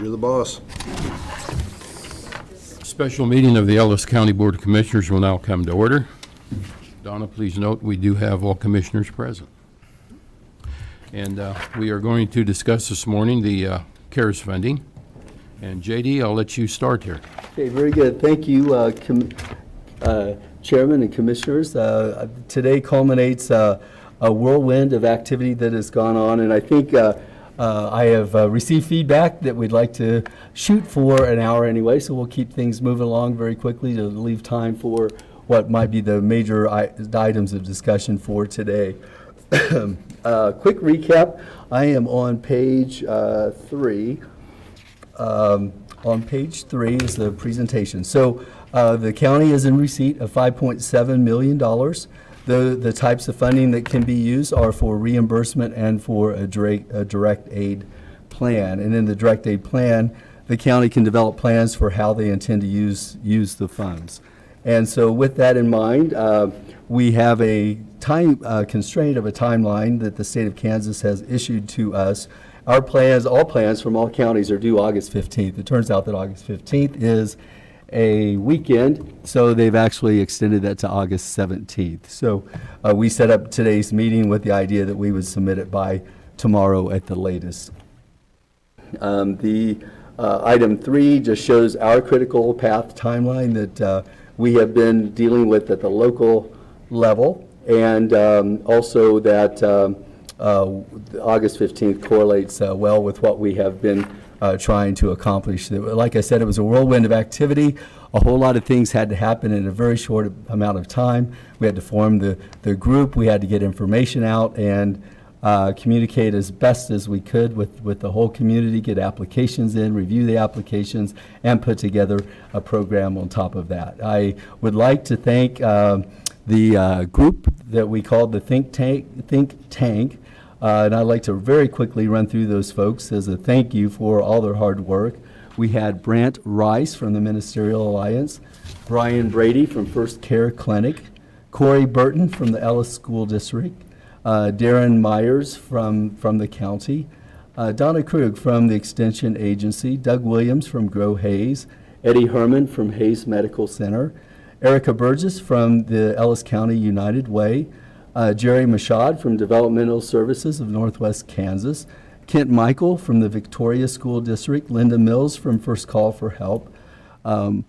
You're the boss. Special meeting of the Ellis County Board of Commissioners will now come to order. Donna, please note we do have all commissioners present. And we are going to discuss this morning the CARES funding. And JD, I'll let you start here. Okay, very good. Thank you, Chairman and Commissioners. Today culminates a whirlwind of activity that has gone on, and I think I have received feedback that we'd like to shoot for an hour anyway, so we'll keep things moving along very quickly to leave time for what might be the major items of discussion for today. Quick recap, I am on page 3. On page 3 is the presentation. So the county is in receipt of $5.7 million. The types of funding that can be used are for reimbursement and for a direct aid plan. And in the direct aid plan, the county can develop plans for how they intend to use the funds. And so with that in mind, we have a time constraint of a timeline that the state of Kansas has issued to us. Our plans, all plans from all counties are due August 15th. It turns out that August 15th is a weekend, so they've actually extended that to August 17th. So we set up today's meeting with the idea that we would submit it by tomorrow at the latest. The item 3 just shows our critical path timeline that we have been dealing with at the local level, and also that August 15th correlates well with what we have been trying to accomplish. Like I said, it was a whirlwind of activity. A whole lot of things had to happen in a very short amount of time. We had to form the group. We had to get information out and communicate as best as we could with the whole community, get applications in, review the applications, and put together a program on top of that. I would like to thank the group that we called the Think Tank. And I'd like to very quickly run through those folks as a thank you for all their hard work. We had Brant Rice from the Ministerial Alliance, Brian Brady from First Care Clinic, Corey Burton from the Ellis School District, Darren Myers from the county, Donna Krug from the Extension Agency, Doug Williams from Grow Hayes, Eddie Herman from Hayes Medical Center, Erica Burgess from the Ellis County United Way, Jerry Mashad from Developmental Services of Northwest Kansas, Kent Michael from the Victoria School District, Linda Mills from First Call for Help. I'll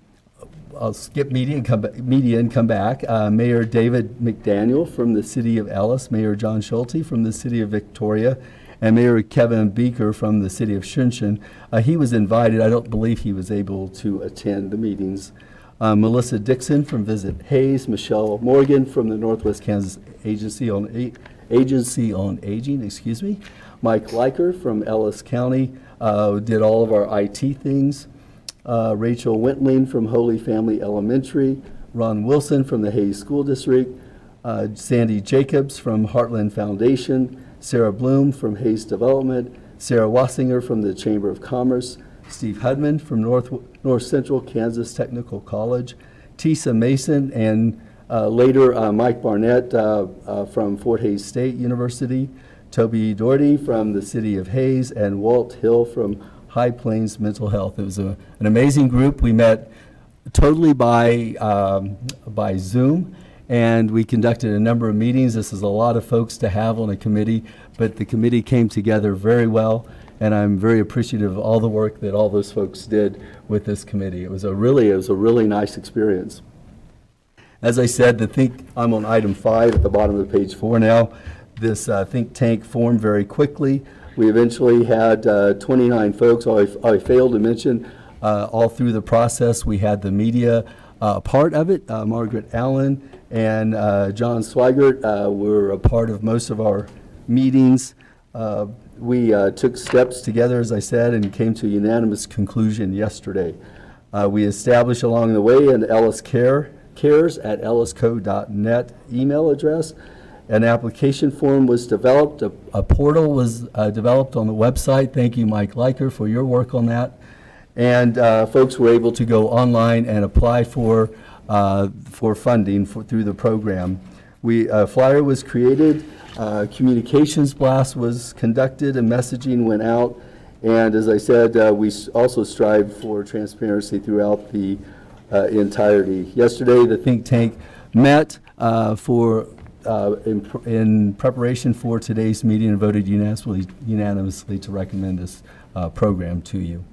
skip media and come back. Mayor David McDaniel from the City of Ellis, Mayor John Schulte from the City of Victoria, and Mayor Kevin Beaker from the City of Shinshin. He was invited. I don't believe he was able to attend the meetings. Melissa Dixon from Visit Hayes, Michelle Morgan from the Northwest Kansas Agency on Aging, Mike Leiker from Ellis County did all of our IT things, Rachel Wentling from Holy Family Elementary, Ron Wilson from the Hayes School District, Sandy Jacobs from Heartland Foundation, Sarah Bloom from Hayes Development, Sarah Wassinger from the Chamber of Commerce, Steve Hudman from North Central Kansas Technical College, Tisa Mason, and later Mike Barnett from Fort Hays State University, Toby Doherty from the City of Hayes, and Walt Hill from High Plains Mental Health. It was an amazing group. We met totally by Zoom, and we conducted a number of meetings. This is a lot of folks to have on a committee, but the committee came together very well. And I'm very appreciative of all the work that all those folks did with this committee. It was a really nice experience. As I said, I'm on item 5 at the bottom of page 4 now. This think tank formed very quickly. We eventually had 29 folks. I failed to mention all through the process we had the media part of it. Margaret Allen and John Swigert were a part of most of our meetings. We took steps together, as I said, and came to a unanimous conclusion yesterday. We established along the way an Ellis CARES at ellisco.net email address. An application form was developed. A portal was developed on the website. Thank you, Mike Leiker, for your work on that. And folks were able to go online and apply for funding through the program. A flyer was created. Communications blast was conducted and messaging went out, And as I said, we also strive for transparency throughout the entirety. Yesterday, the think tank met in preparation for today's meeting and voted unanimously to recommend this program to you.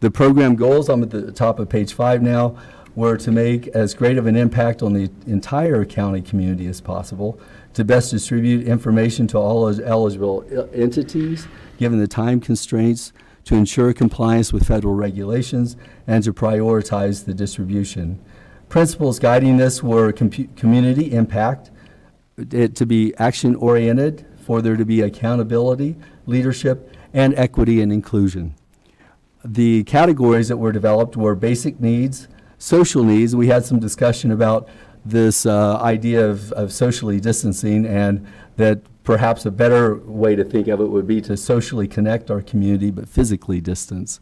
The program goals, I'm at the top of page 5 now, were to make as great of an impact on the entire county community as possible, to best distribute information to all eligible entities, given the time constraints, to ensure compliance with federal regulations, and to prioritize the distribution. Principles guiding this were community impact, it to be action-oriented, for there to be accountability, leadership, and equity and inclusion. The categories that were developed were basic needs, social needs. We had some discussion about this idea of socially distancing, and that perhaps a better way to think of it would be to socially connect our community but physically distance.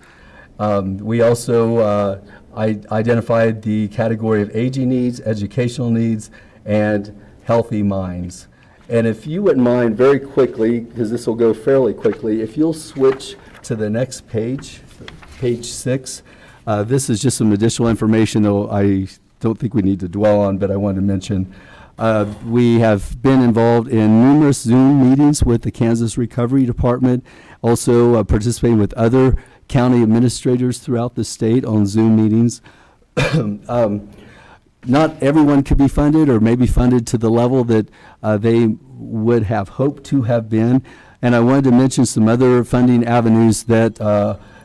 We also identified the category of aging needs, educational needs, and healthy minds. And if you wouldn't mind very quickly, because this will go fairly quickly, if you'll switch to the next page, page 6. This is just some additional information, though I don't think we need to dwell on, but I wanted to mention. We have been involved in numerous Zoom meetings with the Kansas Recovery Department, also participating with other county administrators throughout the state on Zoom meetings. Not everyone could be funded, or maybe funded to the level that they would have hoped to have been. And I wanted to mention some other funding avenues that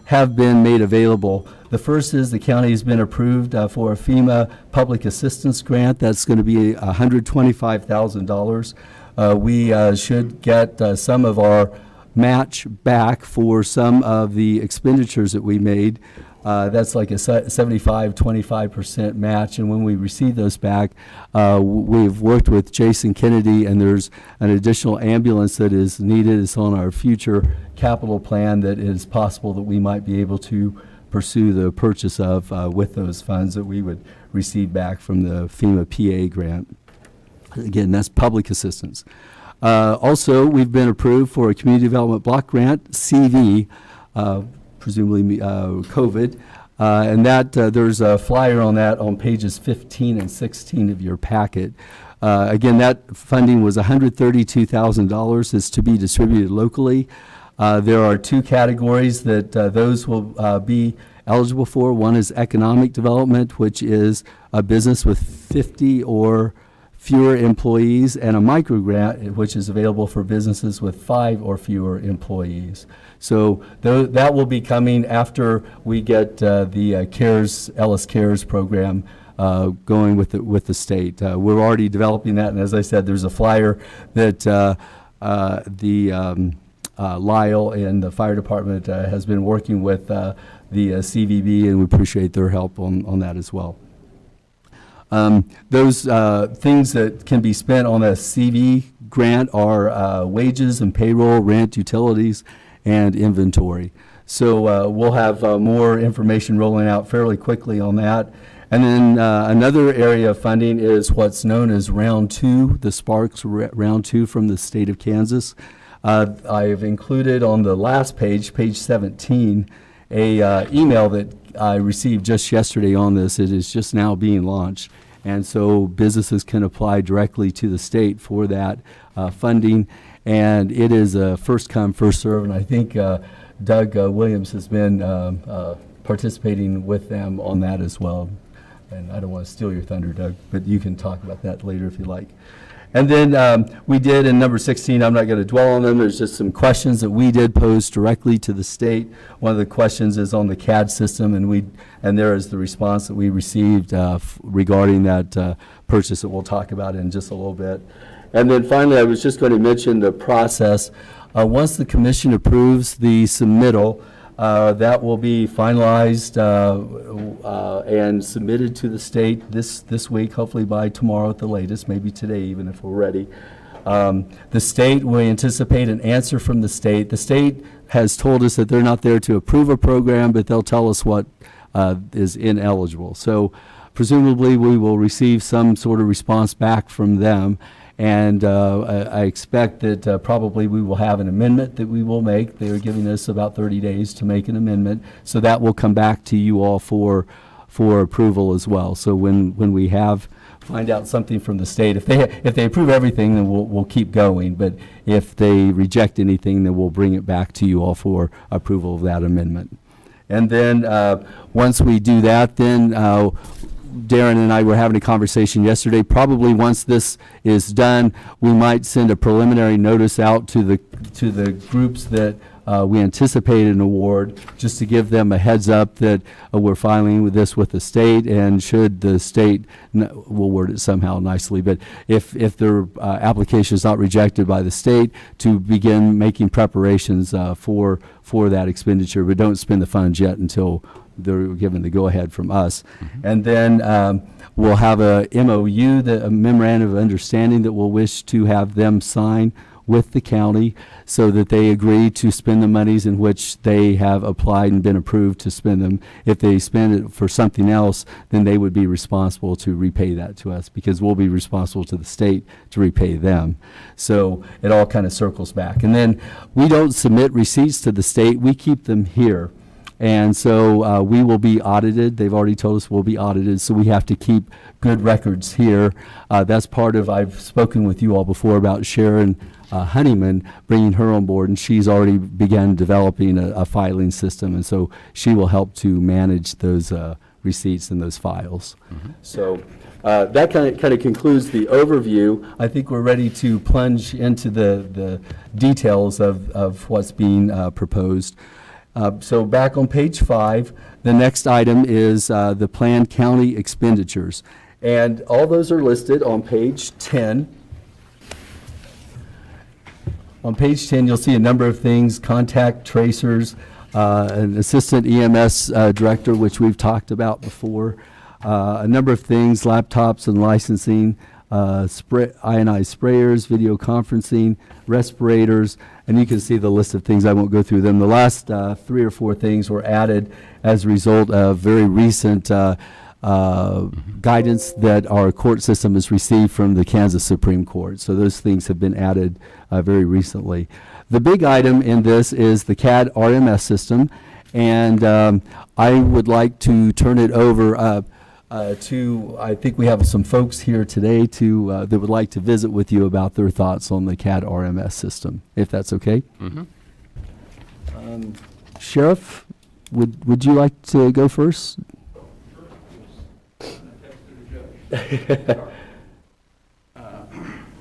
have been made available. The first is the county has been approved for a FEMA public assistance grant. That's going to be $125,000. We should get some of our match back for some of the expenditures that we made. That's like a 75-25% match, and when we receive those back, we've worked with Jason Kennedy, and there's an additional ambulance that is needed. It's on our future capital plan that is possible that we might be able to pursue the purchase of with those funds that we would receive back from the FEMA PA grant. Again, that's public assistance. Also, we've been approved for a community development block grant, CV, presumably COVID, and that there's a flyer on that on pages 15 and 16 of your packet. Again, that funding was $132,000. It's to be distributed locally. There are 2 categories that those will be eligible for. One is economic development, which is a business with 50 or fewer employees, and a micro grant, which is available for businesses with 5 or fewer employees. So that will be coming after we get the CARES, Ellis CARES program going with the state. We're already developing that, and as I said, there's a flyer that Lyle and the fire department has been working with the CVB, and we appreciate their help on that as well. Those things that can be spent on a CV grant are wages and payroll, rent, utilities, and inventory. So we'll have more information rolling out fairly quickly on that. And then another area of funding is what's known as Round 2, the Sparks Round 2 from the state of Kansas. I've included on the last page, page 17, a email that I received just yesterday on this. It is just now being launched, and so businesses can apply directly to the state for that funding, and it is a first come, first serve, and I think Doug Williams has been participating with them on that as well. And I don't want to steal your thunder, Doug, but you can talk about that later if you like. And then we did in number 16, I'm not going to dwell on them, there's just some questions that we did pose directly to the state. One of the questions is on the CAD system, and there is the response that we received regarding that purchase that we'll talk about in just a little bit. And then finally, I was just going to mention the process. Once the commission approves the submittal, that will be finalized and submitted to the state this week, hopefully by tomorrow at the latest, maybe today even if we're ready. The state, we anticipate an answer from the state. The state has told us that they're not there to approve a program, but they'll tell us what is ineligible. So presumably we will receive some sort of response back from them. And I expect that probably we will have an amendment that we will make. They are giving us about 30 days to make an amendment. So that will come back to you all for approval as well. So when we find out something from the state, if they approve everything, then we'll keep going. But if they reject anything, then we'll bring it back to you all for approval of that amendment. And then once we do that, then Darren and I were having a conversation yesterday. Probably once this is done, we might send a preliminary notice out to the groups that we anticipate an award, just to give them a heads up that we're filing with the state, and should the state, we'll word it somehow nicely, but if their application is not rejected by the state, to begin making preparations for that expenditure, but don't spend the funds yet until they're given the go-ahead from us. Mm-hmm. And then we'll have a MOU, a memorandum of understanding, that we'll wish to have them sign with the county, so that they agree to spend the monies in which they have applied and been approved to spend them. If they spend it for something else, then they would be responsible to repay that to us, because we'll be responsible to the state to repay them. So it all kind of circles back. And then we don't submit receipts to the state, we keep them here. And so we will be audited. They've already told us we'll be audited, so we have to keep good records here. That's part of, I've spoken with you all before about Sharon Honeyman, bringing her on board, and she's already begun developing a filing system, and so she will help to manage those receipts and those files. Mm-hmm. So that kind of concludes the overview. I think we're ready to plunge into the details of what's being proposed. So back on page 5, the next item is the planned county expenditures. And all those are listed on page 10. On page 10, you'll see a number of things: contact tracers, an assistant EMS director, which we've talked about before, a number of things: laptops and licensing, ionized sprayers, video conferencing, respirators, and you can see the list of things. I won't go through them. The last 3 or 4 things were added as a result of very recent guidance that our court system has received from the Kansas Supreme Court. So those things have been added very recently. The big item in this is the CAD RMS system, and I would like to turn it over I think we have some folks here today that would like to visit with you about their thoughts on the CAD RMS system, if that's okay. Mm-hmm. Sheriff, would you like to go first? On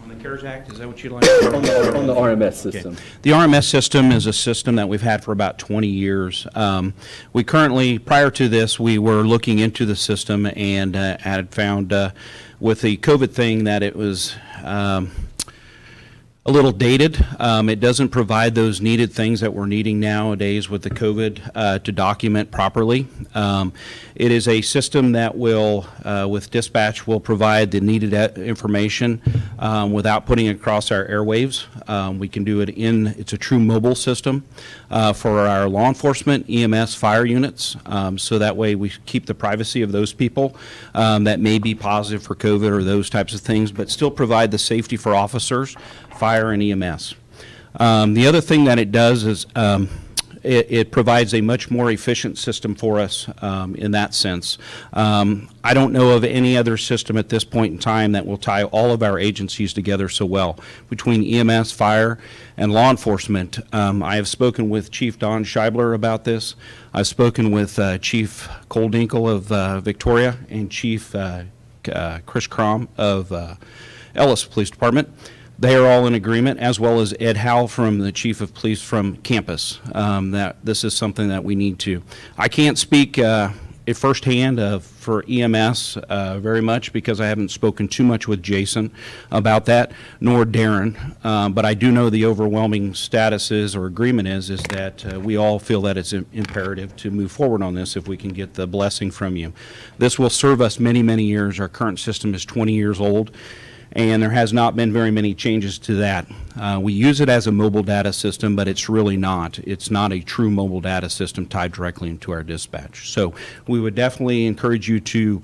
the CARES Act, is that what you'd like to on the RMS system. Okay. The RMS system is a system that we've had for about 20 years. We currently, prior to this, we were looking into the system and had found with the COVID thing that it was a little dated. It doesn't provide those needed things that we're needing nowadays with the COVID to document properly. It is a system that will, with dispatch, will provide the needed information without putting it across our airwaves. We can do it it's a true mobile system for our law enforcement, EMS, fire units, so that way we keep the privacy of those people that may be positive for COVID or those types of things, but still provide the safety for officers, fire, and EMS. The other thing that it does is it provides a much more efficient system for us in that sense. I don't know of any other system at this point in time that will tie all of our agencies together so well. Between EMS, fire, and law enforcement, I have spoken with Chief Don Scheibler about this. I've spoken with Chief Cole Dinkle of Victoria and Chief Chris Crom of Ellis Police Department. They are all in agreement, as well as Ed Howell from the Chief of Police from campus, that this is something that we need to. I can't speak firsthand for EMS very much because I haven't spoken too much with Jason about that, nor Darren, but I do know the overwhelming status is, or agreement is that we all feel that it's imperative to move forward on this if we can get the blessing from you. This will serve us many, many years. Our current system is 20 years old, and there has not been very many changes to that. We use it as a mobile data system, but it's really not. It's not a true mobile data system tied directly into our dispatch. So we would definitely encourage you to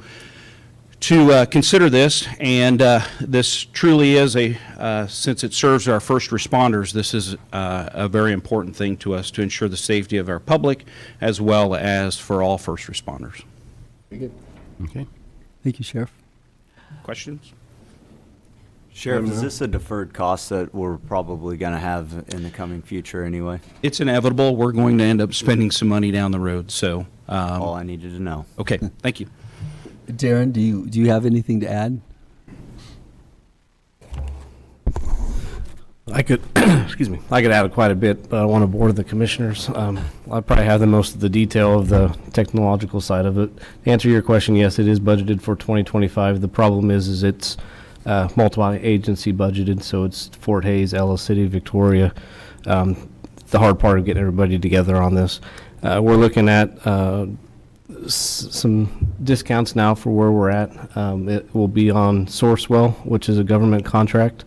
to consider this, and this truly is since it serves our first responders, this is a very important thing to us to ensure the safety of our public as well as for all first responders. Okay. Thank you, Sheriff. Questions? Sheriff, is this a deferred cost that we're probably going to have in the coming future anyway? It's inevitable. We're going to end up spending some money down the road, so. All I needed to know. Okay, thank you. Darren, do you have anything to add? I could, excuse me, I could add quite a bit, but I want to bore the commissioners. I probably have the most of the detail of the technological side of it. To answer your question, yes, it is budgeted for 2025. The problem is it's multi-agency budgeted, so it's Fort Hays, Ellis City, Victoria. The hard part of getting everybody together on this. We're looking at some discounts now for where we're at. It will be on Sourcewell, which is a government contract.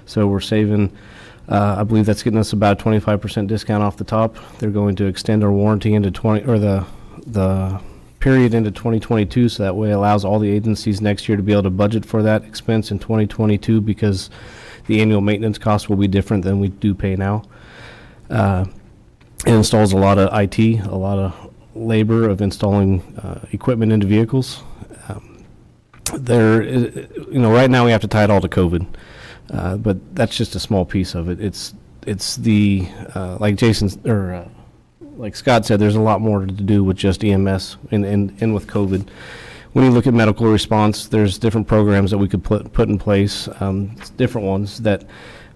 So we're saving, I believe that's getting us about a 25% discount off the top. They're going to extend our warranty into the period into 2022, so that way it allows all the agencies next year to be able to budget for that expense in 2022, because the annual maintenance cost will be different than we do pay now. It installs a lot of IT, a lot of labor of installing equipment into vehicles. Right now we have to tie it all to COVID. But that's just a small piece of it. It's the like like Scott said, there's a lot more to do with just EMS and with COVID. When you look at medical response, there's different programs that we could put in place, different ones that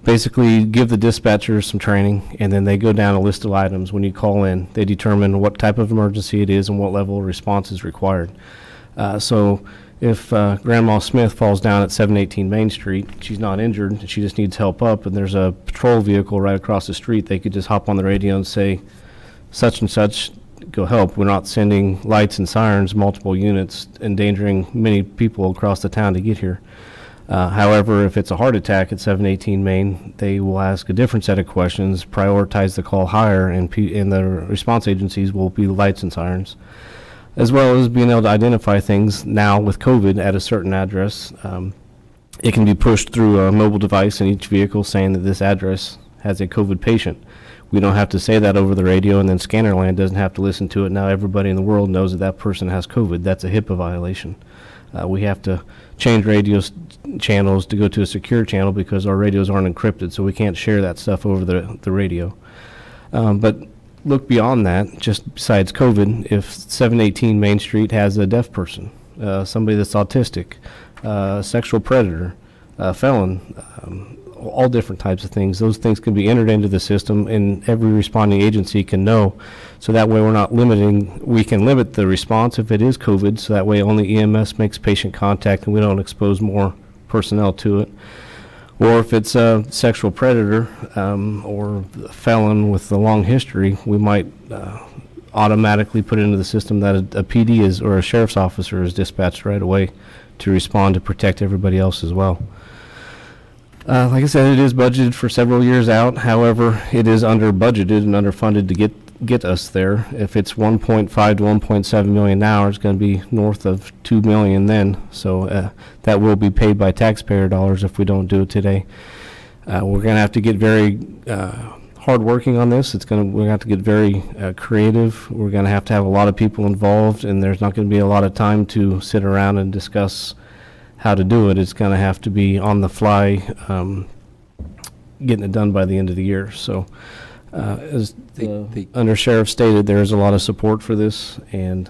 basically give the dispatchers some training, and then they go down a list of items. When you call in, they determine what type of emergency it is and what level of response is required. So if Grandma Smith falls down at 718 Main Street, she's not injured, and she just needs help up, and there's a patrol vehicle right across the street, they could just hop on the radio and say, such and such, go help. We're not sending lights and sirens, multiple units, endangering many people across the town to get here. However, if it's a heart attack at 718 Main, they will ask a different set of questions, prioritize the call higher, and the response agencies will be lights and sirens, as well as being able to identify things now with COVID at a certain address. It can be pushed through a mobile device in each vehicle saying that this address has a COVID patient. We don't have to say that over the radio, and then Scannerland doesn't have to listen to it. Now everybody in the world knows that that person has COVID. That's a HIPAA violation. We have to change radio channels to go to a secure channel because our radios aren't encrypted, so we can't share that stuff over the radio. But look beyond that, just besides COVID, if 718 Main Street has a deaf person, somebody that's autistic, sexual predator, felon, all different types of things, those things can be entered into the system, and every responding agency can know. So that way we can limit the response if it is COVID, so that way only EMS makes patient contact and we don't expose more personnel to it. Or if it's a sexual predator or a felon with a long history, we might automatically put into the system that a PD is, or a sheriff's officer is dispatched right away to respond to protect everybody else as well. Like I said, it is budgeted for several years out. However, it is under budgeted and underfunded to get us there. If it's 1.5 to 1.7 million now, it's going to be north of 2 million then. So that will be paid by taxpayer dollars if we don't do it today. We're going to have to get very hard working on this. We're going to have to get very creative. We're going to have a lot of people involved, and there's not going to be a lot of time to sit around and discuss how to do it. It's going to have to be on the fly, getting it done by the end of the year. So as the Undersheriff stated, there is a lot of support for this, and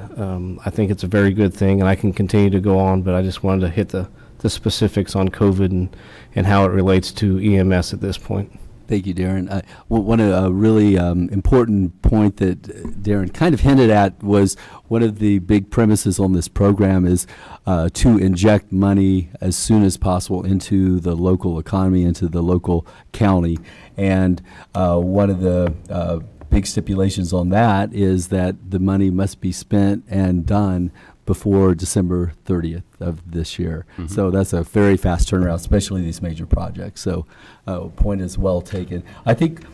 I think it's a very good thing, and I can continue to go on, but I just wanted to hit the specifics on COVID and how it relates to EMS at this point. Thank you, Darren. One really important point that Darren kind of hinted at was one of the big premises on this program is to inject money as soon as possible into the local economy, into the local county. And one of the big stipulations on that is that the money must be spent and done before December 30th of this year. Mm-hmm. So that's a very fast turnaround, especially these major projects. So point is well taken. I think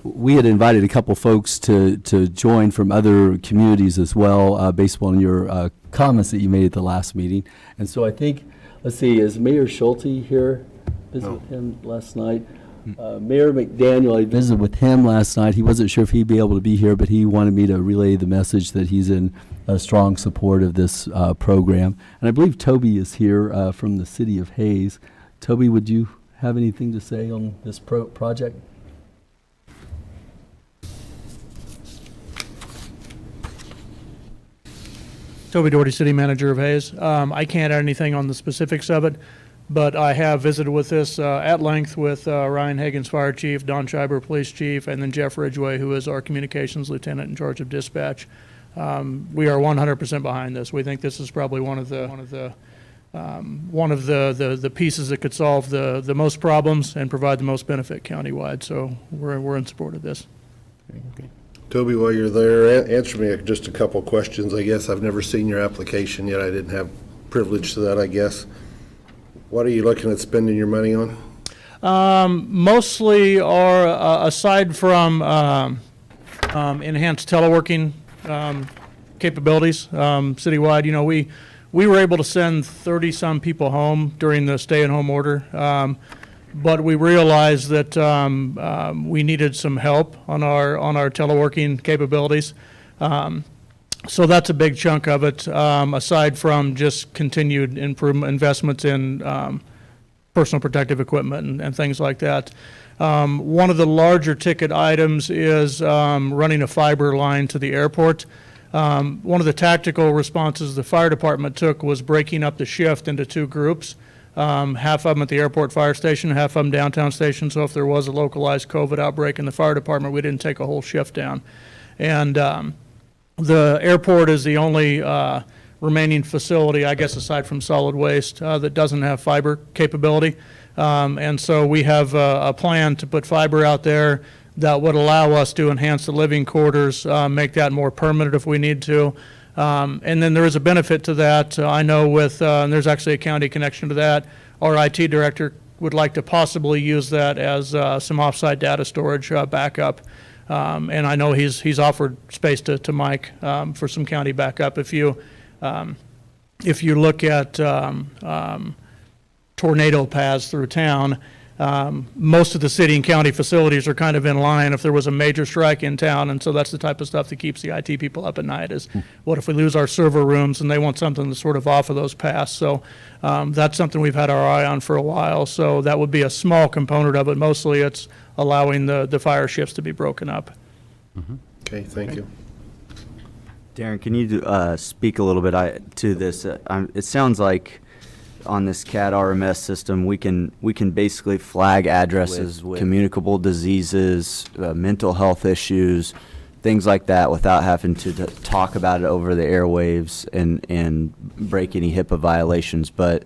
We had invited a couple folks to join from other communities as well, based on your comments that you made at the last meeting. And so I think, let's see, is Mayor Schulte here? Visited with him last night. Mayor McDaniel, I visited with him last night. He wasn't sure if he'd be able to be here, but he wanted me to relay the message that he's in strong support of this program. And I believe Toby is here from the city of Hayes. Toby, would you have anything to say on this project? Toby Doherty, City Manager of Hayes. I can't add anything on the specifics of it, but I have visited with this at length with Ryan Higgins, Fire Chief, Don Schreiber, Police Chief, and then Jeff Ridgway, who is our Communications Lieutenant in charge of dispatch. We are 100% behind this. We think this is probably one of the pieces that could solve the most problems and provide the most benefit countywide. So we're in support of this. Okay. Toby, while you're there, answer me just a couple questions, I guess. I've never seen your application yet. I didn't have privilege to that, I guess. What are you looking at spending your money on? Mostly are, aside from enhanced teleworking capabilities citywide, you know, we were able to send 30-some people home during the stay-at-home order. But we realized that we needed some help on our teleworking capabilities. So that's a big chunk of it, aside from just continued investments in personal protective equipment and things like that. One of the larger ticket items is running a fiber line to the airport. One of the tactical responses the fire department took was breaking up the shift into two groups. Half of them at the airport fire station, half of them downtown station. So if there was a localized COVID outbreak in the fire department, we didn't take a whole shift down. And the airport is the only remaining facility, I guess, aside from solid waste, that doesn't have fiber capability. And so we have a plan to put fiber out there that would allow us to enhance the living quarters, make that more permanent if we need to. And then there is a benefit to that. I know with, and there's actually a county connection to that, our IT director would like to possibly use that as some offsite data storage backup. And I know he's offered space to Mike for some county backup. If you look at tornado paths through town, most of the city and county facilities are kind of in line if there was a major strike in town, and so that's the type of stuff that keeps the IT people up at night is what if we lose our server rooms and they want something that's sort of off of those paths. So that's something we've had our eye on for a while, so that would be a small component of it. Mostly it's allowing the fire shifts to be broken up. Okay, thank you. Darren, can you speak a little bit to this? It sounds like on this CAD RMS system, we can basically flag addresses with communicable diseases, mental health issues, things like that, without having to talk about it over the airwaves and break any HIPAA violations, but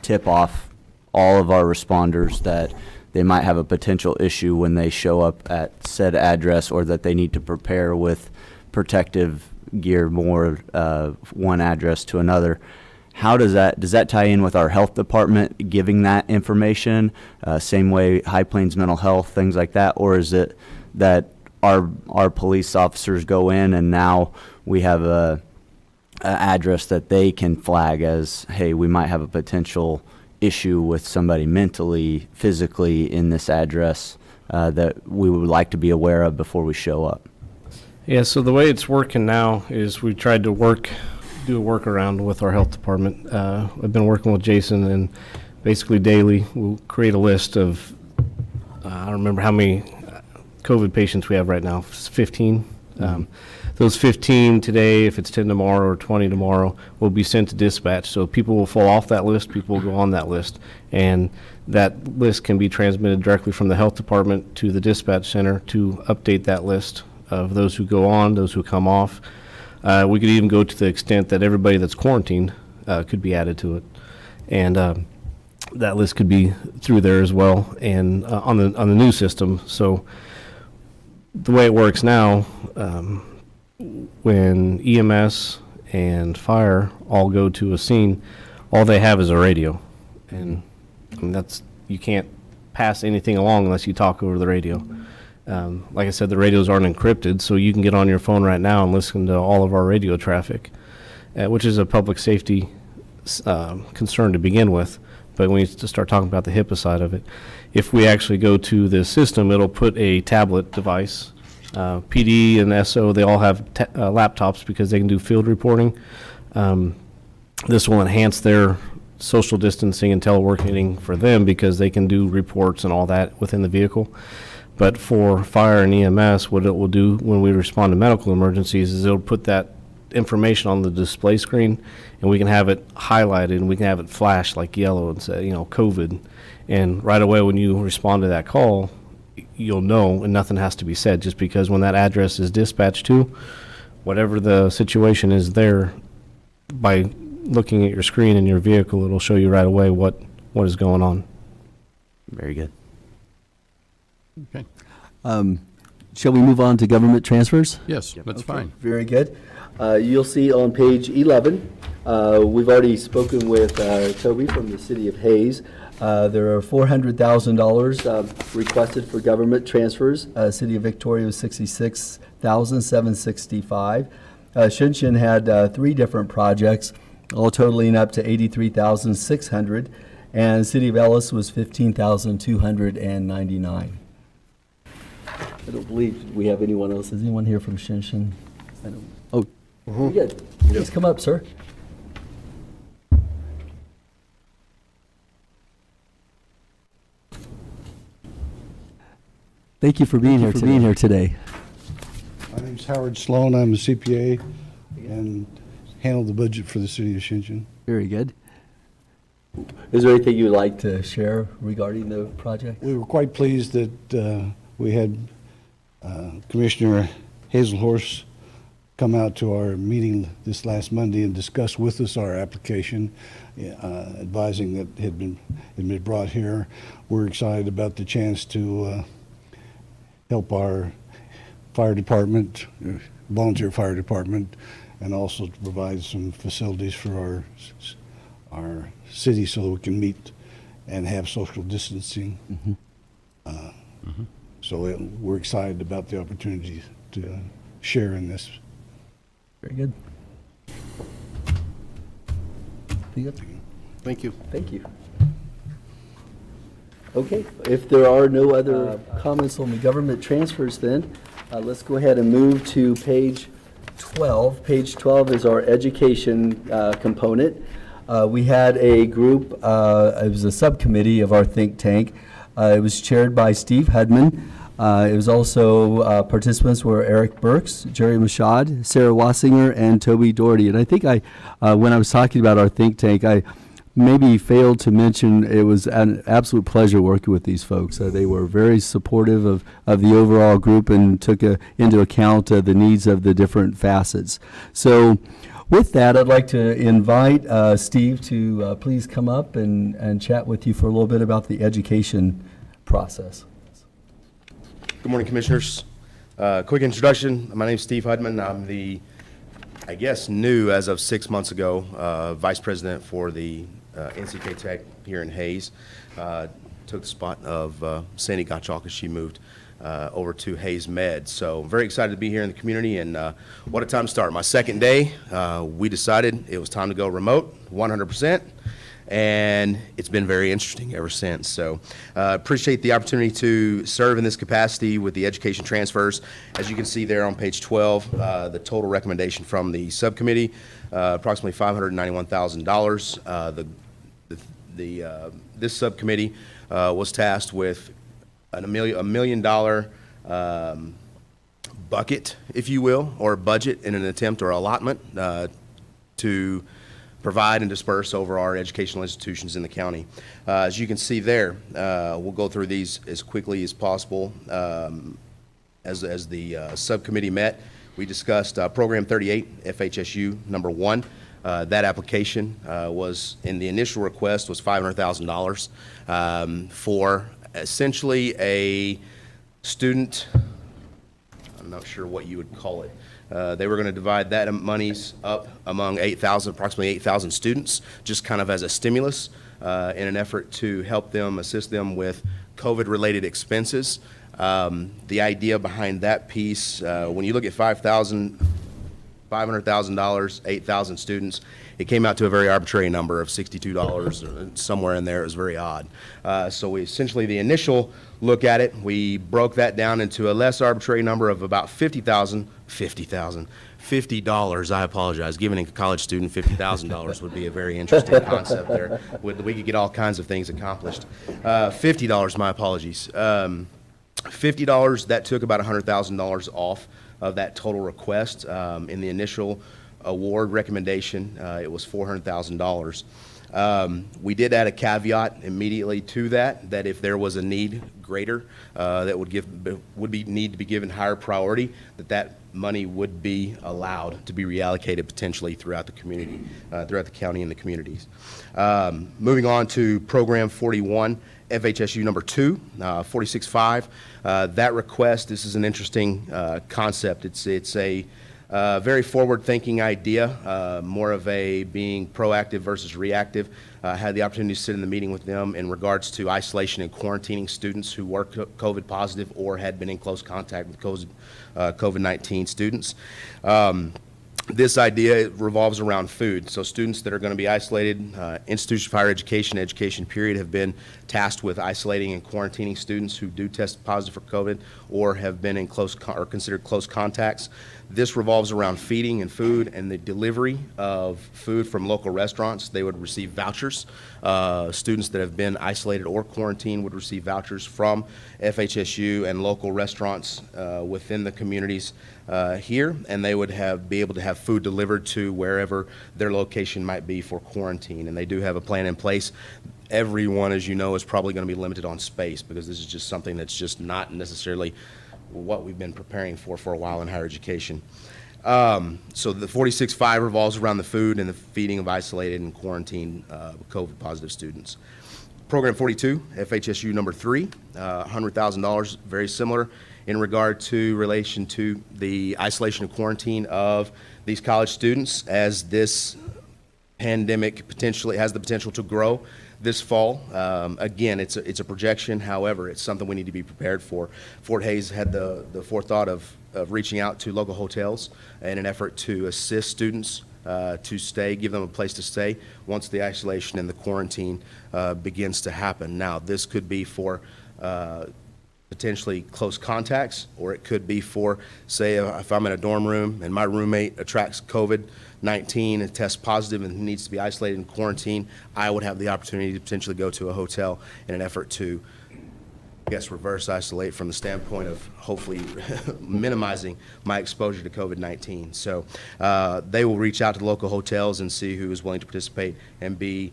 tip off all of our responders that they might have a potential issue when they show up at said address, or that they need to prepare with protective gear more one address to another. How does that tie in with our health department giving that information, same way High Plains Mental Health, things like that? Or is it that our police officers go in and now we have a address that they can flag as, hey, we might have a potential issue with somebody mentally, physically in this address that we would like to be aware of before we show up? Yeah, so the way it's working now is we tried to do a workaround with our health department. I've been working with Jason, and basically daily we'll create a list of, I don't remember how many COVID patients we have right now, 15. Those 15 today, if it's 10 tomorrow or 20 tomorrow, will be sent to dispatch. So people will fall off that list, people will go on that list. And that list can be transmitted directly from the health department to the dispatch center to update that list of those who go on, those who come off. We could even go to the extent that everybody that's quarantined could be added to it. And that list could be through there as well, and on the new system. So the way it works now, when EMS and fire all go to a scene, all they have is a radio, and I mean, you can't pass anything along unless you talk over the radio. Like I said, the radios aren't encrypted, so you can get on your phone right now and listen to all of our radio traffic, which is a public safety concern to begin with. But when you start talking about the HIPAA side of it, if we actually go to the system, it'll put a tablet device. PD and SO, they all have laptops because they can do field reporting. This will enhance their social distancing and teleworking for them because they can do reports and all that within the vehicle. But for fire and EMS, what it will do when we respond to medical emergencies is it'll put that information on the display screen, and we can have it highlighted and we can have it flash like yellow and say, COVID. And right away when you respond to that call, you'll know, and nothing has to be said, just because when that address is dispatched to, whatever the situation is there, by looking at your screen in your vehicle, it'll show you right away what is going on. Very good. Okay. Shall we move on to government transfers? Yes, that's Okay, fine. Very good. You'll see on page 11, we've already spoken with Toby from the city of Hayes. There are $400,000 requested for government transfers. City of Victoria was $66,765. Shinshin had 3 different projects, all totaling up to $83,600, and City of Ellis was $15,299. I don't believe we have anyone else. Is anyone here from Shinshin? I don't. Oh, very good. Please come up, sir. Thank you for being here today. My name's Howard Sloan. I'm a CPA and handle the budget for the city of Shinshin. Very good. Is there anything you'd like to share regarding the project? We were quite pleased that we had Commissioner Hazelhorse come out to our meeting this last Monday and discuss with us our application, advising that it had been brought here. We're excited about the chance to help our fire department, volunteer fire department, and also to provide some facilities for our city so that we can meet and have social distancing. So we're excited about the opportunity to share in this. Very good. Thank you. Thank you. Okay, if there are no other comments on the government transfers, then let's go ahead and move to page 12. Page 12 is our education component. We had a group, it was a subcommittee of our think tank. It was chaired by Steve Hudman. It was also, participants were Eric Burks, Jerry Mashad, Sarah Wassinger, and Toby Doherty. And I think when I was talking about our think tank, I maybe failed to mention it was an absolute pleasure working with these folks. They were very supportive of the overall group and took into account the needs of the different facets. So with that, I'd like to invite Steve to please come up and chat with you for a little bit about the education process. Good morning, Commissioners. Quick introduction. My name's Steve Hudman. I'm the, I guess, new as of 6 months ago, Vice President for the NCK Tech here in Hayes. Took the spot of Sandy Gottschalk as she moved over to Hayes Med. So very excited to be here in the community, and what a time to start. My second day, we decided it was time to go remote, 100%. And it's been very interesting ever since. So appreciate the opportunity to serve in this capacity with the education transfers. As you can see there on page 12, the total recommendation from the subcommittee, approximately $591,000. This subcommittee was tasked with a $1 million bucket, if you will, or budget in an attempt or allotment to provide and disperse over our educational institutions in the county. As you can see there, we'll go through these as quickly as possible. As the subcommittee met, we discussed Program 38, FHSU number 1. That application was, in the initial request, was $500,000 for essentially a student, I'm not sure what you would call it. They were going to divide that monies up among approximately 8,000 students, just kind of as a stimulus in an effort to help them, assist them with COVID-related expenses. The idea behind that piece, when you look at $500,000, 8,000 students, it came out to a very arbitrary number of $62, somewhere in there. It was very odd. So we essentially, the initial look at it, we broke that down into a less arbitrary number of about $50, I apologize. Giving a college student $50,000 would be a very interesting concept there. We could get all kinds of things accomplished. $50, my apologies. $50, that took about $100,000 off of that total request. In the initial award recommendation, it was $400,000. We did add a caveat immediately to that if there was a need greater, that need to be given higher priority, that money would be allowed to be reallocated potentially throughout the community, throughout the county and the communities. Moving on to Program 41, FHSU number 2, 46.5. That request, this is an interesting concept. It's a very forward-thinking idea, more of a being proactive versus reactive. Had the opportunity to sit in the meeting with them in regards to isolation and quarantining students who were COVID positive or had been in close contact with COVID-19 students. This idea revolves around food. So students that are going to be isolated, institutions of higher education period, have been tasked with isolating and quarantining students who do test positive for COVID or have been in close or considered close contacts. This revolves around feeding and food and the delivery of food from local restaurants. They would receive vouchers. Students that have been isolated or quarantined would receive vouchers from FHSU and local restaurants within the communities here, and they would be able to have food delivered to wherever their location might be for quarantine. And they do have a plan in place. Everyone, as you know, is probably going to be limited on space because this is just something that's just not necessarily what we've been preparing for a while in higher education. So the 46.5 revolves around the food and the feeding of isolated and quarantined COVID positive students. Program 42, FHSU number 3, $100,000, very similar in regard to relation to the isolation and quarantine of these college students as this pandemic potentially has the potential to grow this fall. Again, it's a projection. However, it's something we need to be prepared for. Fort Hays had the forethought of reaching out to local hotels in an effort to assist students to stay, give them a place to stay once the isolation and the quarantine begins to happen. Now, this could be for potentially close contacts, or it could be for, say, if I'm in a dorm room and my roommate attracts COVID-19 and tests positive and needs to be isolated and quarantined, I would have the opportunity to potentially go to a hotel in an effort to, I guess, reverse isolate from the standpoint of hopefully minimizing my exposure to COVID-19. So they will reach out to the local hotels and see who is willing to participate and be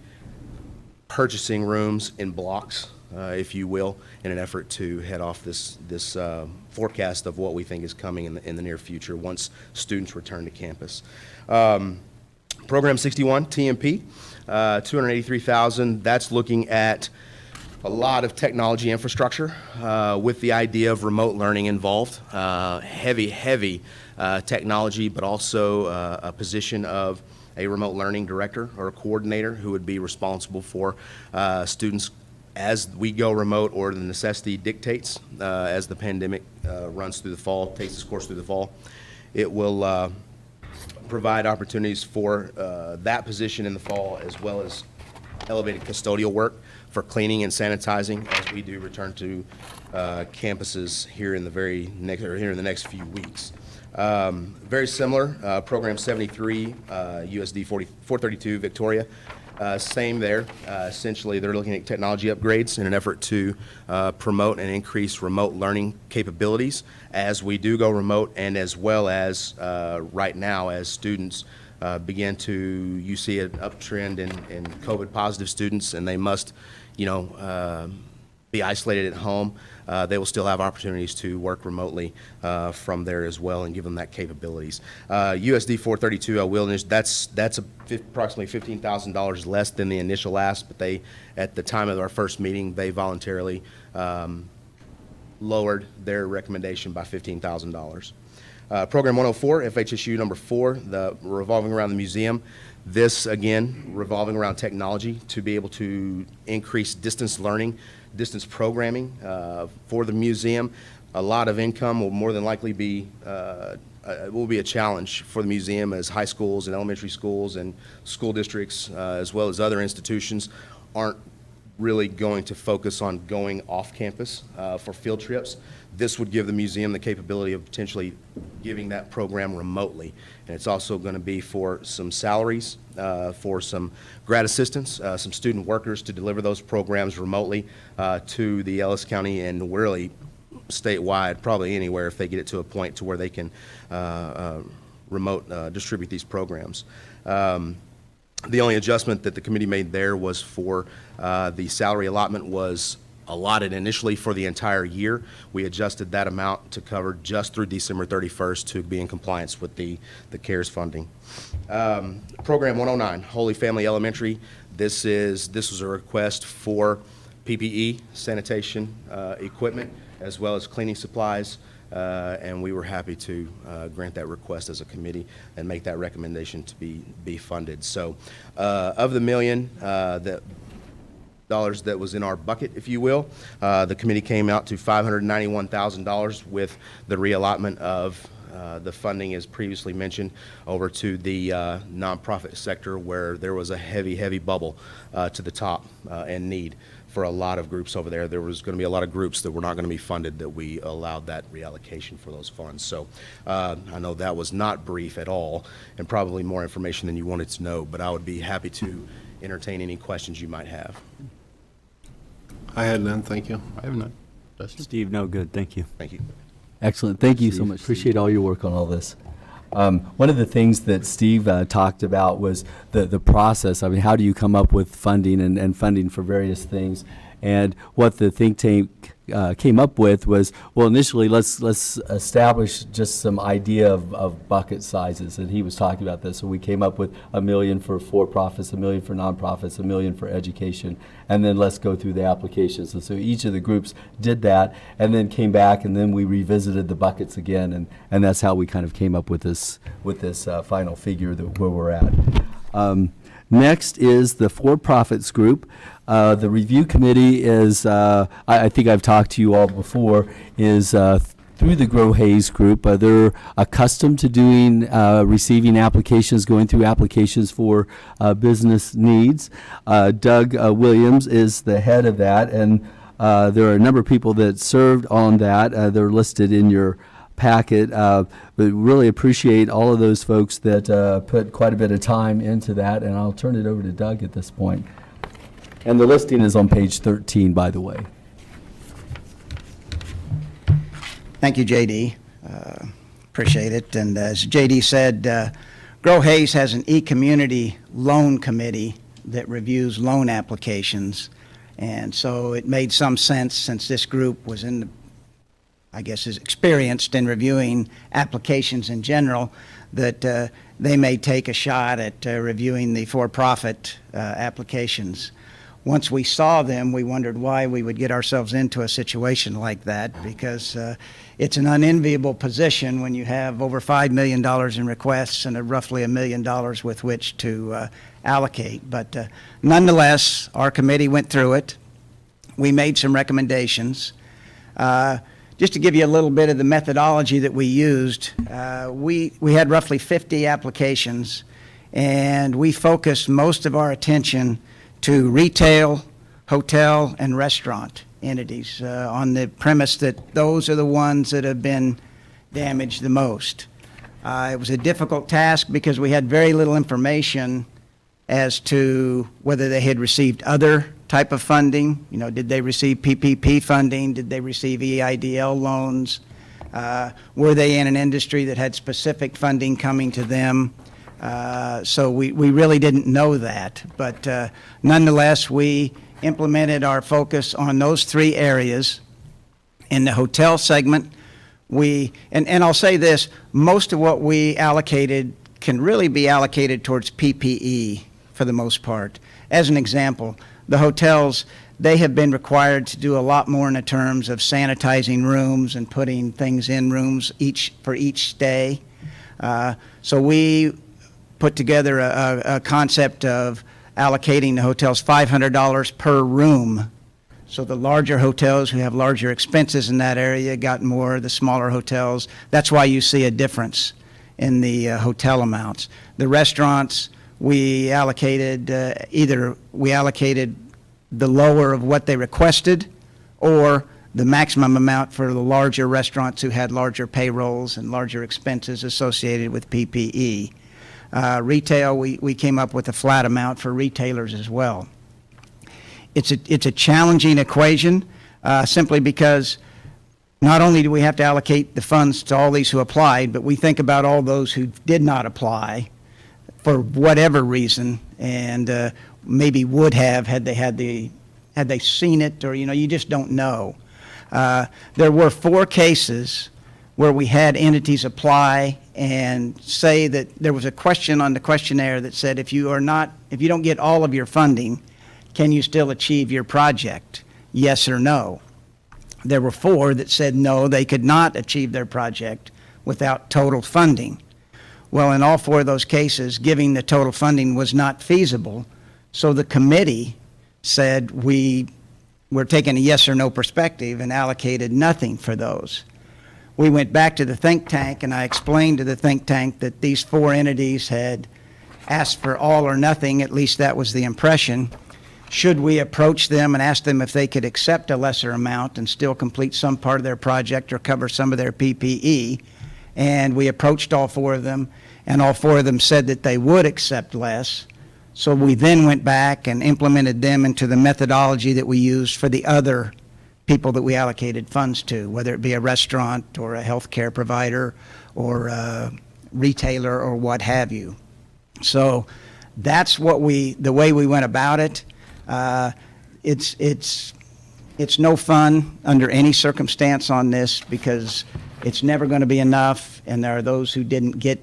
purchasing rooms in blocks, if you will, in an effort to head off this forecast of what we think is coming in the near future once students return to campus. Program 61, TMP, $283,000. That's looking at a lot of technology infrastructure with the idea of remote learning involved. Heavy technology, but also a position of a remote learning director or a coordinator who would be responsible for students as we go remote or the necessity dictates as the pandemic runs through the fall, takes its course through the fall. It will provide opportunities for that position in the fall, as well as elevated custodial work for cleaning and sanitizing as we do return to campuses here in the next few weeks. Very similar, Program 73, USD 432 Victoria. Same there. Essentially, they're looking at technology upgrades in an effort to promote and increase remote learning capabilities as we do go remote, and as well as right now as students begin to, you see an uptrend in COVID positive students, and they must, be isolated at home. They will still have opportunities to work remotely from there as well and give them that capabilities. USD 432, that's approximately $15,000 less than the initial ask, but they, at the time of our first meeting, they voluntarily lowered their recommendation by $15,000. Program 104, FHSU number 4, the revolving around the museum. This, again, revolving around technology to be able to increase distance learning distance programming for the museum. A lot of income will more than likely be will be a challenge for the museum, as high schools and elementary schools and school districts, as well as other institutions, aren't really going to focus on going off campus for field trips. This would give the museum the capability of potentially giving that program remotely. And it's also going to be for some salaries, for some grad assistants, some student workers to deliver those programs remotely to the Ellis County and really statewide, probably anywhere if they get it to a point to where they can remote distribute these programs. The only adjustment that the committee made there was for the salary allotment was allotted initially for the entire year. We adjusted that amount to cover just through December 31st to be in compliance with the CARES funding. Program 109, Holy Family Elementary. This was a request for PPE, sanitation equipment, as well as cleaning supplies. And we were happy to grant that request as a committee and make that recommendation to be funded. So of the $1 million that was in our bucket, if you will, the committee came out to $591,000 with the reallotment of the funding, as previously mentioned, over to the nonprofit sector, where there was a heavy bubble to the top and need for a lot of groups over there. There was going to be a lot of groups that were not going to be funded that we allowed that reallocation for those funds. So I know that was not brief at all and probably more information than you wanted to know, but I would be happy to entertain any questions you might have. I had none, thank you. I have none. Dustin? Steve, no good, thank you. Thank you. Excellent. Thank you so much. Appreciate all your work on all this. One of the things that Steve talked about was the process. I mean, how do you come up with funding and funding for various things? And what the think tank came up with was, well, initially, let's establish just some idea of bucket sizes. And he was talking about this. So we came up with $1 million for profits, $1 million for nonprofits, $1 million for education, and then let's go through the applications. And so each of the groups did that, and then came back, and then we revisited the buckets again, and that's how we kind of came up with this final figure where we're at. Next is the for-profits group. The review committee is, I think I've talked to you all before, is through the Grow Hayes group. They're accustomed to doing, receiving applications, going through applications for business needs. Doug Williams is the head of that, and there are a number of people that served on that. They're listed in your packet, but really appreciate all of those folks that put quite a bit of time into that, and I'll turn it over to Doug at this point. And the listing is on page 13, by the way. Thank you, J.D. Appreciate it. And as J.D. said, Grow Hayes has an e-community loan committee that reviews loan applications, and so it made some sense, since this group was in the, I guess, is experienced in reviewing applications in general, that they may take a shot at reviewing the for-profit applications. Once we saw them, we wondered why we would get ourselves into a situation like that, because it's an unenviable position when you have over $5 million in requests and roughly $1 million with which to allocate. But nonetheless, our committee went through it. We made some recommendations. Just to give you a little bit of the methodology that we used, we had roughly 50 applications, and we focused most of our attention to retail, hotel, and restaurant entities on the premise that those are the ones that have been damaged the most. It was a difficult task because we had very little information as to whether they had received other type of funding. You know, did they receive PPP funding? Did they receive EIDL loans? Were they in an industry that had specific funding coming to them? So we really didn't know that. But nonetheless, we implemented our focus on those three areas. In the hotel segment, and I'll say this, most of what we allocated can really be allocated towards PPE for the most part. As an example, the hotels, they have been required to do a lot more in the terms of sanitizing rooms and putting things in rooms for each stay. So we put together a concept of allocating the hotels $500 per room So the larger hotels who have larger expenses in that area got more, the smaller hotels. That's why you see a difference in the hotel amounts. The restaurants, we allocated either we allocated the lower of what they requested or the maximum amount for the larger restaurants who had larger payrolls and larger expenses associated with PPE. Retail, we came up with a flat amount for retailers as well. It's a challenging equation simply because not only do we have to allocate the funds to all these who applied, but we think about all those who did not apply for whatever reason and maybe would have had they seen it, or you just don't know. There were 4 cases where we had entities apply and say that there was a question on the questionnaire that said if you don't get all of your funding, can you still achieve your project? Yes or no. There were 4 that said no, they could not achieve their project without total funding. Well, in all 4 of those cases, giving the total funding was not feasible, so the committee said we're taking a yes or no perspective and allocated nothing for those. We went back to the think tank, and I explained to the think tank that these 4 entities had asked for all or nothing, at least that was the impression. Should we approach them and ask them if they could accept a lesser amount and still complete some part of their project or cover some of their PPE? And we approached all 4 of them, and all 4 of them said that they would accept less. So we then went back and implemented them into the methodology that we used for the other people that we allocated funds to, whether it be a restaurant or a healthcare provider or a retailer or what have you. So that's the way we went about it. It's no fun under any circumstance on this because it's never going to be enough, and there are those who didn't get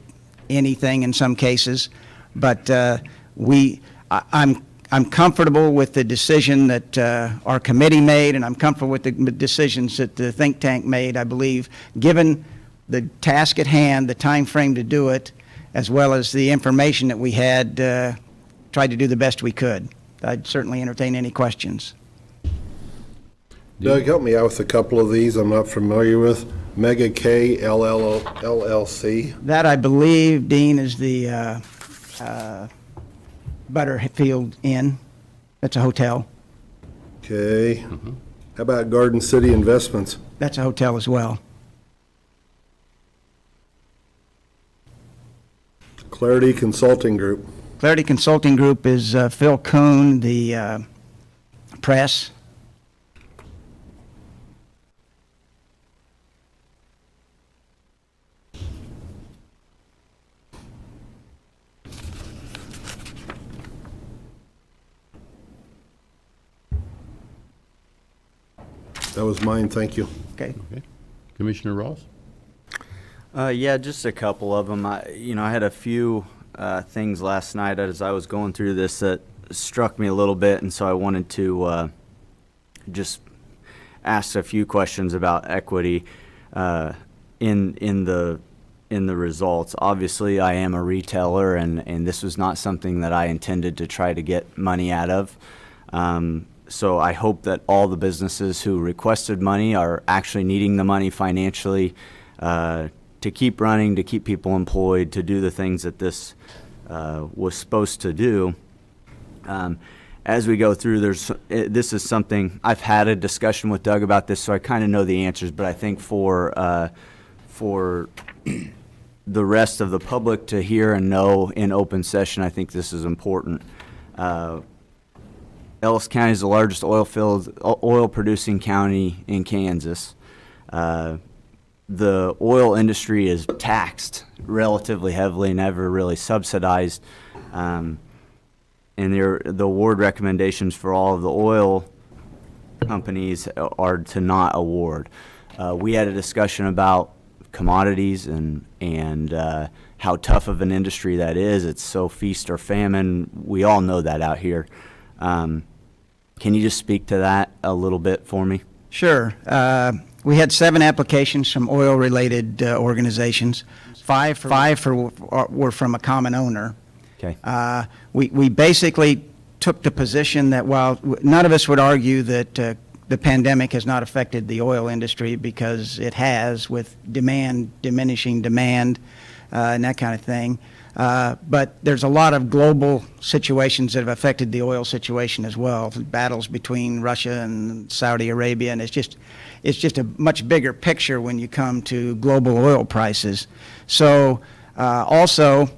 anything in some cases. But I'm comfortable with the decision that our committee made, and I'm comfortable with the decisions that the think tank made. I believe, given the task at hand, the time frame to do it, as well as the information that we had, tried to do the best we could. I'd certainly entertain any questions. Doug, help me out with a couple of these I'm not familiar with. Mega K LLC. That, I believe, Dean, is the Butterfield Inn. That's a hotel. Okay. How about Garden City Investments? That's a hotel as well. Clarity Consulting Group. Clarity Consulting Group is Phil Kuhn, the press. That was mine, thank you. Okay. Okay. Commissioner Ross? Yeah, just a couple of them. I had a few things last night as I was going through this that struck me a little bit, and so I wanted to just ask a few questions about equity in the results. Obviously, I am a retailer, and this was not something that I intended to try to get money out of. So I hope that all the businesses who requested money are actually needing the money financially to keep running, to keep people employed, to do the things that this was supposed to do. As we go through, this is something, I've had a discussion with Doug about this, so I kind of know the answers, but I think for the rest of the public to hear and know in open session, I think this is important. Ellis County is the largest oil-producing county in Kansas. The oil industry is taxed relatively heavily, never really subsidized. And the award recommendations for all of the oil companies are to not award. We had a discussion about commodities and how tough of an industry that is. It's so feast or famine. We all know that out here. Can you just speak to that a little bit for me? Sure. We had 7 applications from oil-related organizations. Five were from a common owner. Okay. We basically took the position that while none of us would argue that the pandemic has not affected the oil industry, because it has, with diminishing demand, and that kind of thing. But there's a lot of global situations that have affected the oil situation as well. Battles between Russia and Saudi Arabia, and it's just a much bigger picture when you come to global oil prices. So also,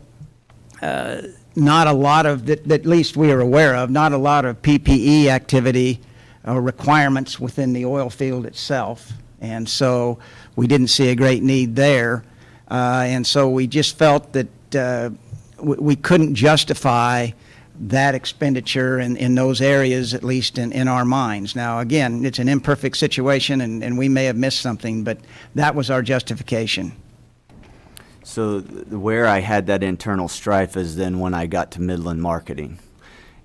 not a lot of, that at least we are aware of, not a lot of PPE activity or requirements within the oil field itself. And so we didn't see a great need there. And so we just felt that we couldn't justify that expenditure in those areas, at least in our minds. Now, again, it's an imperfect situation, and we may have missed something, but that was our justification. So where I had that internal strife is then when I got to Midland Marketing,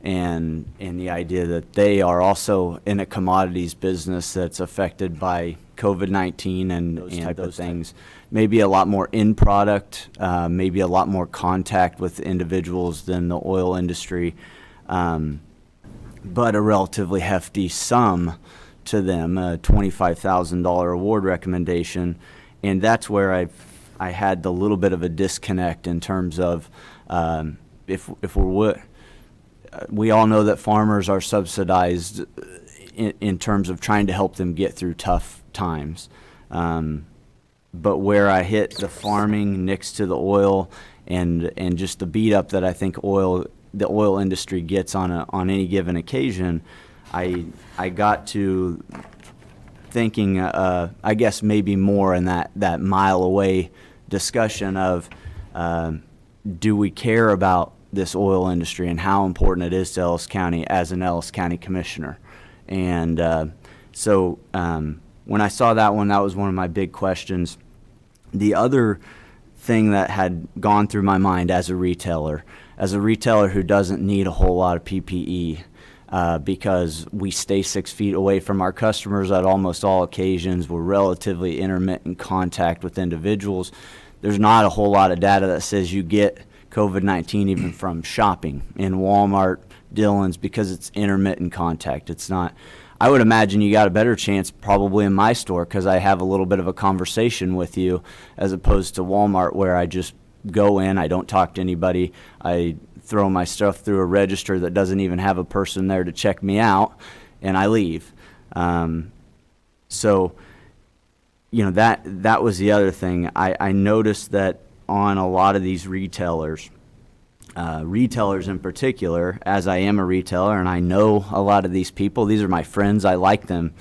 and the idea that they are also in a commodities business that's affected by COVID-19 and those things. Maybe a lot more in product, maybe a lot more contact with individuals than the oil industry, but a relatively hefty sum to them, a $25,000 award recommendation, and that's where I had the little bit of a disconnect in terms of if we all know that farmers are subsidized in terms of trying to help them get through tough times. But where I hit the farming next to the oil and just the beat up that I think the oil industry gets on any given occasion, I got to thinking, I guess maybe more in that mile away discussion of do we care about this oil industry and how important it is to Ellis County as an Ellis County Commissioner. And so when I saw that one, that was one of my big questions. The other thing that had gone through my mind as a retailer who doesn't need a whole lot of PPE, because we stay 6 feet away from our customers at almost all occasions, we're relatively intermittent contact with individuals. There's not a whole lot of data that says you get COVID-19 even from shopping in Walmart, Dillon's, because it's intermittent contact. It's not. I would imagine you got a better chance probably in my store because I have a little bit of a conversation with you, as opposed to Walmart where I just go in, I don't talk to anybody, I throw my stuff through a register that doesn't even have a person there to check me out, and I leave. So, you know, that was the other thing. I noticed that on a lot of these retailers in particular, as I am a retailer and I know a lot of these people, these are my friends, I like them,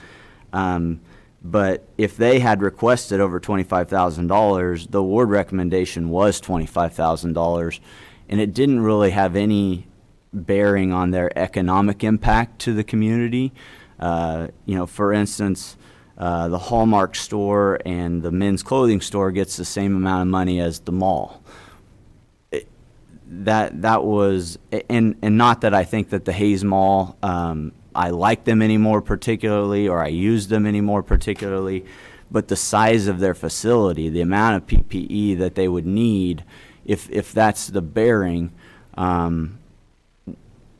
but if they had requested over $25,000, the award recommendation was $25,000, and it didn't really have any bearing on their economic impact to the community. You know, for instance, the Hallmark store and the men's clothing store gets the same amount of money as the mall. That was, and not that I think that the Hayes Mall, I like them anymore particularly, or I use them anymore particularly, but the size of their facility, the amount of PPE that they would need, if that's the bearing,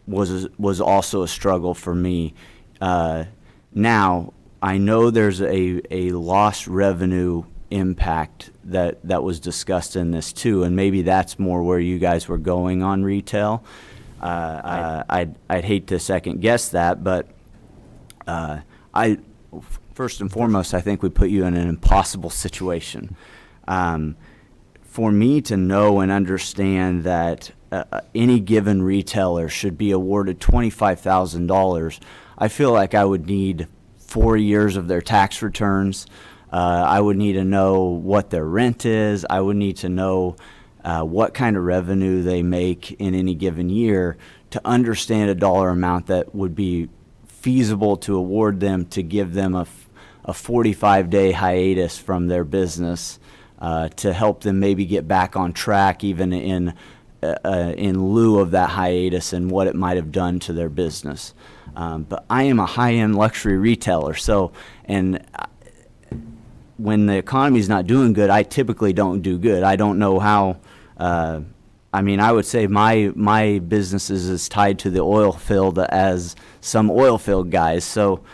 was also a struggle for me. Now, I know there's a lost revenue impact that was discussed in this too, and maybe that's more where you guys were going on retail. I'd hate to second guess that, but first and foremost, I think we put you in an impossible situation. For me to know and understand that any given retailer should be awarded $25,000, I feel like I would need 4 years of their tax returns. I would need to know what their rent is. I would need to know what kind of revenue they make in any given year to understand a dollar amount that would be feasible to award them, to give them a 45-day hiatus from their business, to help them maybe get back on track even in lieu of that hiatus and what it might have done to their business. But I am a high-end luxury retailer, so, and when the economy's not doing good, I typically don't do good. I don't know how, I mean, I would say my business is as tied to the oil field as some oil field guys. So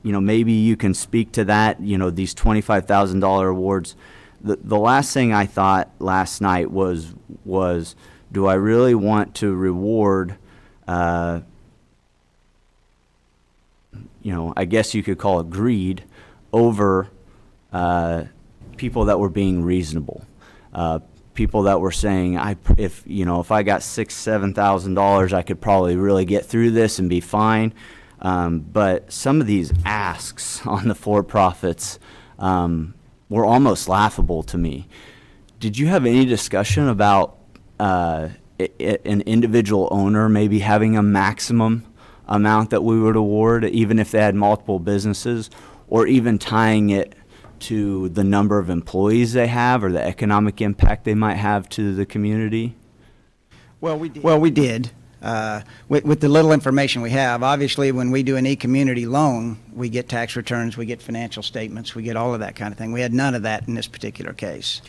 Maybe you can speak to that, these $25,000 awards. The last thing I thought last night was do I really want to reward, I guess you could call it greed, over people that were being reasonable. People that were saying, if I got $6,000-7,000, I could probably really get through this and be fine. But some of these asks on the for-profits were almost laughable to me. Did you have any discussion about an individual owner maybe having a maximum amount that we would award, even if they had multiple businesses, or even tying it to the number of employees they have or the economic impact they might have to the community? Well, we did. With the little information we have, obviously, when we do an e-community loan, we get tax returns, we get financial statements, we get all of that kind of thing. We had none of that in this particular case.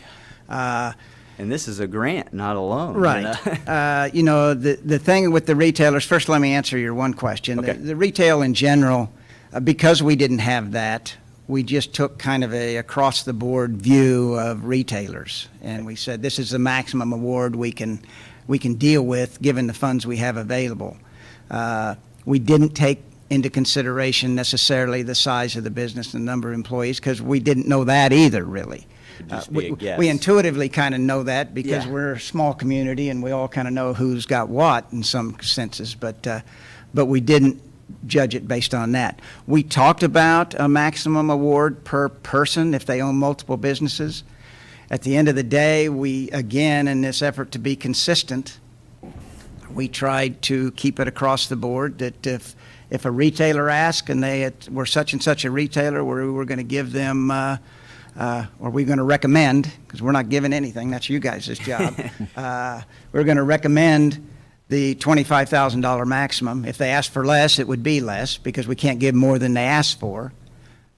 And this is a grant, not a loan. Right. The thing with the retailers, first let me answer your one question. Okay. The retail in general, because we didn't have that, we just took kind of a across-the-board view of retailers. And we said, this is the maximum award we can deal with given the funds we have available. We didn't take into consideration necessarily the size of the business and the number of employees because we didn't know that either, really. Just be a guess. We intuitively kind of know that because Yeah. we're a small community and we all kind of know who's got what in some senses, but we didn't judge it based on that. We talked about a maximum award per person if they own multiple businesses. At the end of the day, we, again, in this effort to be consistent, we tried to keep it across the board that if a retailer asked and we're such and such a retailer, we're going to give them, or we're going to recommend, because we're not giving anything, that's you guys' job, we're going to recommend the $25,000 maximum. If they ask for less, it would be less because we can't give more than they ask for.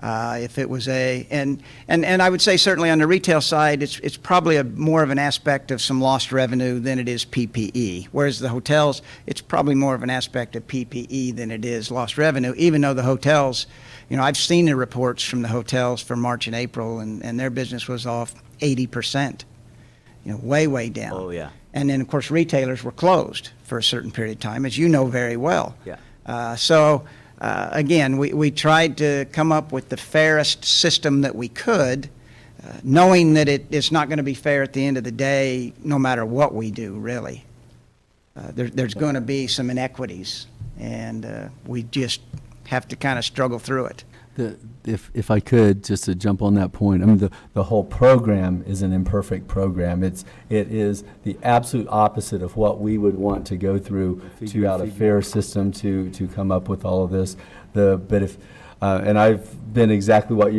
If it was and I would say certainly on the retail side, it's probably more of an aspect of some lost revenue than it is PPE. Whereas the hotels, it's probably more of an aspect of PPE than it is lost revenue, even though the hotels, I've seen the reports from the hotels for March and April, and their business was off 80%, way down. Oh, yeah. And then, of course, retailers were closed for a certain period of time, as you know very well. Yeah. Again, we tried to come up with the fairest system that we could, knowing that it's not going to be fair at the end of the day, no matter what we do, really. There's going to be some inequities, and we just have to kind of struggle through it. If I could, just to jump on that point, I mean, the whole program is an imperfect program. It is the absolute opposite of what we would want to go through to have a fair system to come up with all of this. And I've been exactly what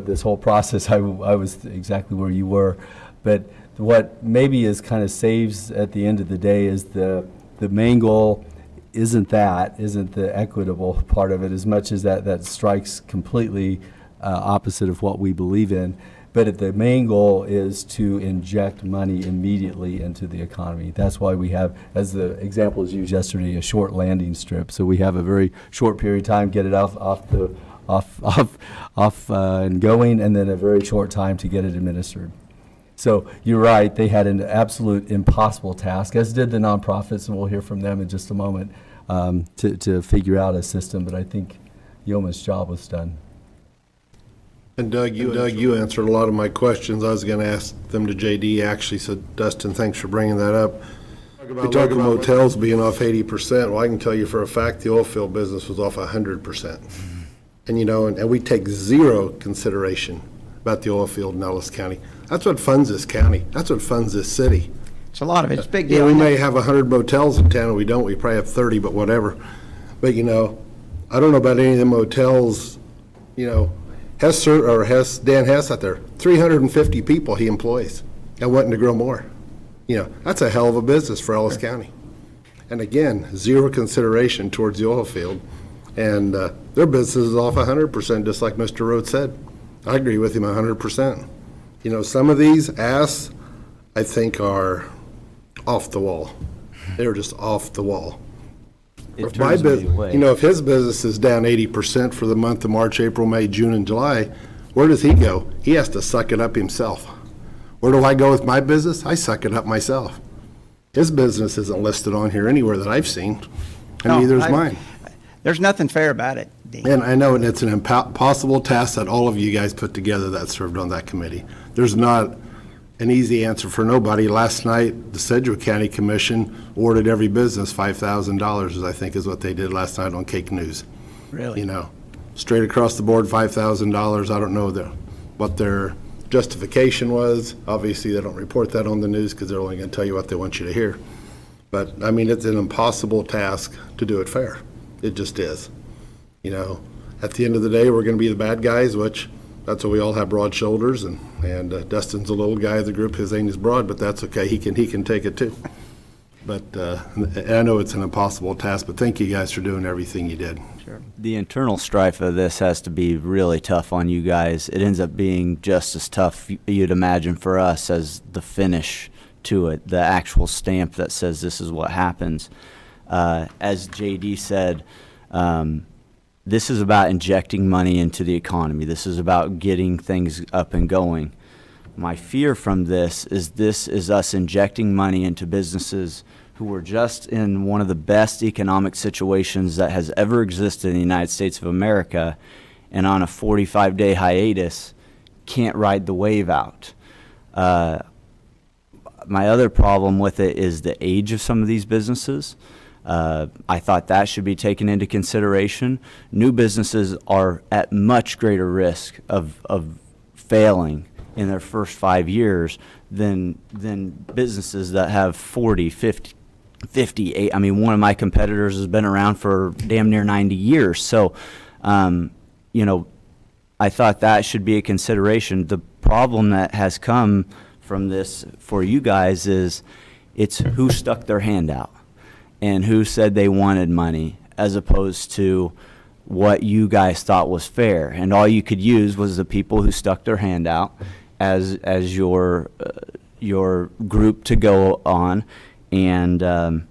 this whole process, I was exactly where you were. But what maybe is kind of saves at the end of the day is the main goal isn't the equitable part of it as much as that strikes completely opposite of what we believe in. But the main goal is to inject money immediately into the economy. That's why we have, as the example was used yesterday, a short landing strip. So we have a very short period of time, get it off and going, and then a very short time to get it administered. So you're right, they had an absolute impossible task, as did the nonprofits, and we'll hear from them in just a moment, to figure out a system, but I think Yeoman's job was done. And Doug, you answered a lot of my questions. I was going to ask them to JD actually, so Dustin, thanks for bringing that up. We talk about motels being off 80%. Well, I can tell you for a fact the oil field business was off 100%. And and we take zero consideration about the oil field in Ellis County. That's what funds this county. That's what funds this city. It's a lot of it. It's a big Yeah, deal. we may have 100 motels in town, and we don't. We probably have 30, but whatever. But, I don't know about any of the motels, Dan Hess out there, 350 people he employs and wanting to grow more. That's a hell of a business for Ellis County. And again, zero consideration towards the oil field. And their business is off 100%, just like Mr. Rhodes said. I agree with him 100%. Some of these asks, I think, are off the wall. They're just off the wall. It If my turns me business, away. you know, if his business is down 80% for the month of March, April, May, June, and July, where does he go? He has to suck it up himself. Where do I go with my business? I suck it up myself. His business isn't listed on here anywhere that I've seen, and No, neither is I- mine. There's nothing fair about it, Dean. And I know, and it's an impossible task that all of you guys put together that served on that committee. There's not an easy answer for nobody. Last night, the Sedgwick County Commission awarded every business $5,000, I think is what they did last night on Cake News. Really? You know, straight across the board, $5,000. I don't know what their justification was. Obviously, they don't report that on the news because they're only going to tell you what they want you to hear. But, I mean, it's an impossible task to do it fair. It just is. You know, at the end of the day, we're going to be the bad guys, which that's why we all have broad shoulders, and Dustin's a little guy of the group. His ain't as broad, but that's okay. He can take it too. But and I know it's an impossible task, but thank you guys for doing everything you did. The internal strife of this has to be really tough on you guys. It ends up being just as tough, you'd imagine, for us as the finish to it, the actual stamp that says this is what happens. As JD said, this is about injecting money into the economy. This is about getting things up and going. My fear from this is us injecting money into businesses who were just in one of the best economic situations that has ever existed in the United States of America, and on a 45-day hiatus can't ride the wave out. My other problem with it is the age of some of these businesses. I thought that should be taken into consideration. New businesses are at much greater risk of failing in their first 5 years than businesses that have 40, 50, 58. I mean, one of my competitors has been around for damn near 90 years. So, you know, I thought that should be a consideration. The problem that has come from this for you guys is it's who stuck their hand out and who said they wanted money, as opposed to what you guys thought was fair. And all you could use was the people who stuck their hand out as your group to go on. And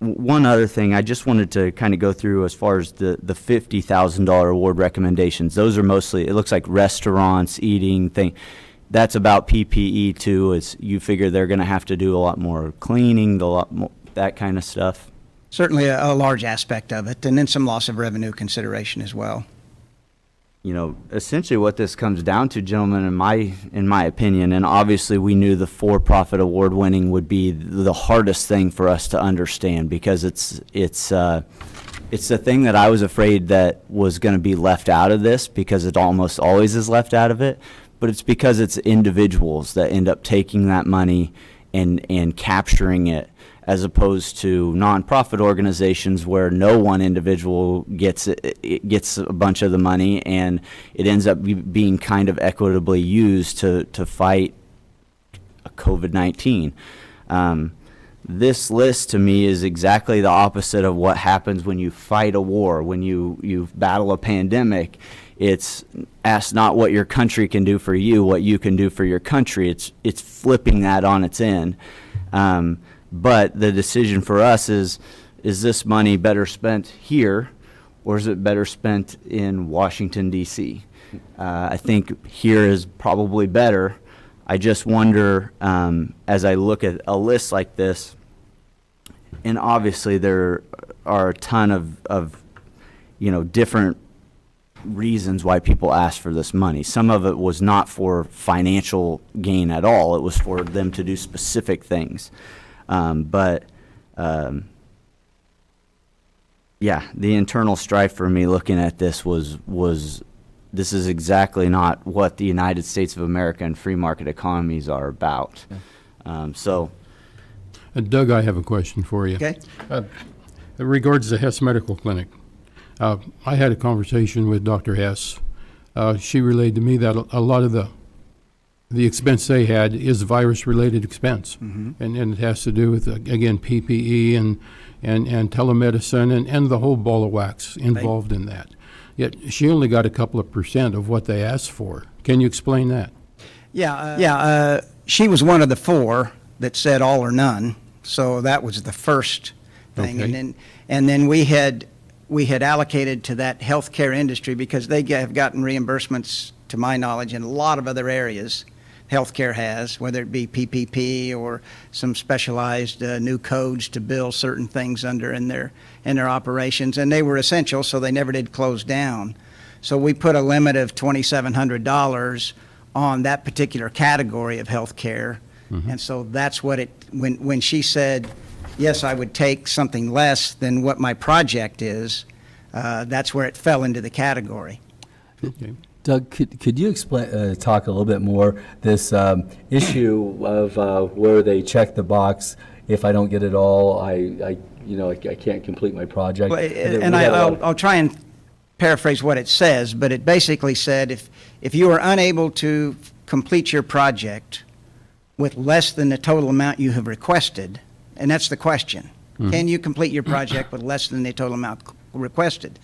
one other thing, I just wanted to kind of go through as far as the $50,000 award recommendations. Those are mostly, it looks like restaurants, eating, thing. That's about PPE too. Is you figure they're going to have to do a lot more cleaning, that kind of stuff. Certainly a large aspect of it, and then some loss of revenue consideration as well. You know, essentially what this comes down to, gentlemen, in my opinion, and obviously we knew the for-profit award winning would be the hardest thing for us to understand, because it's the thing that I was afraid that was going to be left out of this, because it almost always is left out of it. But it's because it's individuals that end up taking that money and capturing it, as opposed to nonprofit organizations where no one individual gets a bunch of the money, and it ends up being kind of equitably used to fight COVID-19. This list to me is exactly the opposite of what happens when you fight a war, when you battle a pandemic. It's ask not what your country can do for you, what you can do for your country. It's flipping that on its end. But the decision for us is this money better spent here, or is it better spent in Washington, D.C.? I think here is probably better. I just wonder, as I look at a list like this, and obviously there are a ton of different reasons why people asked for this money. Some of it was not for financial gain at all. It was for them to do specific things. Yeah, the internal strife for me looking at this was this is exactly not what the United States of America and free market economies are about. Doug, I have a question for you. Okay. It regards the Hess Medical Clinic. I had a conversation with Dr. Hess. She relayed to me that a lot of the expense they had is virus-related expense. Mm-hmm. And it has to do with, again, PPE and telemedicine and the whole ball of wax involved in that. Yet she only got a couple of % of what they asked for. Can you explain that? She was one of the 4 that said all or none. So that was the first thing. Okay. And then we had allocated to that healthcare industry because they have gotten reimbursements, to my knowledge, in a lot of other areas. Healthcare has, whether it be PPP or some specialized new codes to bill certain things under in their operations, and they were essential, so they never did close down. So we put a limit of $2,700 on that particular category of healthcare, and so that's what it. When she said, yes, I would take something less than what my project is, that's where it fell into the category. Okay. Doug, could you explain, talk a little bit more, this issue of where they check the box, if I don't get it all, I can't complete my project? Well, and I'll try and paraphrase what it says, but it basically said if you are unable to complete your project with less than the total amount you have requested, and that's the question, can you complete your project with less than the total amount requested?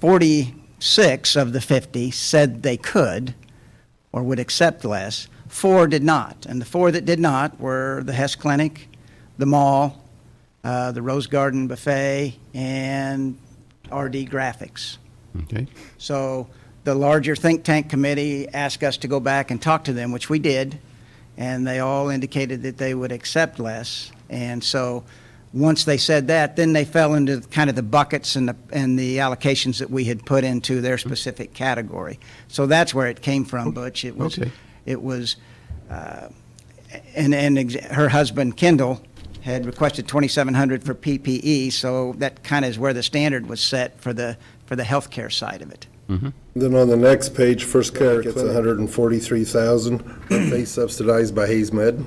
46 of the 50 said they could or would accept less. 4 did not, and the 4 that did not were the Hess Clinic, the mall, the Rose Garden Buffet, and RD Graphics. Okay. So the larger think tank committee asked us to go back and talk to them, which we did, and they all indicated that they would accept less. And so once they said that, then they fell into kind of the buckets and the allocations that we had put into their specific category. So that's where it came from, Butch. It was, Okay. and her husband, Kendall, had requested $2,700 for PPE, so that kind of is where the standard was set for the healthcare side of it. Then on the next page, First Care gets $143,000, are they subsidized by Hayes Med?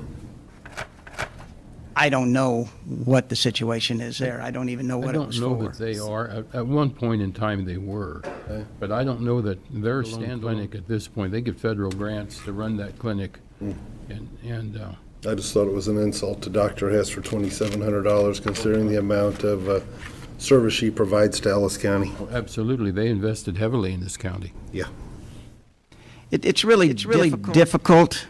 I don't know what the situation is there. I don't even know what it was for. I don't know that they are. At one point in time, they were. But I don't know that their stand clinic at this point, they get federal grants to run that clinic. And I just thought it was an insult to Dr. Hess for $2,700, considering the amount of service she provides to Ellis County. absolutely, they invested heavily in this county. Yeah. It's really difficult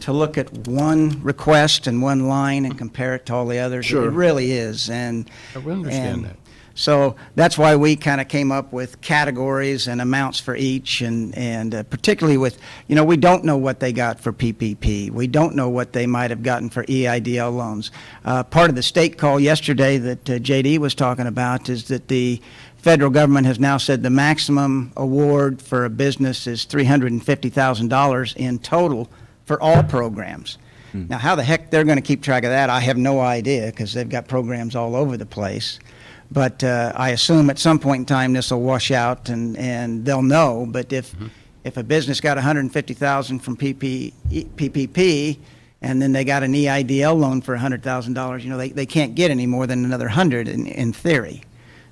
to look at one request and one line and compare it to all the others. Sure. It really is, and I understand that. So that's why we kind of came up with categories and amounts for each, and particularly with, we don't know what they got for PPP. We don't know what they might have gotten for EIDL loans. Part of the state call yesterday that JD was talking about is that the federal government has now said the maximum award for a business is $350,000 in total for all programs. Now, how the heck they're going to keep track of that, I have no idea, because they've got programs all over the place. But I assume at some point in time this will wash out and they'll know. But if a business got $150,000 from PPP and then they got an EIDL loan for $100,000, they can't get any more than another 100 in theory.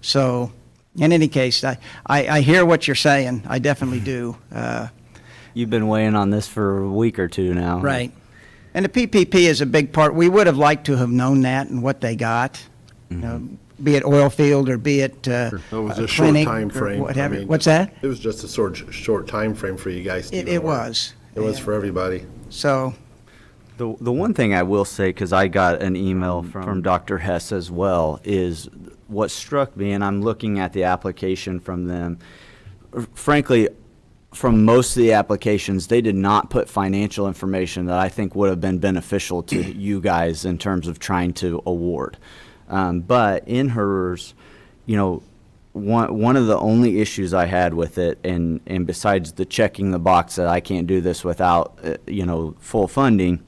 So in any case, I hear what you're saying. I definitely do. You've been weighing on this for a week or two now. Right. And the PPP is a big part. We would have liked to have known that and what they got, be it oil field or be it It was a short clinic time or frame. whatever. I mean, What's that? It was just a short time frame for you guys. to It even work. was. It was for everybody. So, The one thing I will say, because I got an email from Dr. Hess as well, is what struck me, and I'm looking at the application from them. Frankly, from most of the applications, they did not put financial information that I think would have been beneficial to you guys in terms of trying to award. But in hers, one of the only issues I had with it, and besides the checking the box that I can't do this without, full funding,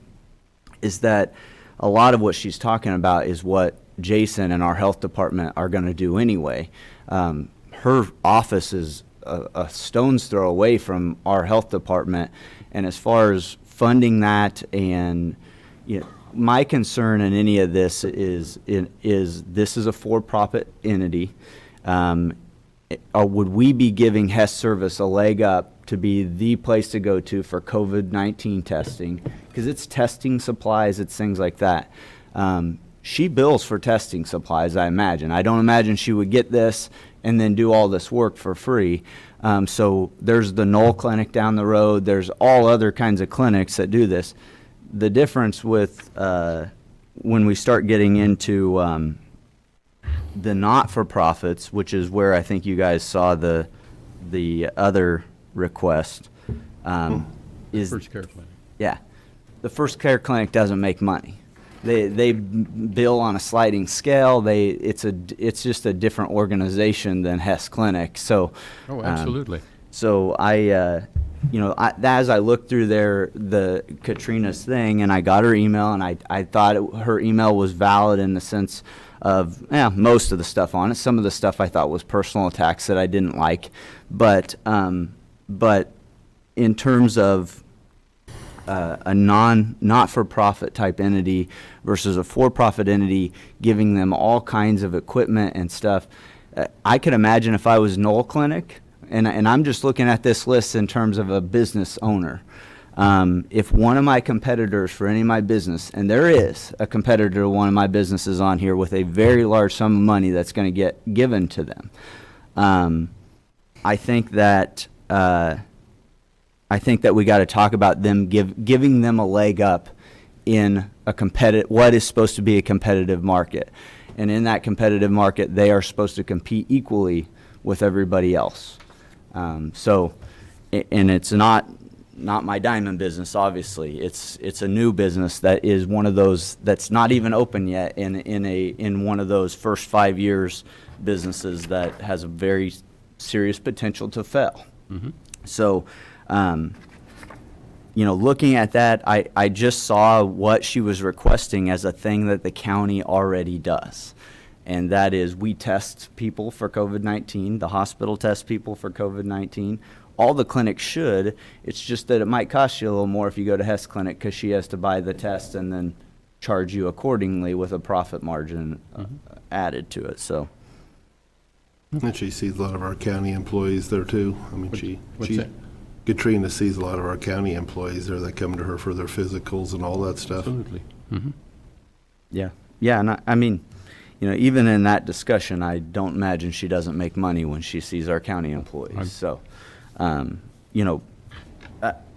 is that a lot of what she's talking about is what Jason and our health department are going to do anyway. Her office is a stone's throw away from our health department, and as far as funding that, and my concern in any of this is this is a for-profit entity. Would we be giving Hess Service a leg up to be the place to go to for COVID-19 testing? Because it's testing supplies, it's things like that. She bills for testing supplies, I imagine. I don't imagine she would get this and then do all this work for free. So there's the Knoll Clinic down the road. There's all other kinds of clinics that do this. The difference with when we start getting into the not-for-profits, which is where I think you guys saw the other request, is First Care Clinic. yeah, the First Care Clinic doesn't make money. They bill on a sliding scale. It's just a different organization than Hess Clinic. So Oh, absolutely. so as I looked through the Katrina's thing, and I got her email, and I thought her email was valid in the sense of most of the stuff on it. Some of the stuff I thought was personal attacks that I didn't like, but in terms of a not-for-profit type entity versus a for-profit entity, giving them all kinds of equipment and stuff, I could imagine if I was Knoll Clinic, and I'm just looking at this list in terms of a business owner. If one of my competitors for any of my business, and there is a competitor to one of my businesses on here with a very large sum of money that's going to get given to them, I think that we got to talk about them giving them a leg up in what is supposed to be a competitive market, and in that competitive market, they are supposed to compete equally with everybody else. And it's not my diamond business, obviously. It's a new business that is one of those that's not even open yet in one of those first 5 years businesses that has a very serious potential to fail. Mm-hmm. So, looking at that, I just saw what she was requesting as a thing that the county already does. And that is, we test people for COVID-19. The hospital tests people for COVID-19. All the clinics should. It's just that it might cost you a little more if you go to Hess Clinic, because she has to buy the test and then charge you accordingly with a profit margin added to it. So, And she sees a lot of our county employees there too. I mean, What's that? Katrina sees a lot of our county employees there that come to her for their physicals and all that stuff. Absolutely. Mm-hmm. yeah, and I mean, even in that discussion, I don't imagine she doesn't make money when she sees our county employees. So,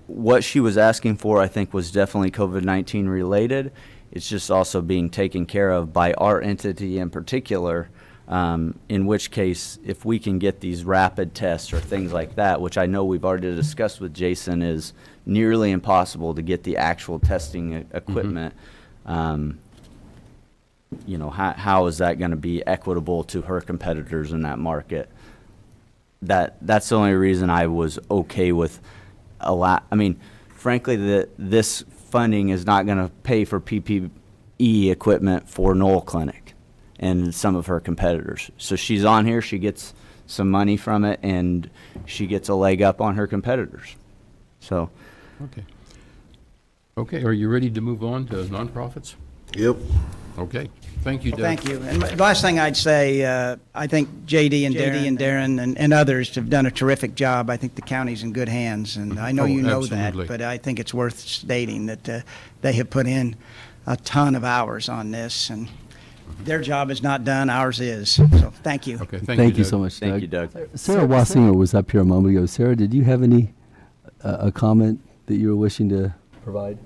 what she was asking for, I think, was definitely COVID-19 related. It's just also being taken care of by our entity in particular, in which case, if we can get these rapid tests or things like that, which I know we've already discussed with Jason, is nearly impossible to get the actual testing equipment. How is that going to be equitable to her competitors in that market? That's the only reason I was okay with a lot. I mean, frankly, this funding is not going to pay for PPE equipment for Knoll Clinic and some of her competitors. So she's on here, she gets some money from it, and she gets a leg up on her competitors. So. Okay. Okay, are you ready to move on to nonprofits? Yep. Okay, thank you, Doug. Thank you. And the last thing I'd say, I think JD and Darren and others have done a terrific job. I think the county's in good hands, and I know you know absolutely. that, but I think it's worth stating that they have put in a ton of hours on this, and their job is not done, ours is. So thank you. Okay, Thank you Doug. so much, Doug. Thank you, Doug. Sarah Wassinger was up here a moment ago. Sarah, did you have any a comment that you were wishing to provide?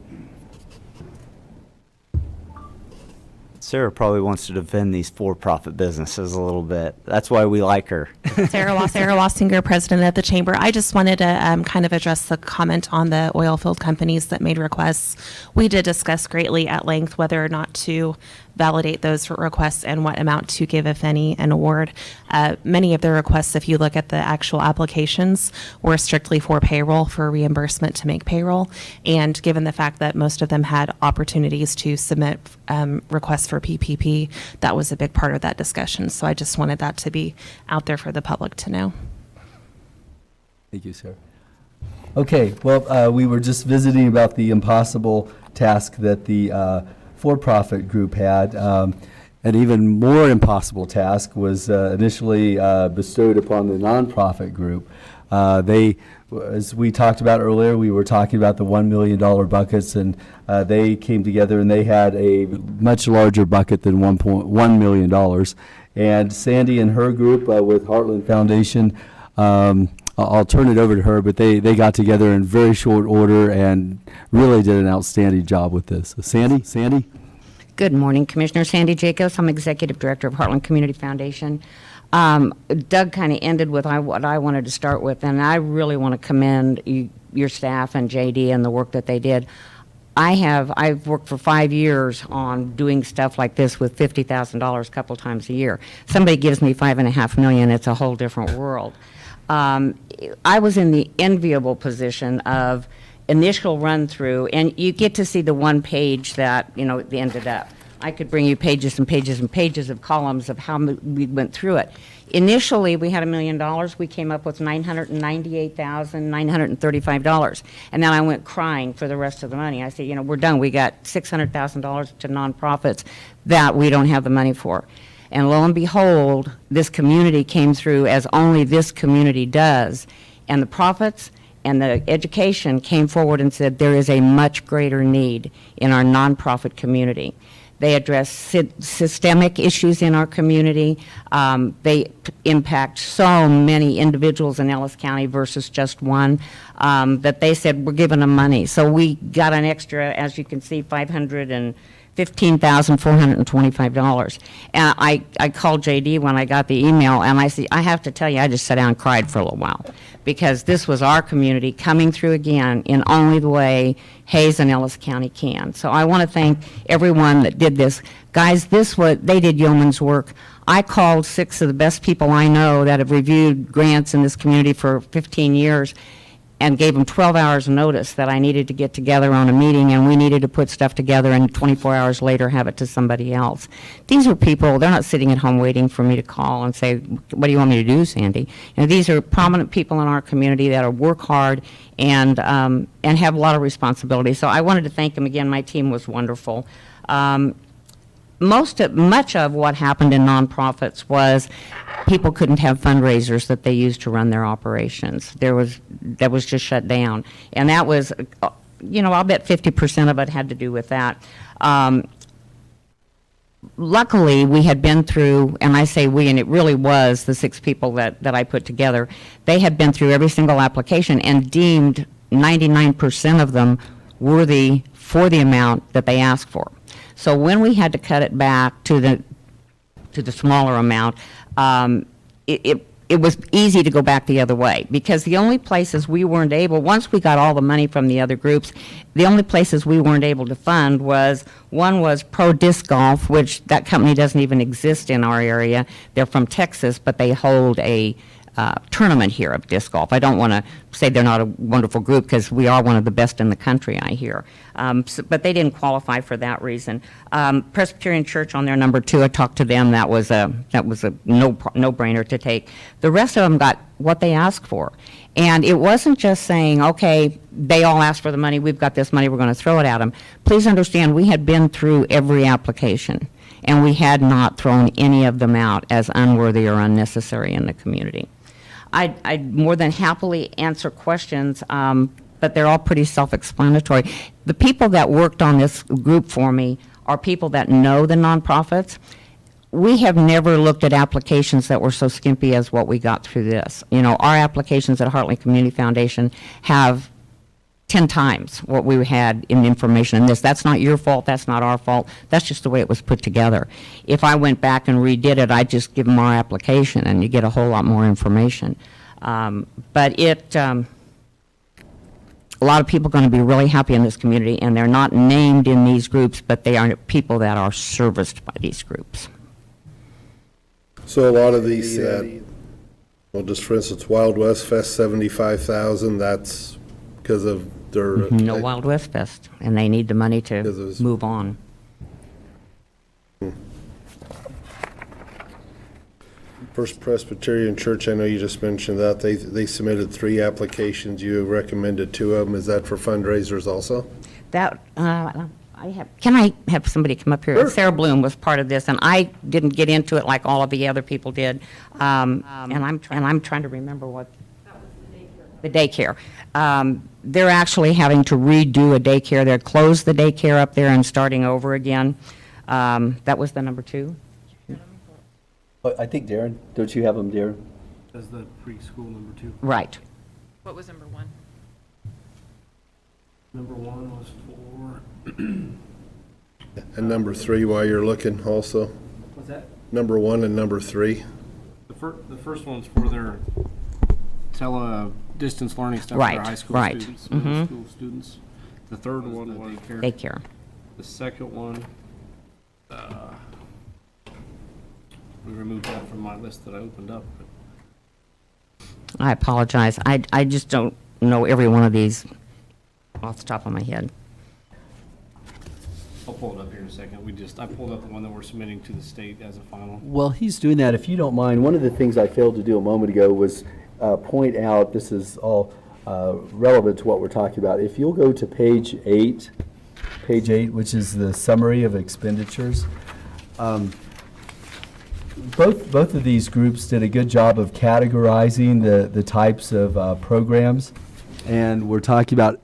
Sarah probably wants to defend these for-profit businesses a little bit. That's why we like her. Sarah Wassinger, president of the chamber. I just wanted to kind of address the comment on the oil field companies that made requests. We did discuss greatly at length whether or not to validate those requests and what amount to give, if any, an award. Many of the requests, if you look at the actual applications, were strictly for payroll, for reimbursement to make payroll. And given the fact that most of them had opportunities to submit requests for PPP, that was a big part of that discussion. So I just wanted that to be out there for the public to know. Thank you, Sarah. Okay, well, we were just visiting about the impossible task that the for-profit group had. An even more impossible task was initially bestowed upon the nonprofit group. They, as we talked about earlier, we were talking about the $1 million buckets, and they came together and they had a much larger bucket than $1 million. And Sandy and her group with Heartland Foundation, I'll turn it over to her, but they got together in very short order and really did an outstanding job with this. Sandy? Good morning, Commissioner Sandy Jacobs. I'm Executive Director of Heartland Community Foundation. Doug kind of ended with what I wanted to start with, and I really want to commend your staff and JD and the work that they did. I've worked for 5 years on doing stuff like this with $50,000 a couple times a year. Somebody gives me $5.5 million, it's a whole different world. I was in the enviable position of initial run-through, and you get to see the one page that, it ended up. I could bring you pages and pages and pages of columns of how we went through it. Initially, we had $1 million. We came up with $998,935. And then I went crying for the rest of the money. I said, we're done. We got $600,000 to nonprofits that we don't have the money for. And lo and behold, this community came through as only this community does. And the profits and the education came forward and said there is a much greater need in our nonprofit community. They address systemic issues in our community. They impact so many individuals in Ellis County versus just one, that they said we're giving them money. So we got an extra, as you can see, $515,425. And I called JD when I got the email, and I have to tell you, I just sat down and cried for a little while, because this was our community coming through again in only the way Hayes and Ellis County can. So I want to thank everyone that did this. Guys, they did yeoman's work. I called 6 of the best people I know that have reviewed grants in this community for 15 years, and gave them 12 hours notice that I needed to get together on a meeting, and we needed to put stuff together, and 24 hours later have it to somebody else. These are people, they're not sitting at home waiting for me to call and say, what do you want me to do, Sandy? These are prominent people in our community that work hard and have a lot of responsibility. So I wanted to thank them again. My team was wonderful. Much of what happened in nonprofits was people couldn't have fundraisers that they used to run their operations. That was just shut down, and that was, I'll bet 50% of it had to do with that. Luckily, we had been through, and I say we, and it really was the 6 people that I put together. They had been through every single application and deemed 99% of them worthy for the amount that they asked for. So when we had to cut it back to the smaller amount, it was easy to go back the other way, because the only places we weren't able, once we got all the money from the other groups, the only places we weren't able to fund one was Pro Disc Golf, which that company doesn't even exist in our area. They're from Texas, but they hold a tournament here of disc golf. I don't want to say they're not a wonderful group, because we are one of the best in the country, I hear. But they didn't qualify for that reason. Presbyterian Church on their number 2, I talked to them. That was a no-brainer to take. The rest of them got what they asked for. And it wasn't just saying, okay, they all asked for the money, we've got this money, we're going to throw it at them. Please understand, we had been through every application, and we had not thrown any of them out as unworthy or unnecessary in the community. I'd more than happily answer questions, but they're all pretty self-explanatory. The people that worked on this group for me are people that know the nonprofits. We have never looked at applications that were so skimpy as what we got through this. Our applications at Heartland Community Foundation have 10 times what we had in information in this. That's not your fault, that's not our fault, that's just the way it was put together. If I went back and redid it, I'd just give them our application, and you get a whole lot more information. But a lot of people are going to be really happy in this community, and they're not named in these groups, but they are people that are serviced by these groups. So a lot of these, just for instance, Wild West Fest, 75,000, that's because of their... No Wild West Fest, and they need the money to move on. First Presbyterian Church, I know you just mentioned that, they submitted 3 applications, you recommended 2 of them, is that for fundraisers also? Can I have somebody come up here? Sure. Sarah Bloom was part of this, and I didn't get into it like all of the other people did. And I'm trying to remember what. That was the daycare. They're actually having to redo a daycare. They're closed the daycare up there and starting over again. That was the number 2. I think, Darren, don't you have them, Darren? That's the preschool number 2. Right. What was number 1? Number 1 was for And number 3, while you're looking also, What's that? number 1 and number 3. The first one's for their distance learning stuff for Right, their high school right. students, Mhm. middle school students. The third one was Daycare. the second one, we removed that from my list that I opened up. But I apologize. I just don't know every one of these off the top of my head. I'll pull it up here in a second. I pulled up the one that we're submitting to the state as a final. While he's doing that, if you don't mind, one of the things I failed to do a moment ago was point out, this is all relevant to what we're talking about. If you'll go to page 8, which is the summary of expenditures, both of these groups did a good job of categorizing the types of programs. And we're talking about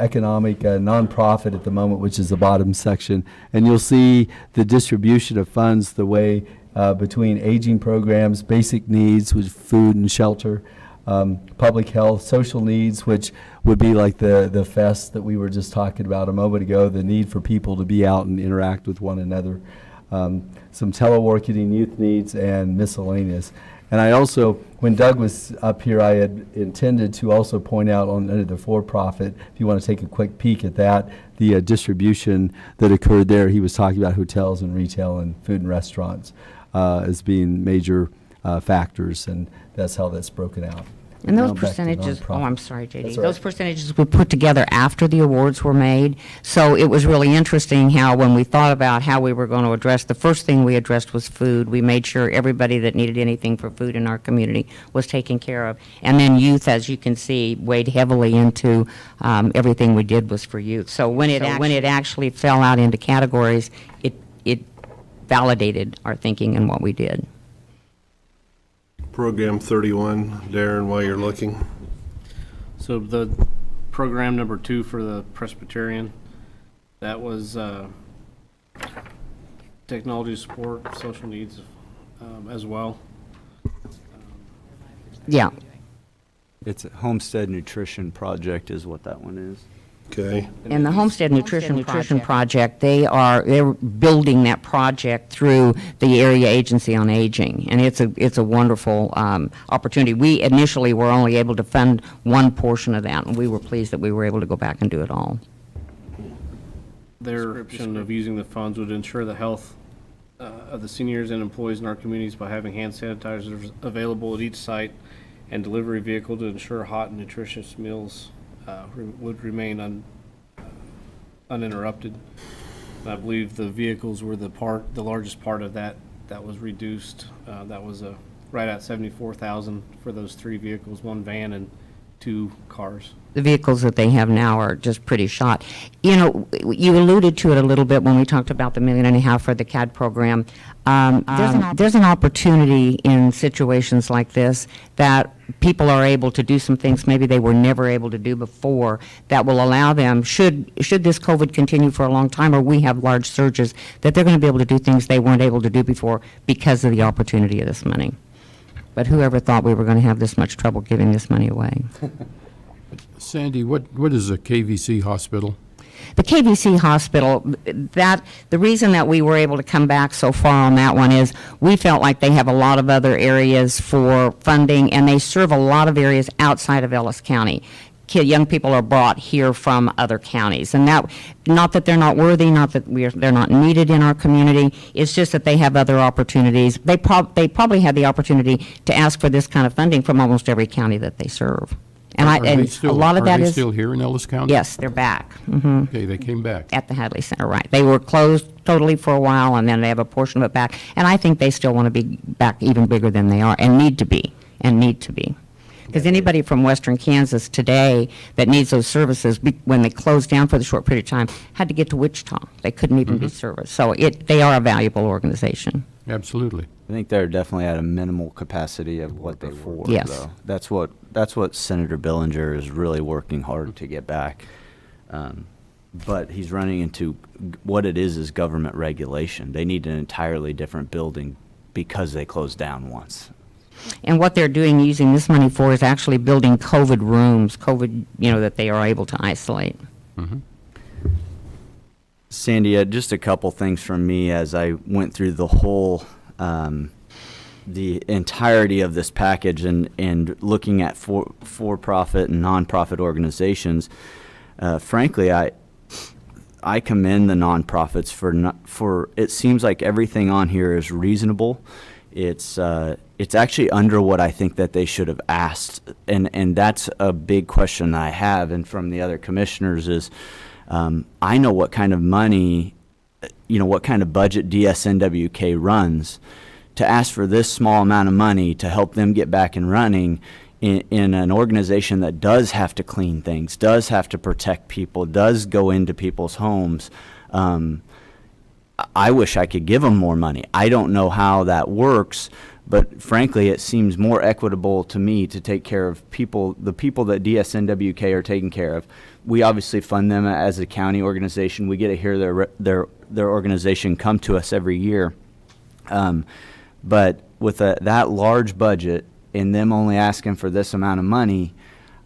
economic nonprofit at the moment, which is the bottom section. And you'll see the distribution of funds the way between aging programs, basic needs, with food and shelter, public health, social needs, which would be like the fest that we were just talking about a moment ago, the need for people to be out and interact with one another, some teleworking, youth needs, and miscellaneous. And I also, when Doug was up here, I had intended to also point out under the for-profit, if you want to take a quick peek at that, the distribution that occurred there. He was talking about hotels and retail and food and restaurants as being major factors, and that's how that's broken out. And those Now back to percentages, nonprofit. I'm sorry, JD. That's all Those right. percentages were put together after the awards were made. So it was really interesting how, when we thought about how we were going to address, the first thing we addressed was food. We made sure everybody that needed anything for food in our community was taken care of. And then youth, as you can see, weighed heavily into everything we did was for youth. So when it actually fell out into categories, it validated our thinking and what we did. Program 31, Darren, while you're looking. So the program number 2 for the Presbyterian, that was technology support, social needs as well. Yeah. It's a Homestead Nutrition Project is what that one is. Okay. And the Homestead Nutrition Project, they're building that project through the Area Agency on Aging, and it's a wonderful opportunity. We initially were only able to fund one portion of that, and we were pleased that we were able to go back and do it all. Their description of using the funds would ensure the health of the seniors and employees in our communities by having hand sanitizers available at each site and delivery vehicle to ensure hot and nutritious meals would remain uninterrupted. And I believe the vehicles were the largest part of that was reduced. That was right at $74,000 for those 3 vehicles, 1 van and 2 cars. The vehicles that they have now are just pretty shot. You know, you alluded to it a little bit when we talked about the $1.5 million for the CAD program. There's an opportunity in situations like this that people are able to do some things maybe they were never able to do before that will allow them, should this COVID continue for a long time or we have large surges, that they're going to be able to do things they weren't able to do before because of the opportunity of this money. But whoever thought we were going to have this much trouble giving this money away? Sandy, what is a KVC hospital? The KVC hospital, the reason that we were able to come back so far on that one is we felt like they have a lot of other areas for funding, and they serve a lot of areas outside of Ellis County. Young people are brought here from other counties, and that, not that they're not worthy, not that they're not needed in our community. It's just that they have other opportunities. They probably had the opportunity to ask for this kind of funding from almost every county that they serve. And a lot of that Are they is still here in Ellis County? yes, they're back. Mm-hmm. Okay, they came back. At the Hadley Center, right. They were closed totally for a while, and then they have a portion of it back. And I think they still want to be back even bigger than they are, and need to be. Because anybody from western Kansas today that needs those services, when they closed down for the short period of time, had to get to Wichita. They couldn't even be serviced. So they are a valuable organization. Absolutely. I think they're definitely at a minimal capacity of what they were. Yes. Though. That's what Senator Billinger is really working hard to get back. But he's running into what it is government regulation. They need an entirely different building because they closed down once. And what they're doing, using this money for, is actually building COVID rooms, that they are able to isolate. Mm-hmm. Sandy, just a couple things from me as I went through the whole, the entirety of this package and looking at for-profit and nonprofit organizations. Frankly, I commend the nonprofits for it seems like everything on here is reasonable. It's actually under what I think that they should have asked, and that's a big question that I have. And from the other commissioners is, I know what kind of money, what kind of budget DSNWK runs. To ask for this small amount of money to help them get back and running in an organization that does have to clean things, does have to protect people, does go into people's homes, I wish I could give them more money. I don't know how that works, but frankly, it seems more equitable to me to take care of the people that DSNWK are taking care of. We obviously fund them as a county organization. We get to hear their organization come to us every year. But with that large budget and them only asking for this amount of money,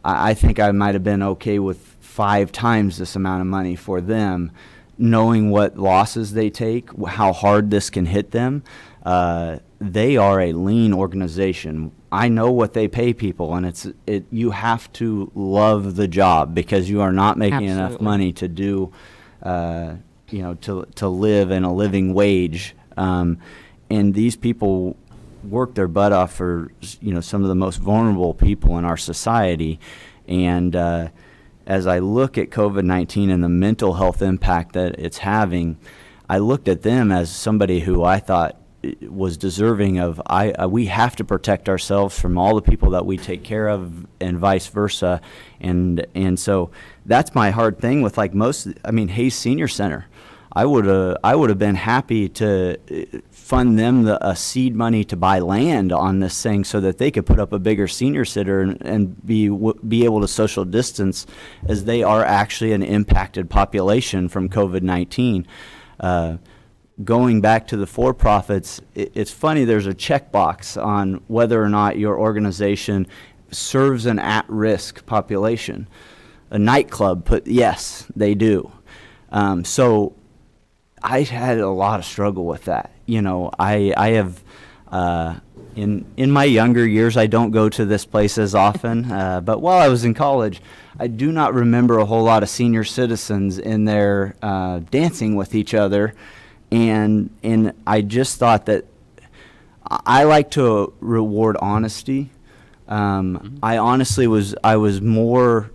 I think I might have been okay with 5 times this amount of money for them, knowing what losses they take, how hard this can hit them. They are a lean organization. I know what they pay people, and you have to love the job because you are not making enough Absolutely. money to do, to live in a living wage. And these people work their butt off for, some of the most vulnerable people in our society. And as I look at COVID-19 and the mental health impact that it's having, I looked at them as somebody who I thought was deserving of, we have to protect ourselves from all the people that we take care of and vice versa. And so that's my hard thing with Hayes Senior Center. I would have been happy to fund them a seed money to buy land on this thing so that they could put up a bigger senior center and be able to social distance, as they are actually an impacted population from COVID-19. Going back to the for-profits, it's funny, there's a checkbox on whether or not your organization serves an at-risk population. A nightclub yes, they do. So I had a lot of struggle with that. I have, in my younger years, I don't go to this place as often, but while I was in college, I do not remember a whole lot of senior citizens in there dancing with each other. And I just thought that I like to reward honesty. I honestly was more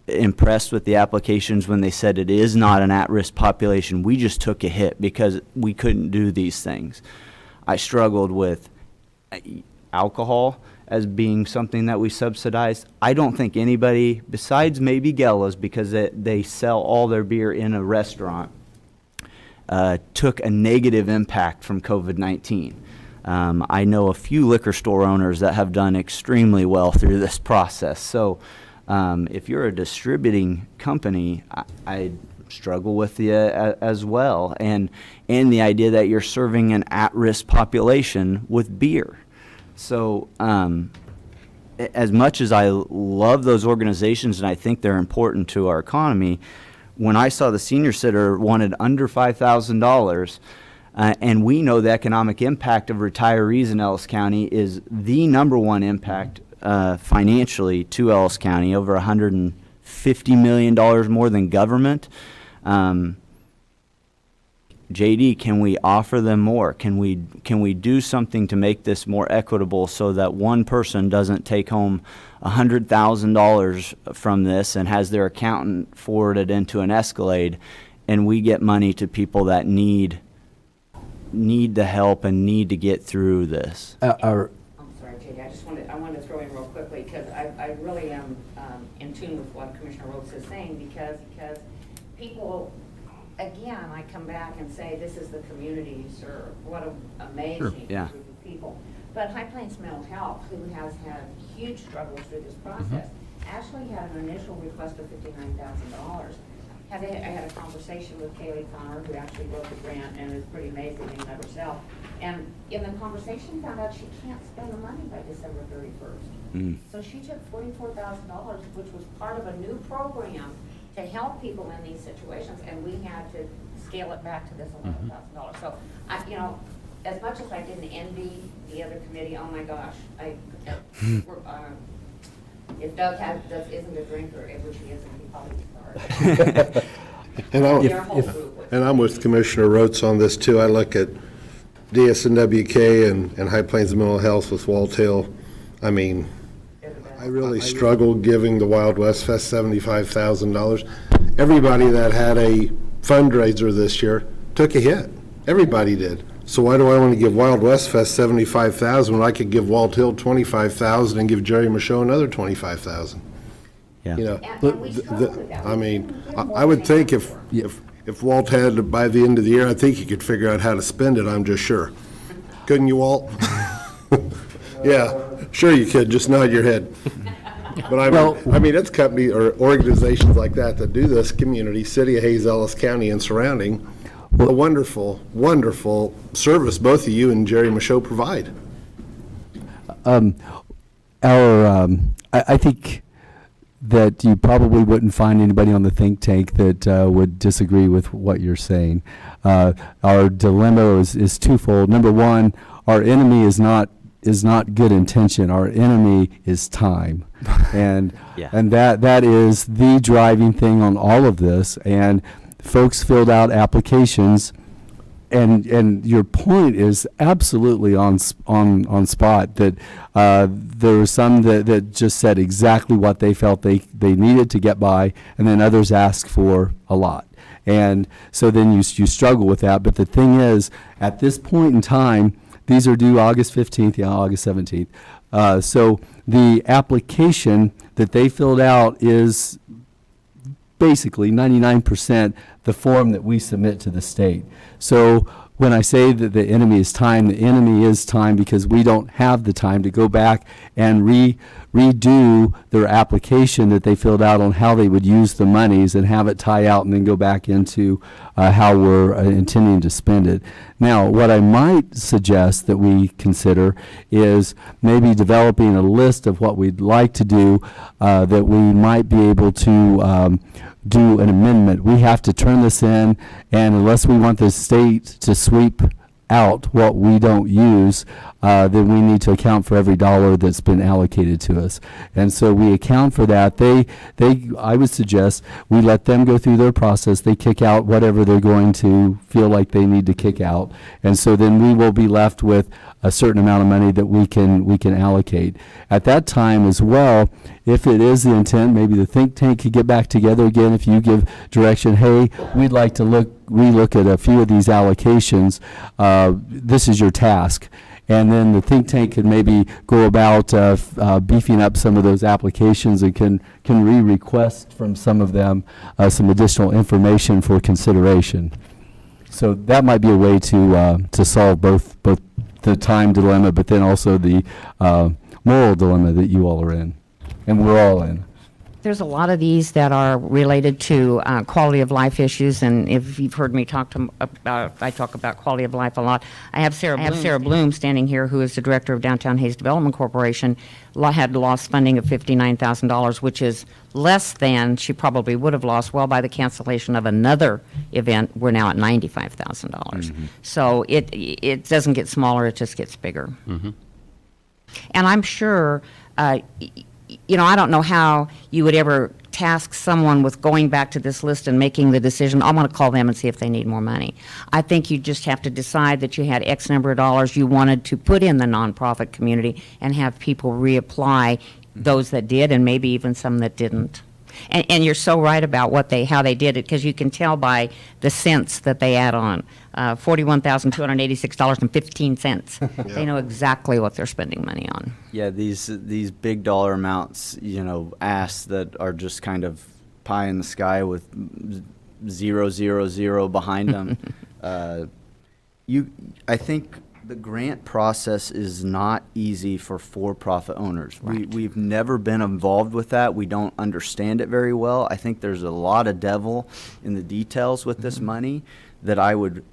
impressed with the applications when they said it is not an at-risk population. We just took a hit because we couldn't do these things. I struggled with alcohol as being something that we subsidized. I don't think anybody, besides maybe Gella's, because they sell all their beer in a restaurant, took a negative impact from COVID-19. I know a few liquor store owners that have done extremely well through this process. So if you're a distributing company, I struggle with you as well. And the idea that you're serving an at-risk population with beer. So as much as I love those organizations and I think they're important to our economy, when I saw the senior center wanted under $5,000, and we know the economic impact of retirees in Ellis County is the #1 impact financially to Ellis County, over $150 million more than government. JD, can we offer them more? Can we do something to make this more equitable so that one person doesn't take home $100,000 from this and has their accountant forward it into an Escalade, and we get money to people that need the help and need to get through this? I'm sorry, JD, I wanted to throw in real quickly, because I really am in tune with what Commissioner Rhodes is saying, because people, again, I come back and say, this is the community you serve. What an amazing Yeah. group of people. But High Plains Mental Health, who has had huge struggles through this process, actually had an initial request of $59,000. I had a conversation with Kaylee Connor, who actually wrote the grant and is pretty amazing in that herself. And in the conversation, found out she can't spend the money by December 31st. So she took $44,000, which was part of a new program to help people in these situations, and we had to scale it back to this $11,000. So, you know, as much as I didn't envy the other committee, oh my gosh, if Doug isn't a drinker, which he isn't, he probably started. And I'm with Commissioner Rhodes on this too. I look at DSNWK and High Plains Mental Health with Walt Hill. I mean, I really struggled giving the Wild West Fest $75,000. Everybody that had a fundraiser this year took a hit. Everybody did. So why do I want to give Wild West Fest $75,000 when I could give Walt Hill $25,000 and give Jerry Michaud another $25,000? Yeah. You know, And we struggled with that. I mean, I would think if Walt had, by the end of the year, I think he could figure out how to spend it, I'm just sure. Couldn't you, Walt? Yeah, sure you could, just nod your head. But I mean, it's company or organizations like that do this, community, City of Hayes, Ellis County and surrounding, a wonderful, wonderful service both of you and Jerry Michaud provide. I think that you probably wouldn't find anybody on the think tank that would disagree with what you're saying. Our dilemma is twofold. Number one, our enemy is not good intention. Our enemy is time, and that is the driving thing on all of this. And folks filled out applications. And your point is absolutely on spot, that there were some that just said exactly what they felt they needed to get by, and then others asked for a lot. And so then you struggle with that. But the thing is, at this point in time, these are due August 15th, August 17th. So the application that they filled out is basically 99% the form that we submit to the state. So when I say that the enemy is time, the enemy is time because we don't have the time to go back and redo their application that they filled out on how they would use the monies and have it tie out and then go back into how we're intending to spend it. Now, what I might suggest that we consider is maybe developing a list of what we'd like to do, that we might be able to do an amendment. We have to turn this in, and unless we want the state to sweep out what we don't use, then we need to account for every dollar that's been allocated to us. And so we account for that. I would suggest we let them go through their process. They kick out whatever they're going to feel like they need to kick out. And so then we will be left with a certain amount of money that we can allocate. At that time as well, if it is the intent, maybe the think tank could get back together again. If you give direction, hey, we'd like to relook at a few of these allocations, this is your task. And then the think tank could maybe go about beefing up some of those applications and can re-request from some of them some additional information for consideration. So that might be a way to solve both the time dilemma, but then also the moral dilemma that you all are in, and we're all in. There's a lot of these that are related to quality of life issues, and if you've heard me I talk about quality of life a lot. I have Sarah Bloom standing here, who is the director of Downtown Hayes Development Corporation, had lost funding of $59,000, which is less than she probably would have lost. Well, by the cancellation of another event, we're now at $95,000. Mm-hmm. So it doesn't get smaller; it just gets bigger. Mm-hmm. And I'm sure. I don't know how you would ever task someone with going back to this list and making the decision, I want to call them and see if they need more money. I think you just have to decide that you had X number of dollars you wanted to put in the nonprofit community and have people reapply, those that did and maybe even some that didn't. And you're so right about how they did it, because you can tell by the cents that they add on. $41,286.15. Yeah. They know exactly what they're spending money on. Yeah, these big dollar amounts, asks that are just kind of pie in the sky with 000 behind them. I think the grant process is not easy for for-profit owners. Right. We've never been involved with that. We don't understand it very well. I think there's a lot of devil in the details with this money that I would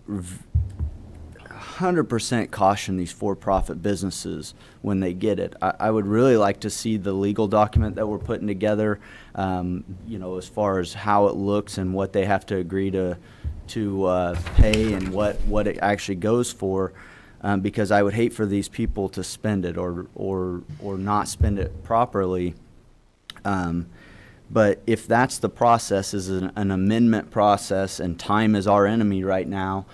100% caution these for-profit businesses when they get it. I would really like to see the legal document that we're putting together, as far as how it looks and what they have to agree to pay and what it actually goes for, because I would hate for these people to spend it or not spend it properly. But if that's the process, is an amendment process, and time is our enemy right now,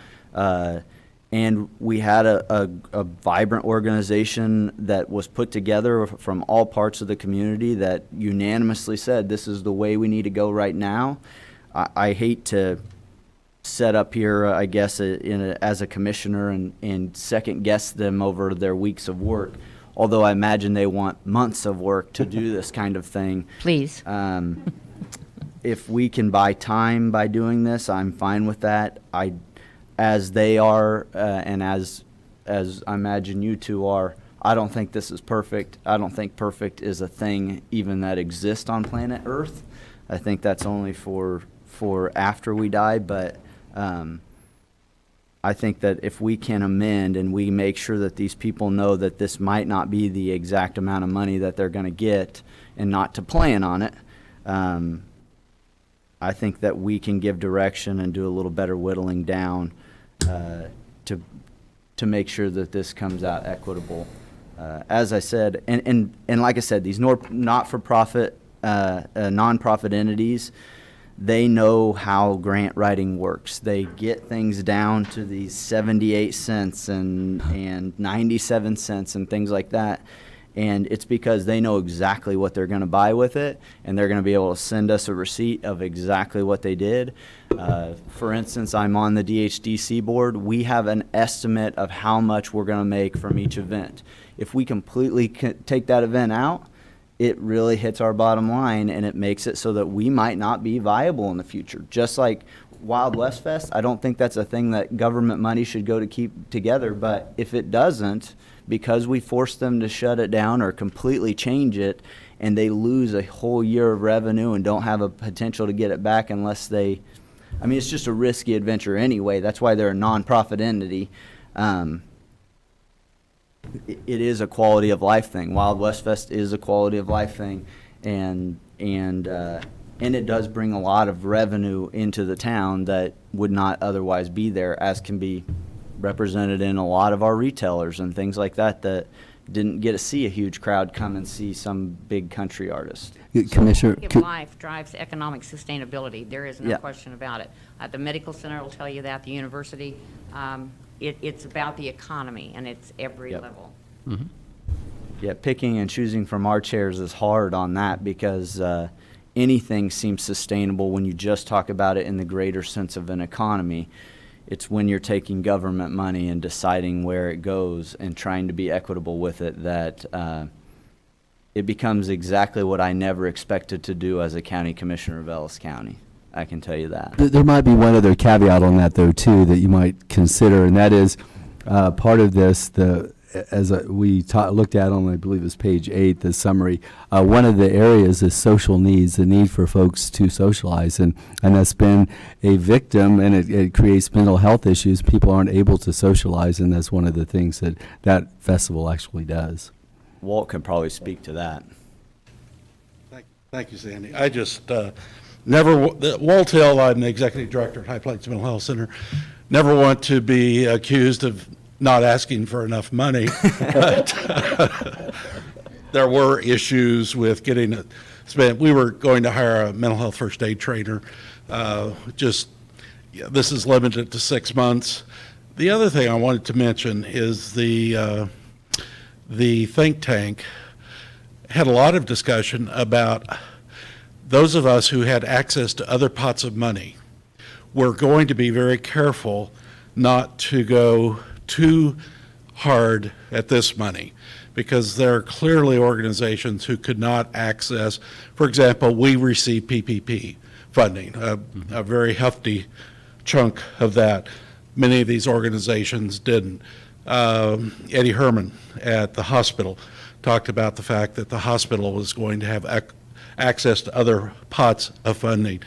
and we had a vibrant organization that was put together from all parts of the community that unanimously said this is the way we need to go right now, I hate to set up here, I guess, as a commissioner and second guess them over their weeks of work. Although I imagine they want months of work to do this kind of thing. Please. If we can buy time by doing this, I'm fine with that. As they are, and as I imagine you two are, I don't think this is perfect. I don't think perfect is a thing even that exists on planet Earth. I think that's only for after we die, but I think that if we can amend and we make sure that these people know that this might not be the exact amount of money that they're going to get and not to plan on it, I think that we can give direction and do a little better whittling down to make sure that this comes out equitable. As I said, and like I said, these not-for-profit, nonprofit entities, they know how grant writing works. They get things down to these 78 cents and 97 cents and things like that. And it's because they know exactly what they're going to buy with it, and they're going to be able to send us a receipt of exactly what they did. For instance, I'm on the DHDC board. We have an estimate of how much we're going to make from each event. If we completely take that event out, it really hits our bottom line, and it makes it so that we might not be viable in the future. Just like Wild West Fest, I don't think that's a thing that government money should go to keep together, but if it doesn't, because we force them to shut it down or completely change it, and they lose a whole year of revenue and don't have a potential to get it back unless they, I mean, it's just a risky adventure anyway. That's why they're a nonprofit entity. It is a quality of life thing. Wild West Fest is a quality of life thing, and it does bring a lot of revenue into the town that would not otherwise be there, as can be represented in a lot of our retailers and things like that didn't get to see a huge crowd come and see some big country artist. Commissioner, life drives economic sustainability. There is no Yeah. question about it. The medical center will tell you that. The university. It's about the economy, and it's every Yep. level. Mm-hmm. Yeah, picking and choosing from our chairs is hard on that because anything seems sustainable when you just talk about it in the greater sense of an economy. It's when you're taking government money and deciding where it goes and trying to be equitable with it that it becomes exactly what I never expected to do as a county commissioner of Ellis County. I can tell you that. There might be one other caveat on that, though, too, that you might consider, and that is part of this, we looked at on, I believe it's page 8, the summary, one of the areas is social needs, the need for folks to socialize, and that's been a victim, and it creates mental health issues. People aren't able to socialize, and that's one of the things that festival actually does. Walt can probably speak to that. Thank you, Sandy. I just Walt Hill, I'm the executive director at High Plains Mental Health Center, never want to be accused of not asking for enough money, but there were issues with getting it spent. We were going to hire a mental health first aid trainer. This is limited to 6 months. The other thing I wanted to mention is the think tank had a lot of discussion about those of us who had access to other pots of money. We're going to be very careful not to go too hard at this money, because there are clearly organizations who could not access. For example, we receive PPP funding, a very hefty chunk of that. Many of these organizations didn't. Eddie Herman at the hospital talked about the fact that the hospital was going to have access to other pots of funding.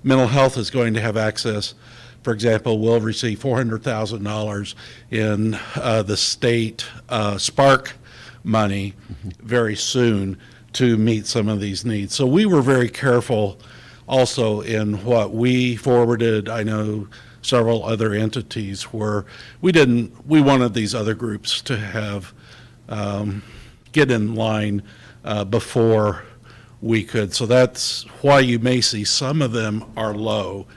Mental health is going to have access for example, we'll receive $400,000 in the state Spark money very soon to meet some of these needs. So we were very careful also in what we forwarded. I know several other entities were, we wanted these other groups to have, get in line before we could. So that's why you may see some of them are low,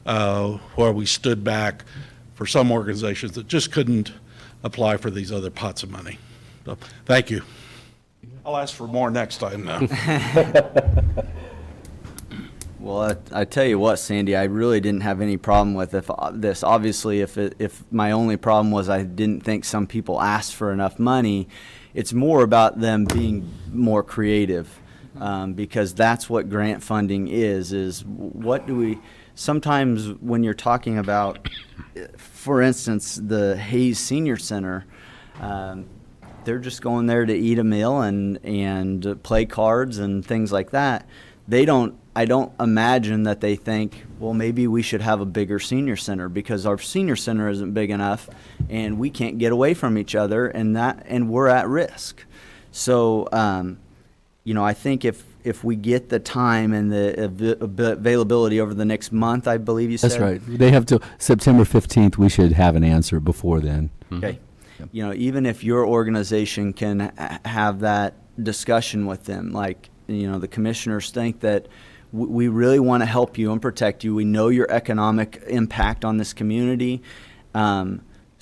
where we stood back for some organizations that just couldn't apply for these other pots of money. So, thank you. I'll ask for more next time now. Well, I tell you what, Sandy, I really didn't have any problem with this. Obviously, if my only problem was I didn't think some people asked for enough money, it's more about them being more creative, because that's what grant funding is what do we, sometimes when you're talking about, for instance, the Hayes Senior Center, they're just going there to eat a meal and play cards and things like that. I don't imagine that they think, well, maybe we should have a bigger senior center because our senior center isn't big enough and we can't get away from each other and we're at risk. So, I think if we get the time and the availability over the next month, I believe you said. That's right. They have till September 15th. We should have an answer before then. Okay. Even if your organization can have that discussion with them, like, the commissioners think that we really want to help you and protect you. We know your economic impact on this community. So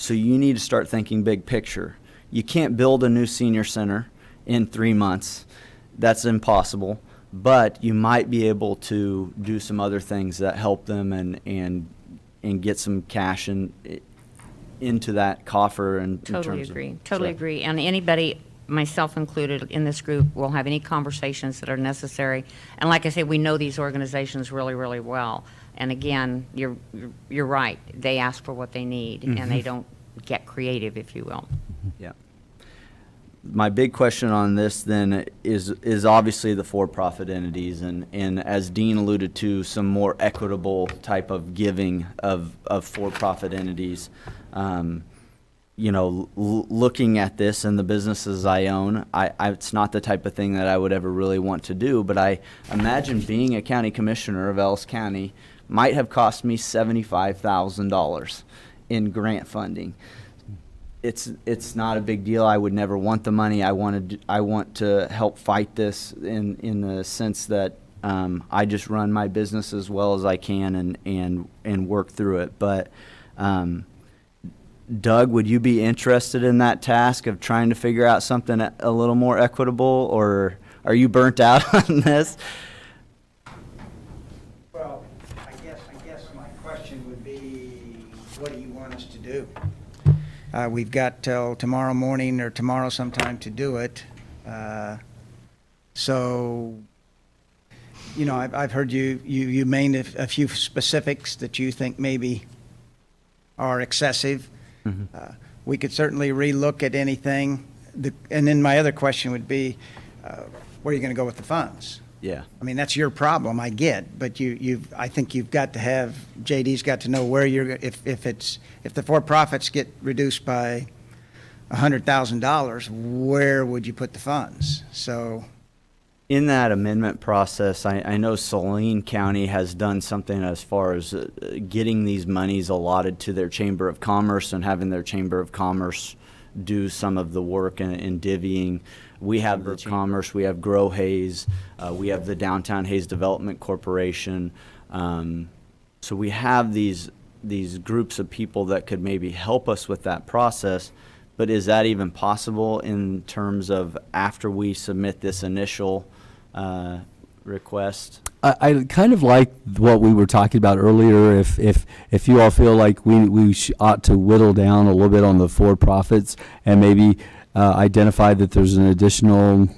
you need to start thinking big picture. You can't build a new senior center in 3 months. That's impossible. But you might be able to do some other things that help them and get some cash into that coffer. Totally agree. And anybody, myself included, in this group will have any conversations that are necessary. And like I say, we know these organizations really, really well. And again, you're right. They ask for what they need, and they don't get creative, if you will. Yeah. My big question on this then is obviously the for-profit entities, and as Dean alluded to, some more equitable type of giving of for-profit entities. Looking at this and the businesses I own, it's not the type of thing that I would ever really want to do, but I imagine being a county commissioner of Ellis County might have cost me $75,000 in grant funding. It's not a big deal. I would never want the money. I want to help fight this in the sense that I just run my business as well as I can and work through it. But Doug, would you be interested in that task of trying to figure out something a little more equitable, or are you burnt out on this? Well, I guess my question would be, what do you want us to do? We've got till tomorrow morning or tomorrow sometime to do it. So, I've heard you named a few specifics that you think maybe are excessive. We could certainly relook at anything. And then my other question would be, where are you going to go with the funds? Yeah. I mean, that's your problem, I get, but I think you've got to have, JD's got to know where if the for-profits get reduced by $100,000, where would you put the funds? So. In that amendment process, I know Saline County has done something as far as getting these monies allotted to their Chamber of Commerce and having their Chamber of Commerce do some of the work in divvying. We have Chamber of Commerce, we have Grow Hayes, we have the Downtown Hayes Development Corporation. So we have these groups of people that could maybe help us with that process. But is that even possible in terms of after we submit this initial request? I kind of like what we were talking about earlier. If you all feel like we ought to whittle down a little bit on the for-profits and maybe identify that there's an additional,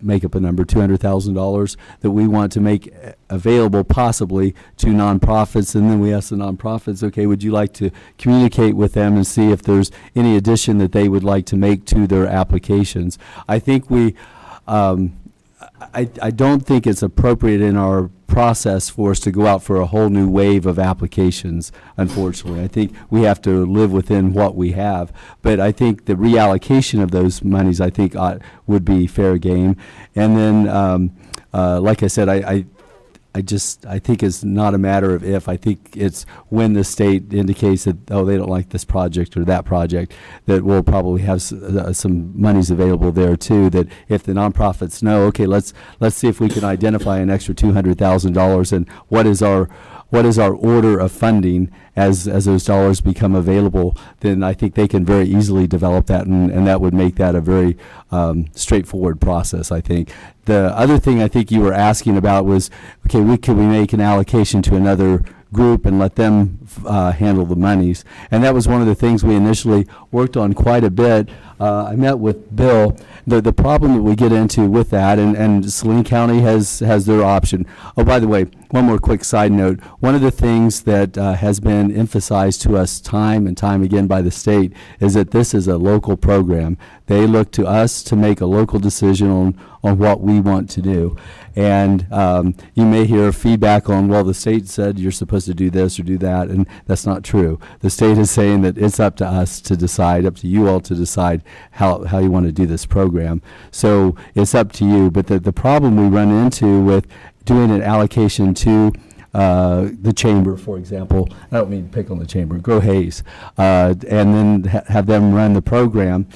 make up a number, $200,000 that we want to make available possibly to nonprofits, and then we ask the nonprofits, okay, would you like to communicate with them and see if there's any addition that they would like to make to their applications? I think I don't think it's appropriate in our process for us to go out for a whole new wave of applications, unfortunately. I think we have to live within what we have. But I think the reallocation of those monies, I think, would be fair game. And then, like I said, I think it's not a matter of if. I think it's when the state indicates that, oh, they don't like this project or that project, that we'll probably have some monies available there too, that if the nonprofits know, okay, let's see if we can identify an extra $200,000 and what is our order of funding as those dollars become available, then I think they can very easily develop that, and that would make that a very straightforward process, I think. The other thing I think you were asking about was, okay, could we make an allocation to another group and let them handle the monies? And that was one of the things we initially worked on quite a bit. I met with Bill. The problem that we get into with that, and Saline County has their option. Oh, by the way, one more quick side note. One of the things that has been emphasized to us time and time again by the state is that this is a local program. They look to us to make a local decision on what we want to do. And you may hear feedback on, well, the state said you're supposed to do this or do that, and that's not true. The state is saying that it's up to us to decide, up to you all to decide how you want to do this program. So it's up to you. But the problem we run into with doing an allocation to the chamber, for example, I don't mean to pick on the chamber, Grow Hayes, and then have them run the program,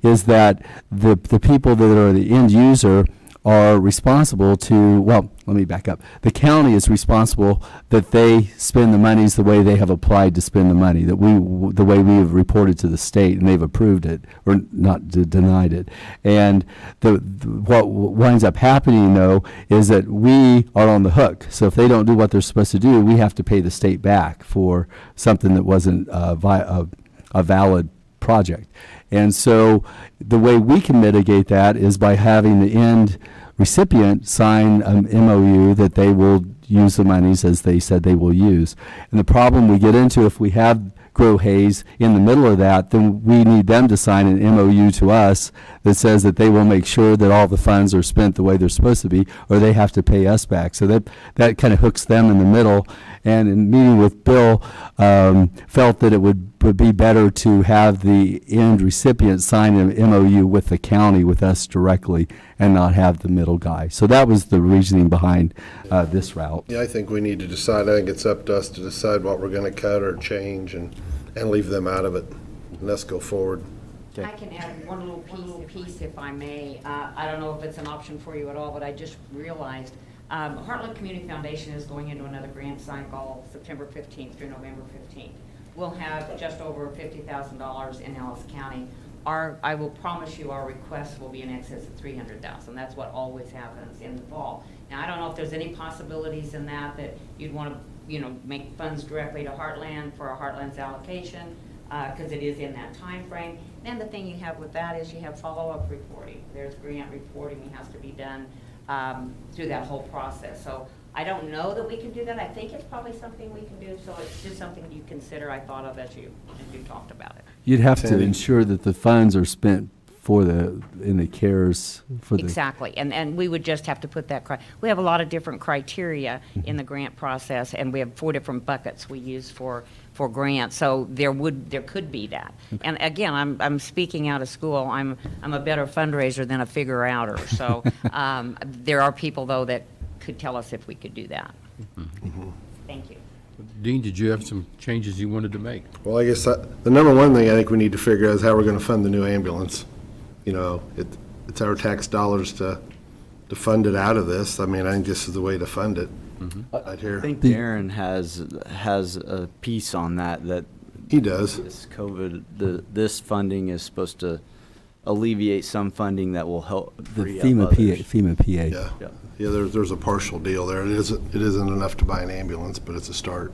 is that the people that are the end user are responsible to, well, let me back up. The county is responsible that they spend the monies the way they have applied to spend the money, the way we have reported to the state, and they've approved it or not denied it. And what winds up happening, though, is that we are on the hook. So if they don't do what they're supposed to do, we have to pay the state back for something that wasn't a valid project. And so the way we can mitigate that is by having the end recipient sign an MOU that they will use the monies as they said they will use. And the problem we get into, if we have Grow Hayes in the middle of that, then we need them to sign an MOU to us that says that they will make sure that all the funds are spent the way they're supposed to be, or they have to pay us back. So that kind of hooks them in the middle. And in meeting with Bill, felt that it would be better to have the end recipient sign an MOU with the county, with us directly, and not have the middle guy. So that was the reasoning behind this route. Yeah, I think we need to decide. I think it's up to us to decide what we're going to cut or change and leave them out of it. And let's go forward. I can add one little piece if I may. I don't know if it's an option for you at all, but I just realized Heartland Community Foundation is going into another grant cycle September 15th through November 15th. We'll have just over $50,000 in Ellis County. I will promise you our request will be in excess of $300,000. That's what always happens in the fall. Now, I don't know if there's any possibilities in that you'd want to, make funds directly to Heartland for a Heartland's allocation, because it is in that time frame. Then the thing you have with that is you have follow-up reporting. There's grant reporting that has to be done through that whole process. So I don't know that we can do that. I think it's probably something we can do, so it's just something you consider. I thought of as you talked about it. You'd have to ensure that the funds are spent in the CARES for the. Exactly, and we would just have to put that, we have a lot of different criteria in the grant process, and we have 4 different buckets we use for grants, so there could be that. Okay. And again, I'm speaking out of school. I'm a better fundraiser than a figure-outer, so there are people, though, that could tell us if we could do that. Mm-hmm. Thank you. Dean, did you have some changes you wanted to make? Well, I guess the number one thing I think we need to figure out is how we're going to fund the new ambulance. It's our tax dollars to fund it out of this. I mean, I think this is the way to fund it. Mm-hmm. Right here. I think Darren has a piece on that he does. This this funding is supposed to alleviate some funding that will help The free FEMA up others. PA. Yeah, there's a partial deal there. It isn't enough to buy an ambulance, but it's a start.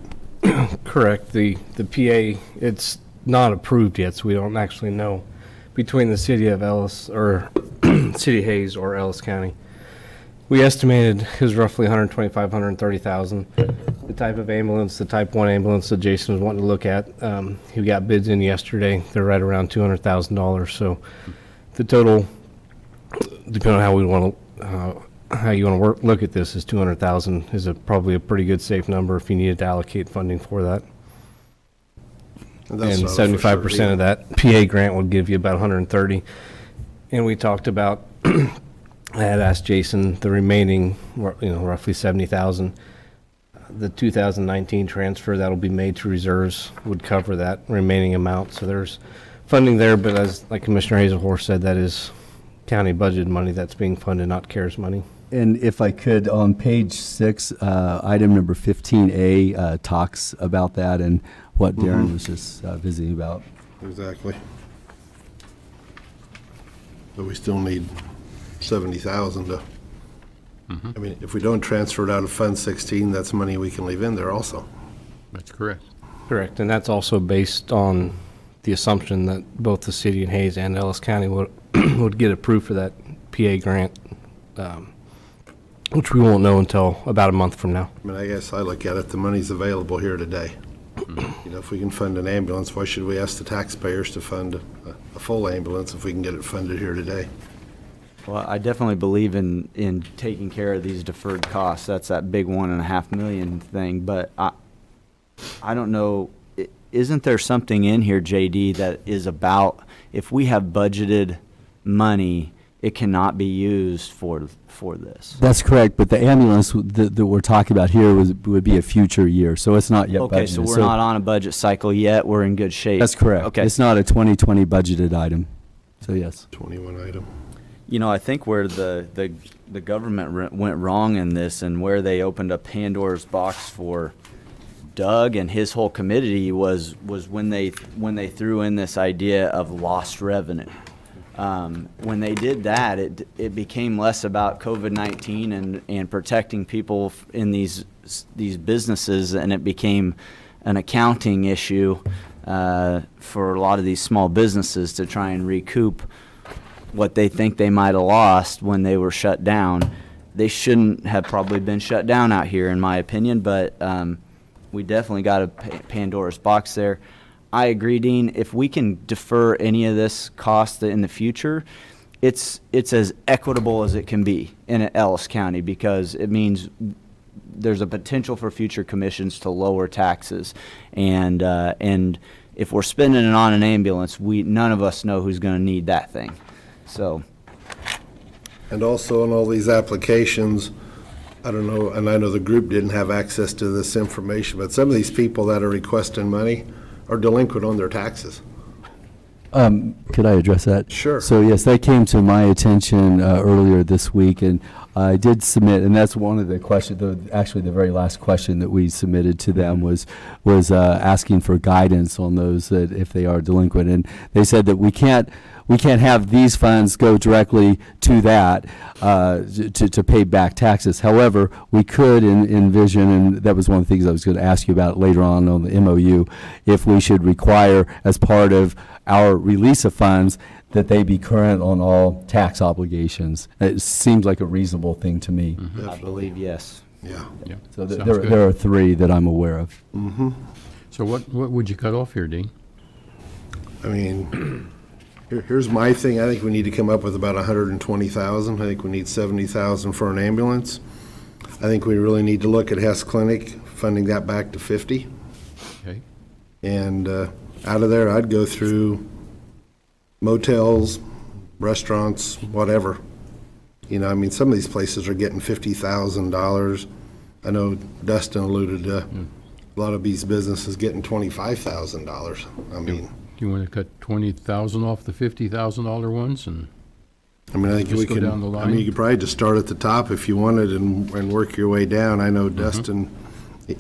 Correct. The PA, it's not approved yet, so we don't actually know between the city of Ellis or City of Hayes or Ellis County. We estimated it was roughly $125,000, $130,000. The type of ambulance, the Type 1 ambulance that Jason was wanting to look at, he got bids in yesterday. They're right around $200,000. So the total, depending on how we want to how you want to look at this is 200,000 is probably a pretty good safe number if you needed to allocate funding for that. That's And not a for 75% sure of that PA grant would give you about 130. And we talked about, I had asked Jason, the remaining, roughly 70,000. The 2019 transfer that'll be made to reserves would cover that remaining amount. So there's funding there, but as like Commissioner Hazelhorst said, that is county budget money that's being funded, not CARES money. And if I could, on page 6, item number 15A talks about that and what Darren was just visiting about. Exactly. But we still need 70,000 to, I mean, if we don't transfer it out of Fund 16, that's money we can leave in there also. That's correct. Correct, and that's also based on the assumption that both the city and Hayes and Ellis County would would get approved for that PA grant, which we won't know until about a month from now. I mean, I guess I look at it, the money's available here today. You know, if we can fund an ambulance, why should we ask the taxpayers to fund a full ambulance if we can get it funded here today? Well, I definitely believe in taking care of these deferred costs. That's that big 1.5 million thing, but I don't know, isn't there something in here, JD, that is about if we have budgeted money, it cannot be used for this? That's correct, but the ambulance that we're talking about here would be a future year, so it's not yet budgeted. Okay, so we're not on a budget cycle yet. We're in good shape. That's correct. Okay. It's not a 2020 budgeted item, so yes. 21 item. You know, I think where the government went wrong in this and where they opened up Pandora's box for Doug and his whole committee was when they threw in this idea of lost revenue. When they did that, it became less about COVID-19 and protecting people in these businesses, and it became an accounting issue for a lot of these small businesses to try and recoup what they think they might have lost when they were shut down. They shouldn't have probably been shut down out here, in my opinion, but we definitely got a Pandora's box there. I agree, Dean. If we can defer any of this cost in the future, it's as equitable as it can be in Ellis County, because it means there's a potential for future commissions to lower taxes, and if we're spending it on an ambulance, none of us know who's going to need that thing. So. And also on all these applications, I don't know, and I know the group didn't have access to this information, but some of these people that are requesting money are delinquent on their taxes. Could I address that? Sure. So yes, that came to my attention earlier this week, and I did submit, and that's one of the questions, actually the very last question that we submitted to them was asking for guidance on those that if they are delinquent, and they said that we can't have these funds go directly to that to pay back taxes. However, we could envision, and that was one of the things I was going to ask you about later on the MOU, if we should require as part of our release of funds that they be current on all tax obligations. It seems like a reasonable thing to me. I believe yes. Yeah. Yeah. So Sounds there good. are 3 that I'm aware of. So what would you cut off here, Dean? I mean, here's my thing. I think we need to come up with about 120,000. I think we need 70,000 for an ambulance. I think we really need to look at Hess Clinic, funding that back to 50. Okay. And out of there, I'd go through motels, restaurants, whatever. You know, I mean, some of these places are getting $50,000. I know Dustin alluded to a lot of these businesses getting $25,000. I mean, Do you want to cut 20,000 off the $50,000 ones and? I think Just we go can, down the I line? mean, you could probably just start at the top if you wanted and work your way down. I know Dustin,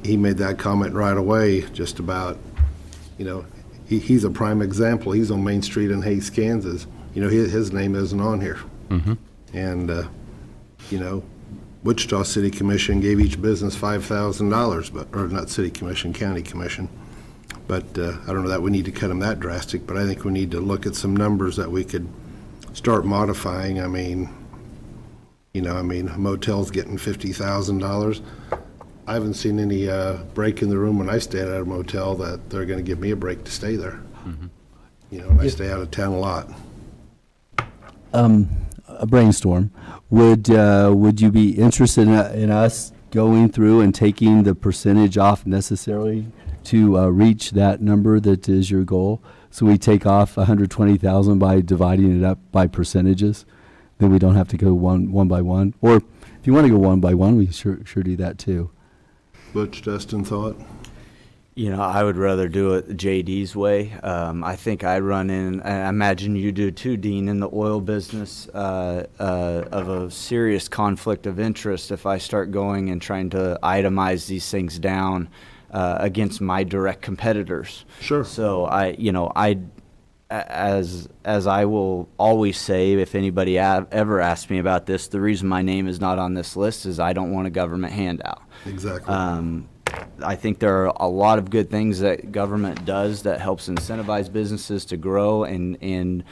he made that comment right away, just about, you know, he's a prime example. He's on Main Street in Hayes, Kansas. You know, his name isn't on here. And, you know, Wichita City Commission gave each business $5,000, but, or not City Commission, County Commission. But I don't know that we need to cut them that drastic, but I think we need to look at some numbers that we could start modifying. I mean, you know, motels getting $50,000. I haven't seen any break in the room when I stayed at a motel that they're going to give me a break to stay there. You know, and I stay out of town a lot. a brainstorm. Would you be interested in us going through and taking the percentage off necessarily to reach that number that is your goal? So we take off 120,000 by dividing it up by percentages. Then we don't have to go one by one. Or if you want to go one by one, we sure do that too. Butch, Justin, thought? You know, I would rather do it JD's way. I think I run in, I imagine you do too, Dean, in the oil business, of a serious conflict of interest if I start going and trying to itemize these things down against my direct competitors. Sure. So as I will always say, if anybody ever asks me about this, the reason my name is not on this list is I don't want a government handout. Exactly. I think there are a lot of good things that government does that helps incentivize businesses to grow and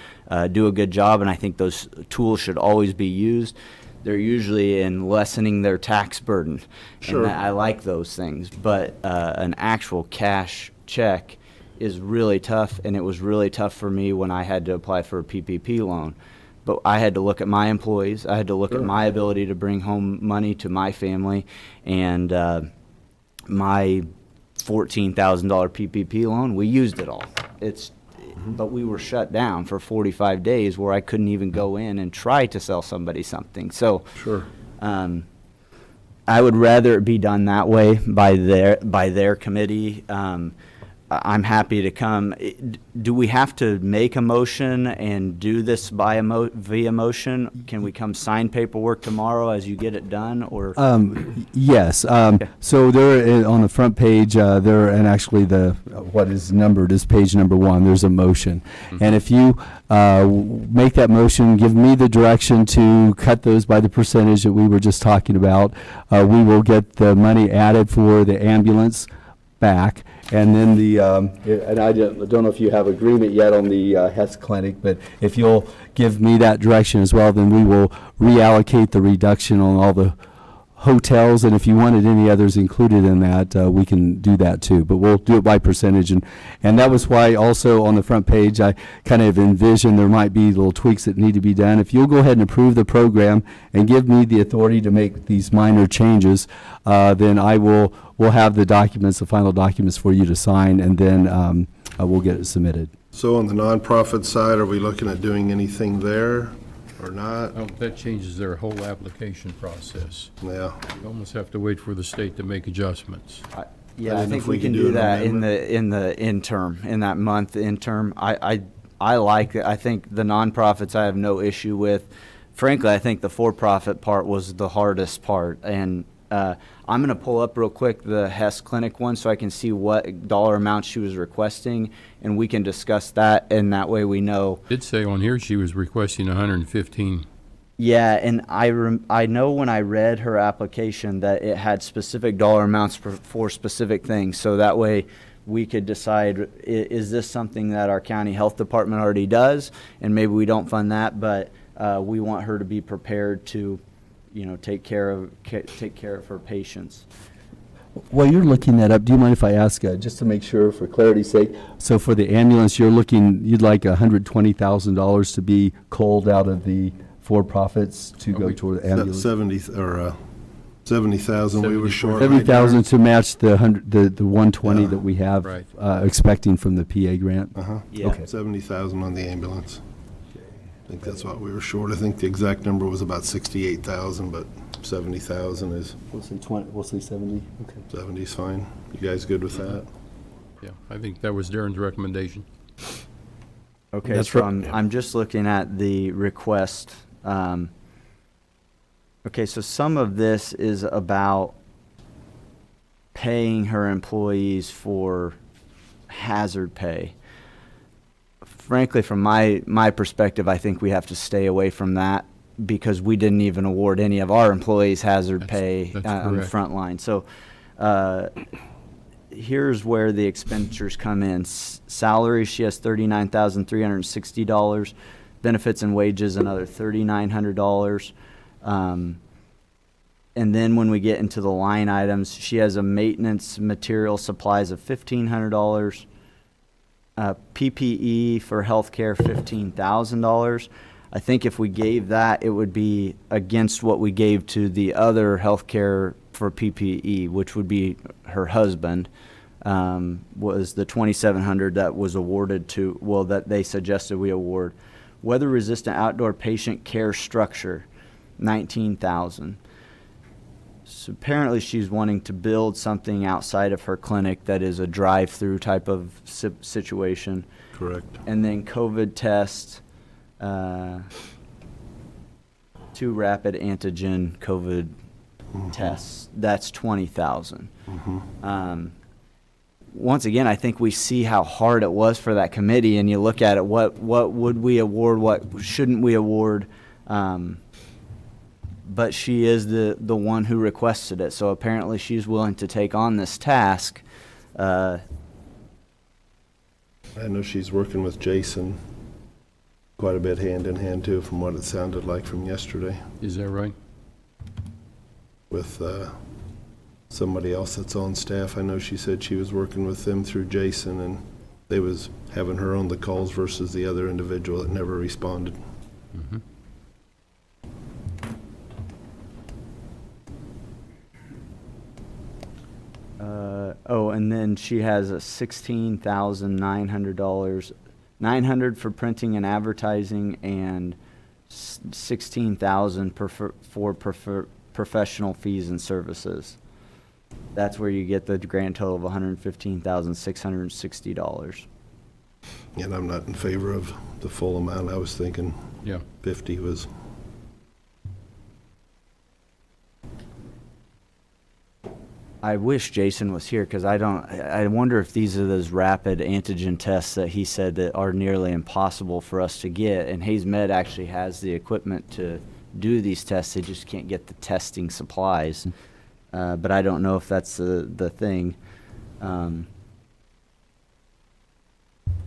do a good job, and I think those tools should always be used. They're usually in lessening their tax burden. Sure. And I like those things, but an actual cash check is really tough, and it was really tough for me when I had to apply for a PPP loan. But I had to look at my employees, I had to look at my ability to bring home money to my family, and my $14,000 PPP loan, we used it all. But we were shut down for 45 days where I couldn't even go in and try to sell somebody something. So Sure. I would rather it be done that way by their committee. I'm happy to come. Do we have to make a motion and do this via motion? Can we come sign paperwork tomorrow as you get it done, or? Yes. So there on the front page, and actually what is numbered is page number 1. There's a motion. And if you make that motion, give me the direction to cut those by the percentage that we were just talking about, we will get the money added for the ambulance back. And then and I don't know if you have agreement yet on the Hess Clinic, but if you'll give me that direction as well, then we will reallocate the reduction on all the hotels, and if you wanted any others included in that, we can do that too. But we'll do it by percentage, and that was why also on the front page I kind of envisioned there might be little tweaks that need to be done. If you'll go ahead and approve the program and give me the authority to make these minor changes, then we'll have the documents, the final documents for you to sign, and then we'll get it submitted. So on the nonprofit side, are we looking at doing anything there or not? Well, that changes their whole application process. Yeah. You almost have to wait for the state to make adjustments. Yeah, I think we can do that in the interim, in that month interim. I like it. I think the nonprofits I have no issue with. Frankly, I think the for-profit part was the hardest part, and I'm going to pull up real quick the Hess Clinic one so I can see what dollar amount she was requesting, and we can discuss that, and that way we know. It did say on here she was requesting 115. Yeah, and I know when I read her application that it had specific dollar amounts for specific things, so that way we could decide, is this something that our county health department already does, and maybe we don't fund that, but we want her to be prepared to, take care of her patients. While you're looking that up, do you mind if I ask, just to make sure for clarity's sake, so for the ambulance, you'd like $120,000 to be culled out of the for-profits to go toward the ambulance? 70,000 we were short. 70,000 to match the 120 that we have Right. expecting from the PA grant? Yeah. Okay. 70,000 on the ambulance. I think that's what we were short. I think the exact number was about 68,000, but 70,000 is, We'll say 20, we'll say 70, okay. 70 is fine. You guys good with that? Yeah, I think that was Darren's recommendation. Okay, That's so right. I'm just looking at the request. Okay, so some of this is about paying her employees for hazard pay. Frankly, from my perspective, I think we have to stay away from that because we didn't even award any of our employees hazard pay That's on the correct. front line. So here's where the expenditures come in. Salary, she has $39,360. Benefits and wages, another $3,900. And then when we get into the line items, she has a maintenance material supplies of $1,500. PPE for healthcare, $15,000. I think if we gave that, it would be against what we gave to the other healthcare for PPE, which would be her husband, was the $2,700 that was awarded to, well, that they suggested we award. Weather-resistant outdoor patient care structure, $19,000. So apparently she's wanting to build something outside of her clinic that is a drive-through type of situation. Correct. And then COVID tests, 2 rapid antigen COVID tests. That's $20,000. Once again, I think we see how hard it was for that committee, and you look at it, what would we award, what shouldn't we award? But she is the one who requested it, so apparently she's willing to take on this task. I know she's working with Jason quite a bit hand in hand too, from what it sounded like from yesterday, Is that right? with somebody else that's on staff. I know she said she was working with them through Jason, and they was having her on the calls versus the other individual that never responded. Oh, and then she has a $16,900, $900 for printing and advertising, and $16,000 for professional fees and services. That's where you get the grand total of $115,660. And I'm not in favor of the full amount. I was thinking Yeah. 50 was. I wish Jason was here, because I wonder if these are those rapid antigen tests that he said that are nearly impossible for us to get. And Hayes Med actually has the equipment to do these tests. They just can't get the testing supplies. But I don't know if that's the thing.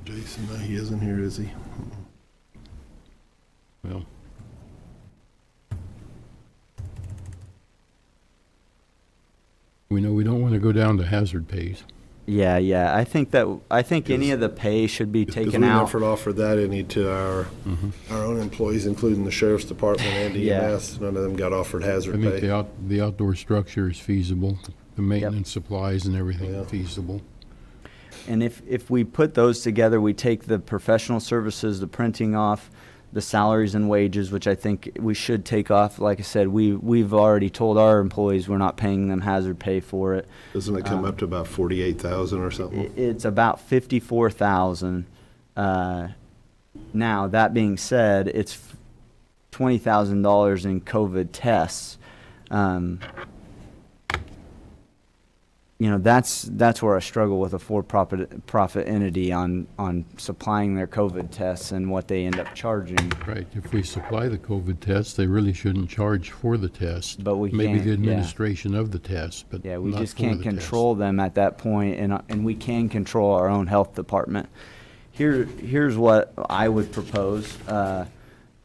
Jason, no, he isn't here, is he? Well, we know we don't want to go down to hazard pays. Yeah. I think any of the pay should be Because taken we out. never offered that any to our own employees, including the sheriff's department and Yeah. EMS. None of them got offered I hazard think pay. the outdoor structure is feasible, the maintenance supplies and everything Yeah. feasible. And if we put those together, we take the professional services, the printing off, the salaries and wages, which I think we should take off. Like I said, we've already told our employees we're not paying them hazard pay for it. Doesn't it come up to about 48,000 or something? It's about 54,000. Now, that being said, it's $20,000 in COVID tests. That's where I struggle with a for-profit entity on supplying their COVID tests and what they end up charging. Right, if we supply the COVID test, they really shouldn't charge for the test. But we Maybe can't, the yeah. administration of the test, but Yeah, we not just for can't the test. control them at that point, and we can control our own health department. Here's what I would propose.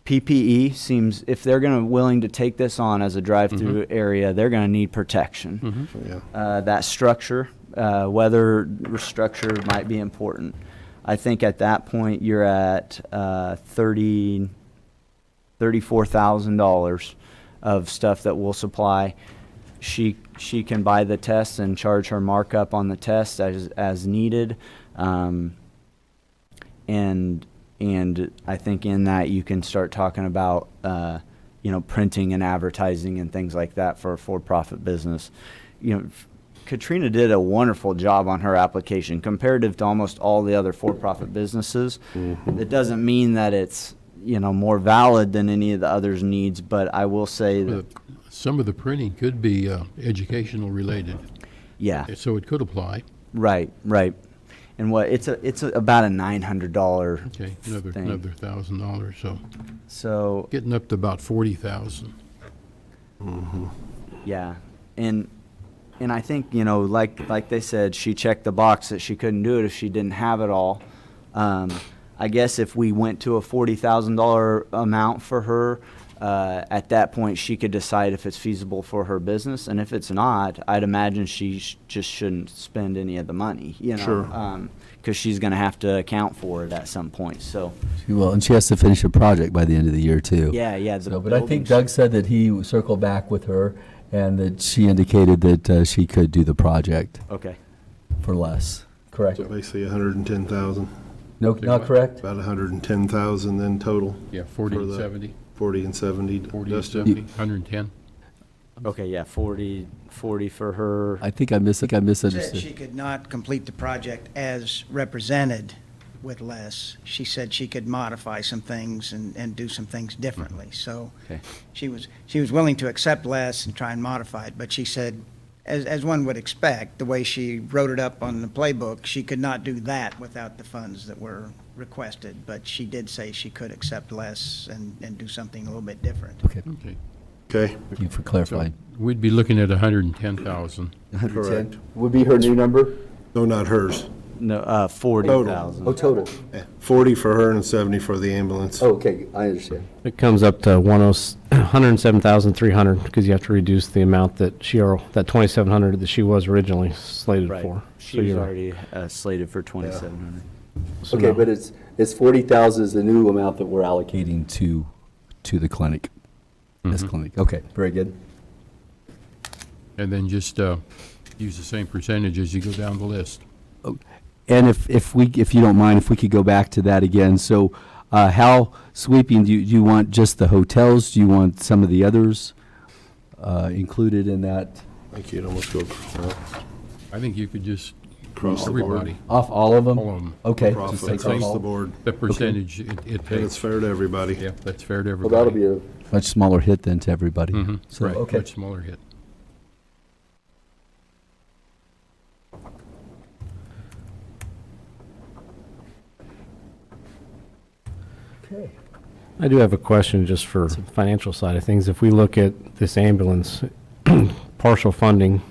PPE seems, if they're willing to take this on as a drive-through area, they're gonna need protection. Yeah. That structure, weather structure might be important. I think at that point, you're at $34,000 of stuff that we'll supply. She can buy the test and charge her markup on the test as needed. And I think in that you can start talking about, printing and advertising and things like that for a for-profit business. Katrina did a wonderful job on her application comparative to almost all the other for-profit businesses. It doesn't mean that it's, more valid than any of the others' needs, but I will say that, Some of the printing could be educational related, yeah, so it could apply. right. And it's about a $900 Okay, another thing. $1,000, So, getting up to about 40,000. yeah, and I think, like they said, she checked the box that she couldn't do it if she didn't have it all. I guess if we went to a $40,000 amount for her, at that point, she could decide if it's feasible for her business, and if it's not, I'd imagine she just shouldn't spend any of the money, you know? Sure. Because she's gonna have to account for it at some point, so, Well, and she has to finish a project by the end of the year, too. yeah. So, but I think Doug said that he circled back with her and that she indicated that she could do the project Okay. for less. Correct? So basically 110,000, No, not correct? about 110,000 then total, Yeah, 40 For and the- 70, 40 and 70. 40 and Dustin. 70, 110. Okay, yeah, 40 for her. I think I Said misunderstood. she could not complete the project as represented with less. She said she could modify some things and do some things differently. So Okay. she was willing to accept less and try and modify it, but she said, as one would expect, the way she wrote it up on the playbook, she could not do that without the funds that were requested. But she did say she could accept less and do something a little bit different. Okay, Okay. Okay, thank you for So clarifying. we'd be looking at 110,000. 110 would be her new number? no, not hers. No, 40,000. Oh, total. Yeah, 40 for her and 70 for the ambulance. Oh, okay, I understand. It comes up to 107,300 because you have to reduce the amount that that 2,700 that she was originally slated Right. for. She was already slated for 2,700. So Okay, no. but it's 40,000 is the new amount that we're allocating. Allocating to the clinic. This clinic. Okay, very good. And then just use the same percentage as you go down the list. And if you don't mind, if we could go back to that again. So how sweeping, do you want just the hotels? Do you want some of the others included in that? I think you'd almost go I think you could just, across the board. everybody, Off all of them? all of them, Okay. Across just take across all. the board. the percentage it And it's takes. fair to everybody. Yeah, that's fair to Well, everybody. that'll be a, Much smaller hit than to everybody. Mhm, So, right, okay. much smaller hit. okay. I do have a question just for financial side of things. If we look at this ambulance, partial funding,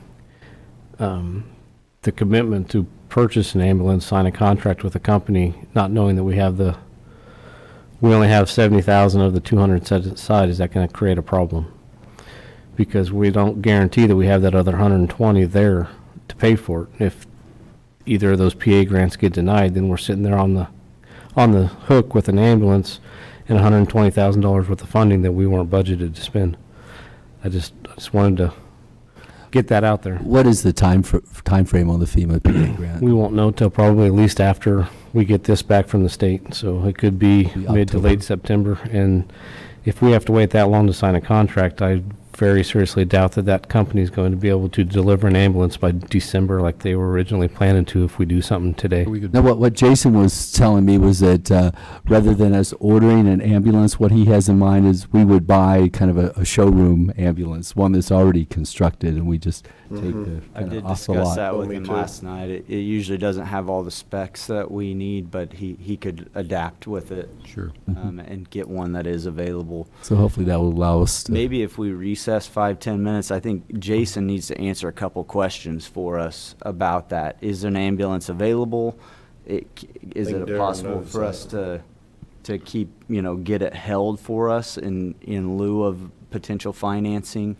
the commitment to purchase an ambulance, sign a contract with a company, not knowing that we only have 70,000 of the 200 set aside, is that going to create a problem? Because we don't guarantee that we have that other 120 there to pay for it. If either of those PA grants get denied, then we're sitting there on the hook with an ambulance and $120,000 worth of funding that we weren't budgeted to spend. I just wanted to get that out there. What is the time frame on the FEMA PA grant? We won't know till probably at least after we get this back from the state, so it could be mid to October. late September. And if we have to wait that long to sign a contract, I very seriously doubt that company is going to be able to deliver an ambulance by December like they were originally planning to if we do something today. We could, Now, what Jason was telling me was that rather than us ordering an ambulance, what he has in mind is we would buy kind of a showroom ambulance, one that's already constructed, and we just take the I kind did of off the discuss lot. that with me him too. last night. It usually doesn't have all the specs that we need, but he could adapt with it sure. and get one that is available. So hopefully that will allow us to. Maybe if we recess 5-10 minutes, I think Jason needs to answer a couple questions for us about that. Is an ambulance available? Is think it Darren possible knows for that. us to keep, get it held for us in lieu of potential financing?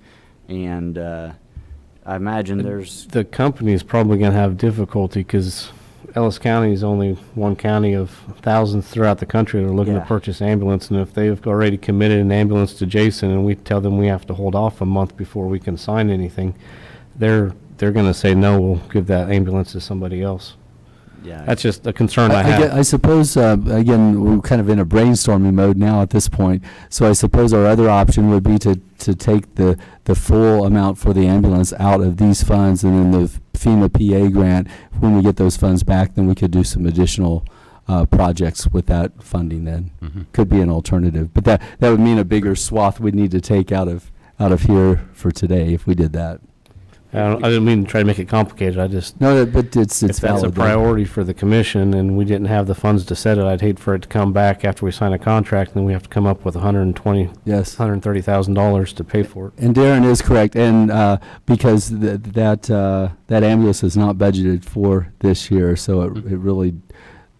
And I imagine there's, The company is probably going to have difficulty because Ellis County is only one county of thousands throughout the country that are looking Yeah. to purchase ambulance. And if they've already committed an ambulance to Jason and we tell them we have to hold off a month before we can sign anything, they're going to say, no, we'll give that ambulance to somebody else. yeah. That's just a concern I I have. suppose, again, we're kind of in a brainstorming mode now at this point, so I suppose our other option would be to take the full amount for the ambulance out of these funds, and then the FEMA PA grant, when we get those funds back, then we could do some additional projects with that funding then. Could be an alternative, but that would mean a bigger swath we'd need to take out of here for today if we did that. I didn't mean to try to make it complicated. I just, No, but it's if that's a valid. priority for the commission and we didn't have the funds to set it, I'd hate for it to come back after we sign a contract and then we have to come up with Yes. $130,000 to pay for it. And Darren is correct, and because that ambulance is not budgeted for this year, so it really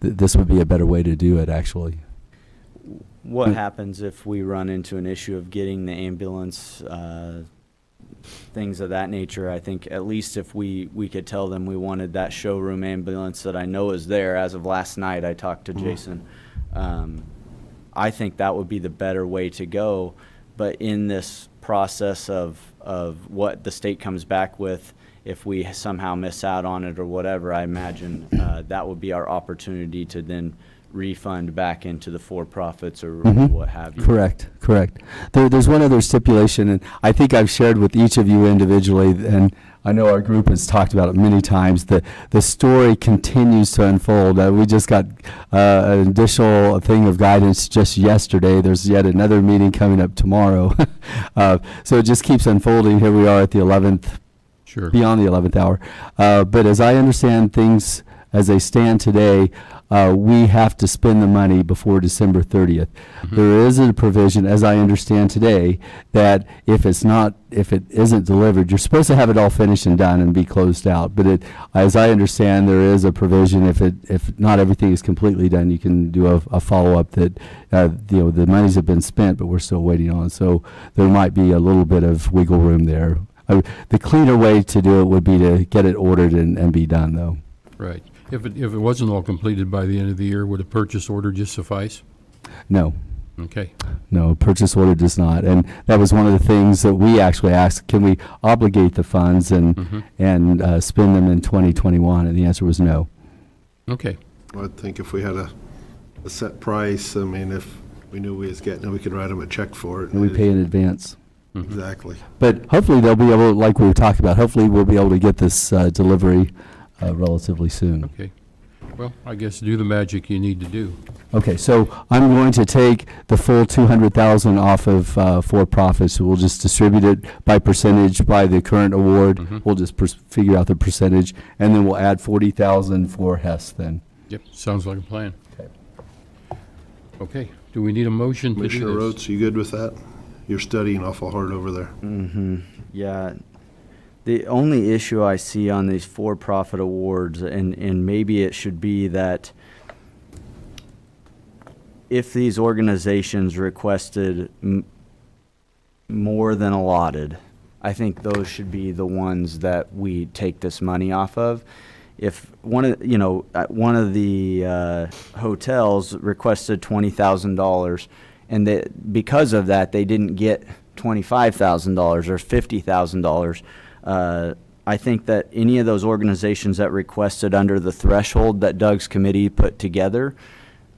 this would be a better way to do it, actually. What happens if we run into an issue of getting the ambulance, things of that nature? I think at least if we could tell them we wanted that showroom ambulance that I know is there as of last night, I talked to Jason. I think that would be the better way to go. But in this process of what the state comes back with, if we somehow miss out on it or whatever, I imagine that would be our opportunity to then refund back into the for-profits or what have you. Correct. There's one other stipulation, and I think I've shared with each of you individually, and I know our group has talked about it many times. The story continues to unfold. We just got an additional thing of guidance just yesterday. There's yet another meeting coming up tomorrow. So it just keeps unfolding. Here we are at the 11th, beyond the 11th hour. But as I understand things as they stand today, we have to spend the money before December 30th. There is a provision, as I understand today, that if it isn't delivered, you're supposed to have it all finished and done and be closed out. But as I understand, there is a provision if not everything is completely done, you can do a follow-up that the monies have been spent, but we're still waiting on. So there might be a little bit of wiggle room there. The cleaner way to do it would be to get it ordered and be done, though. Right. If it wasn't all completed by the end of the year, would a purchase order just suffice? No. Okay. No, purchase order does not. And that was one of the things that we actually asked, can we obligate the funds and spend them in 2021? And the answer was no. Okay. Well, I think if we had a set price, I mean, if we knew we was getting it, we could write them a check for it. And we pay in advance. Exactly. But hopefully they'll be able, like we were talking about, hopefully we'll be able to get this delivery relatively soon. Okay. Well, I guess do the magic you need to do. Okay, so I'm going to take the full 200,000 off of for-profits. So we'll just distribute it by percentage by the current award. We'll just figure out the percentage, and then we'll add 40,000 for Hess then. Yep, sounds like a plan. Okay. Okay, do we need a motion to do Commissioner this? Rhodes, you good with that? You're studying awful hard over there. Yeah. The only issue I see on these for-profit awards, and maybe it should be that if these organizations requested more than allotted, I think those should be the ones that we take this money off of. If one of the hotels requested $20,000, and because of that they didn't get $25,000 or $50,000. I think that any of those organizations that requested under the threshold that Doug's committee put together,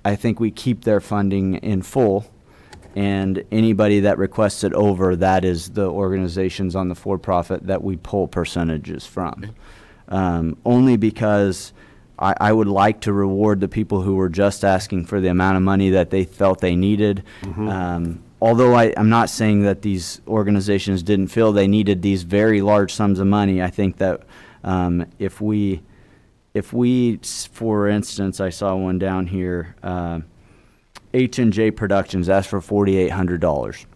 I think we keep their funding in full, and anybody that requested over, that is the organizations on the for-profit that we pull percentages from. Only because I would like to reward the people who were just asking for the amount of money that they felt they needed. Although I'm not saying that these organizations didn't feel they needed these very large sums of money, I think that if we, for instance, I saw one down here, H&J Productions asked for $4,800.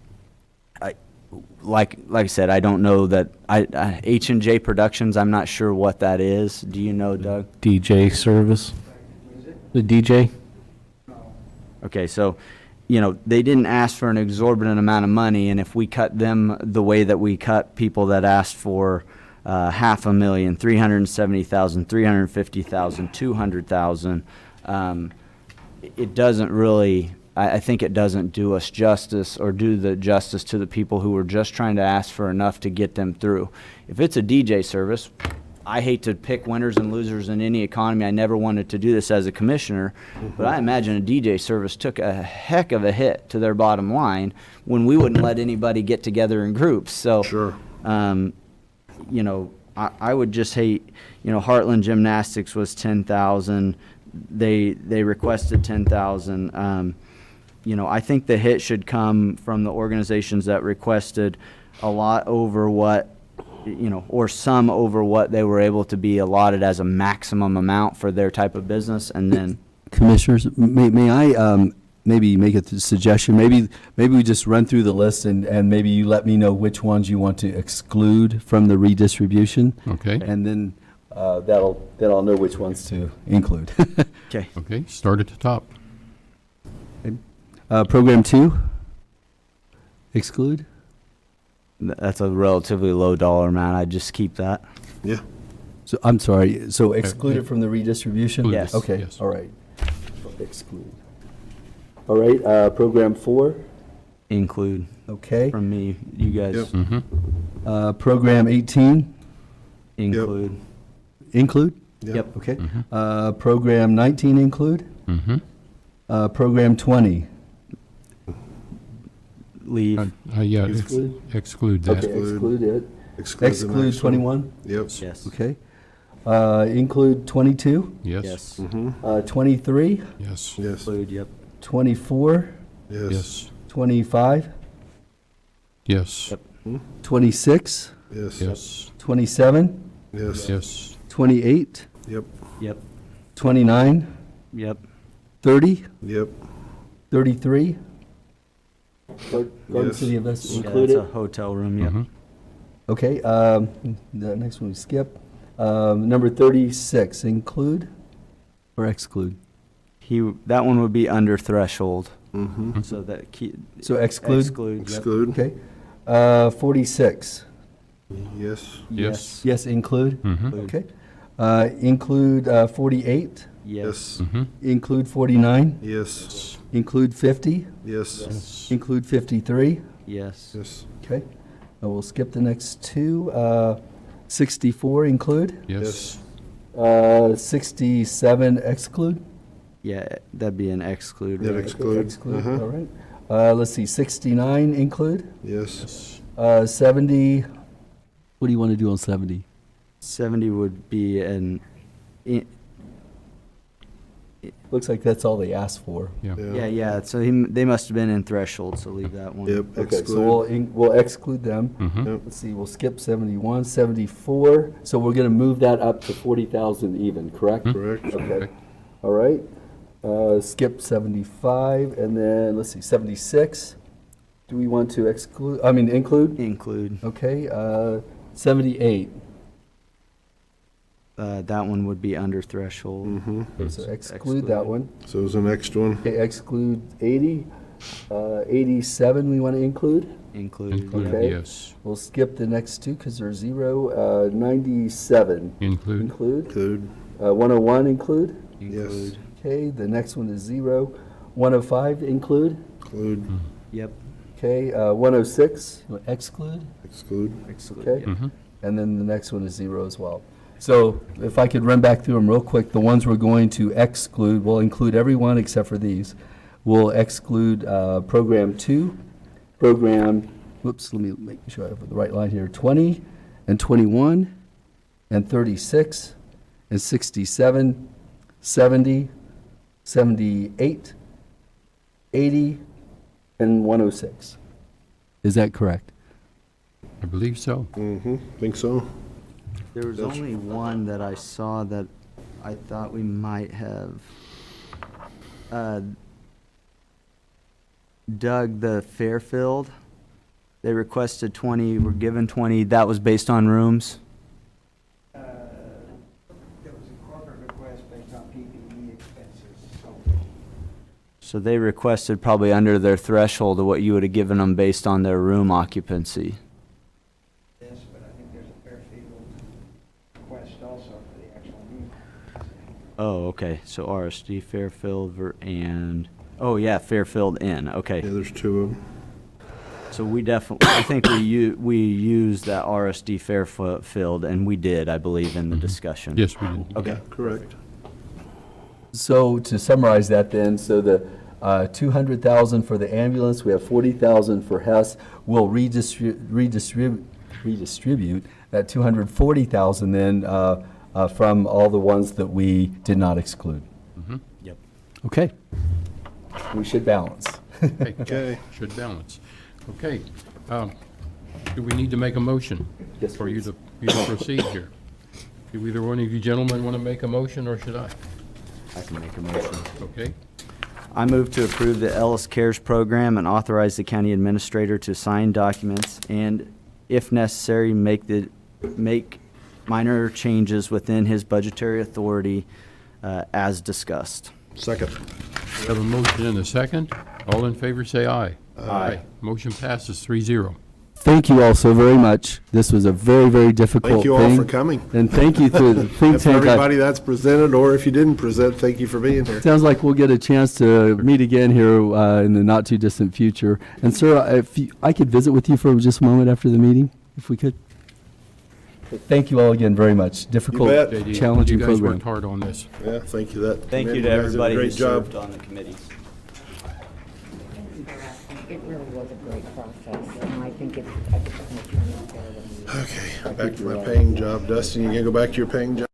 Like I said, I don't know that H&J Productions. I'm not sure what that is. Do you know, Doug? DJ service. The DJ. Okay, so they didn't ask for an exorbitant amount of money, and if we cut them the way that we cut people that asked for $500,000, $370,000, $350,000, $200,000, it doesn't really. I think it doesn't do us justice or do the justice to the people who were just trying to ask for enough to get them through. If it's a DJ service, I hate to pick winners and losers in any economy. I never wanted to do this as a commissioner, but I imagine a DJ service took a heck of a hit to their bottom line when we wouldn't let anybody get together in groups. So, Sure. I would just hate, Heartland Gymnastics was 10,000. They requested 10,000. I think the hit should come from the organizations that requested a lot over what, or some over what they were able to be allotted as a maximum amount for their type of business, and then. Commissioners, may I maybe make a suggestion? Maybe we just run through the list and maybe you let me know which ones you want to exclude from the redistribution. Okay. And then then I'll know which ones to include. Okay. Okay, start at the top. Program 2, exclude? That's a relatively low dollar amount. I'd just keep that. Yeah. So, I'm sorry, so exclude it from the redistribution? Exclude Yes. it, Okay, yes. all right. Exclude. All right, program 4, Include okay. from me, you guys. Yep. Mm-hmm. Program 18, Include. include? Yep. Okay. Program 19, include? Mm-hmm. Program 20, Leave. Yeah, Exclude? exclude that. okay, exclude it. Exclude the Exclude next one. 21, Yep. Yes. okay. Include 22, Yes. Yes. 23, Yes. Yes. Include. Yep. 24, Yes. Yes. 25, Yes. Yep. 26, Yes. Yes. 27, Yes. Yes. 28, Yep. Yep. 29, Yep. 30, Yep. 33. Garden Yes. City Investment Yeah, included. that's a hotel room. Yep. Mhm. Okay, the next one we skip. Number 36, include or exclude? That one would be under threshold. Mm-hmm. So that So exclude? Exclude. Yep. Exclude. Okay. 46, Yes. Yes. yes, include? Mm-hmm. Okay. Include 48, Yes. Mm-hmm. include 49, Yes. include 50, Yes. Yes. include 53. Yes. Yes. Okay. We'll skip the next two. 64, include? Yes. 67, exclude? Yeah, that'd be an exclude. Yeah, right? exclude. Exclude, Uh-huh. all right. Let's see, 69, include? Yes. 70, what do you want to do on 70? 70 would be an. Looks like that's all they asked for. Yeah, yeah. So they must have been in threshold. So leave that one. Yep. Okay, so Exclude. we'll exclude them. Mm-hmm. Yep. Let's see, we'll skip 71, 74. So we're going to move that up to 40,000 even, correct? Correct. Okay, all right. Skip 75, and then, let's see, 76. Do we want to include? Include. Okay, 78. That one would be under threshold. Mm-hmm. Okay, so exclude that one. So it was the next one. Okay, exclude 80. 87 we want to include. Include. Include, Okay. yes. We'll skip the next two because they're zero. 97 Include. include. Include. 101 include. Include. Okay, the next one is 0. 105 include. Include. Yep. Okay, 106 you want exclude. Exclude. Exclude. Okay. Yep. Mm-hmm. And then the next one is 0 as well. So if I could run back through them real quick, the ones we're going to exclude, we'll include everyone except for these. We'll exclude Program 2, Program, whoops, let me make sure I have the right line here, 20 and 21 and 36 and 67, 70, 78, 80, and 106. Is that correct? I believe so. Mm-hmm. Think so. There was only one that I saw that I thought we might have. Doug, the Fairfield, they requested 20, were given 20. That was based on rooms. There was a corporate request based on PPE expenses, so So they requested probably under their threshold of what you would have given them based on their room occupancy. this, but I think there's a Fairfield request also for the actual room. Oh, okay. So RSD, Fairfield, and, oh yeah, Fairfield Inn. Okay. Yeah, there's two of them. So we definitely, I think we used that RSD Fairfield, and we did, I believe, in the discussion. Yes, we did. Okay. Correct. So to summarize that then, so the 200,000 for the ambulance, we have 40,000 for Hess. We'll redistribute that 240,000 then from all the ones that we did not exclude. Yep. Okay. We should balance. Okay. Should balance. Okay. Do we need to make a motion? Yes, For you please. to proceed here? Do either one of you gentlemen want to make a motion, or should I? I can make a motion. Okay. I move to approve the Ellis CARES Program and authorize the county administrator to sign documents and, if necessary, make minor changes within his budgetary authority as discussed. Second. We have a motion and a second. All in favor, say aye. Aye. Motion passes 3-0. Thank you all so very much. This was a very, very difficult thing. Thank you all for coming. And thank you to the think And for tank. everybody that's presented, or if you didn't present, thank you for being here. Sounds like we'll get a chance to meet again here in the not-too-distant future. And sir, if I could visit with you for just a moment after the meeting, if we could. Thank you all again very much. Difficult, bet. JD, challenging you guys program. worked hard on this. Yeah, thank you. That. Thank you you to guys did a everybody who great job. served on the committees. It really was a great process, and I think it's Okay, back to my paying job. Dustin, you gonna go back to your paying job?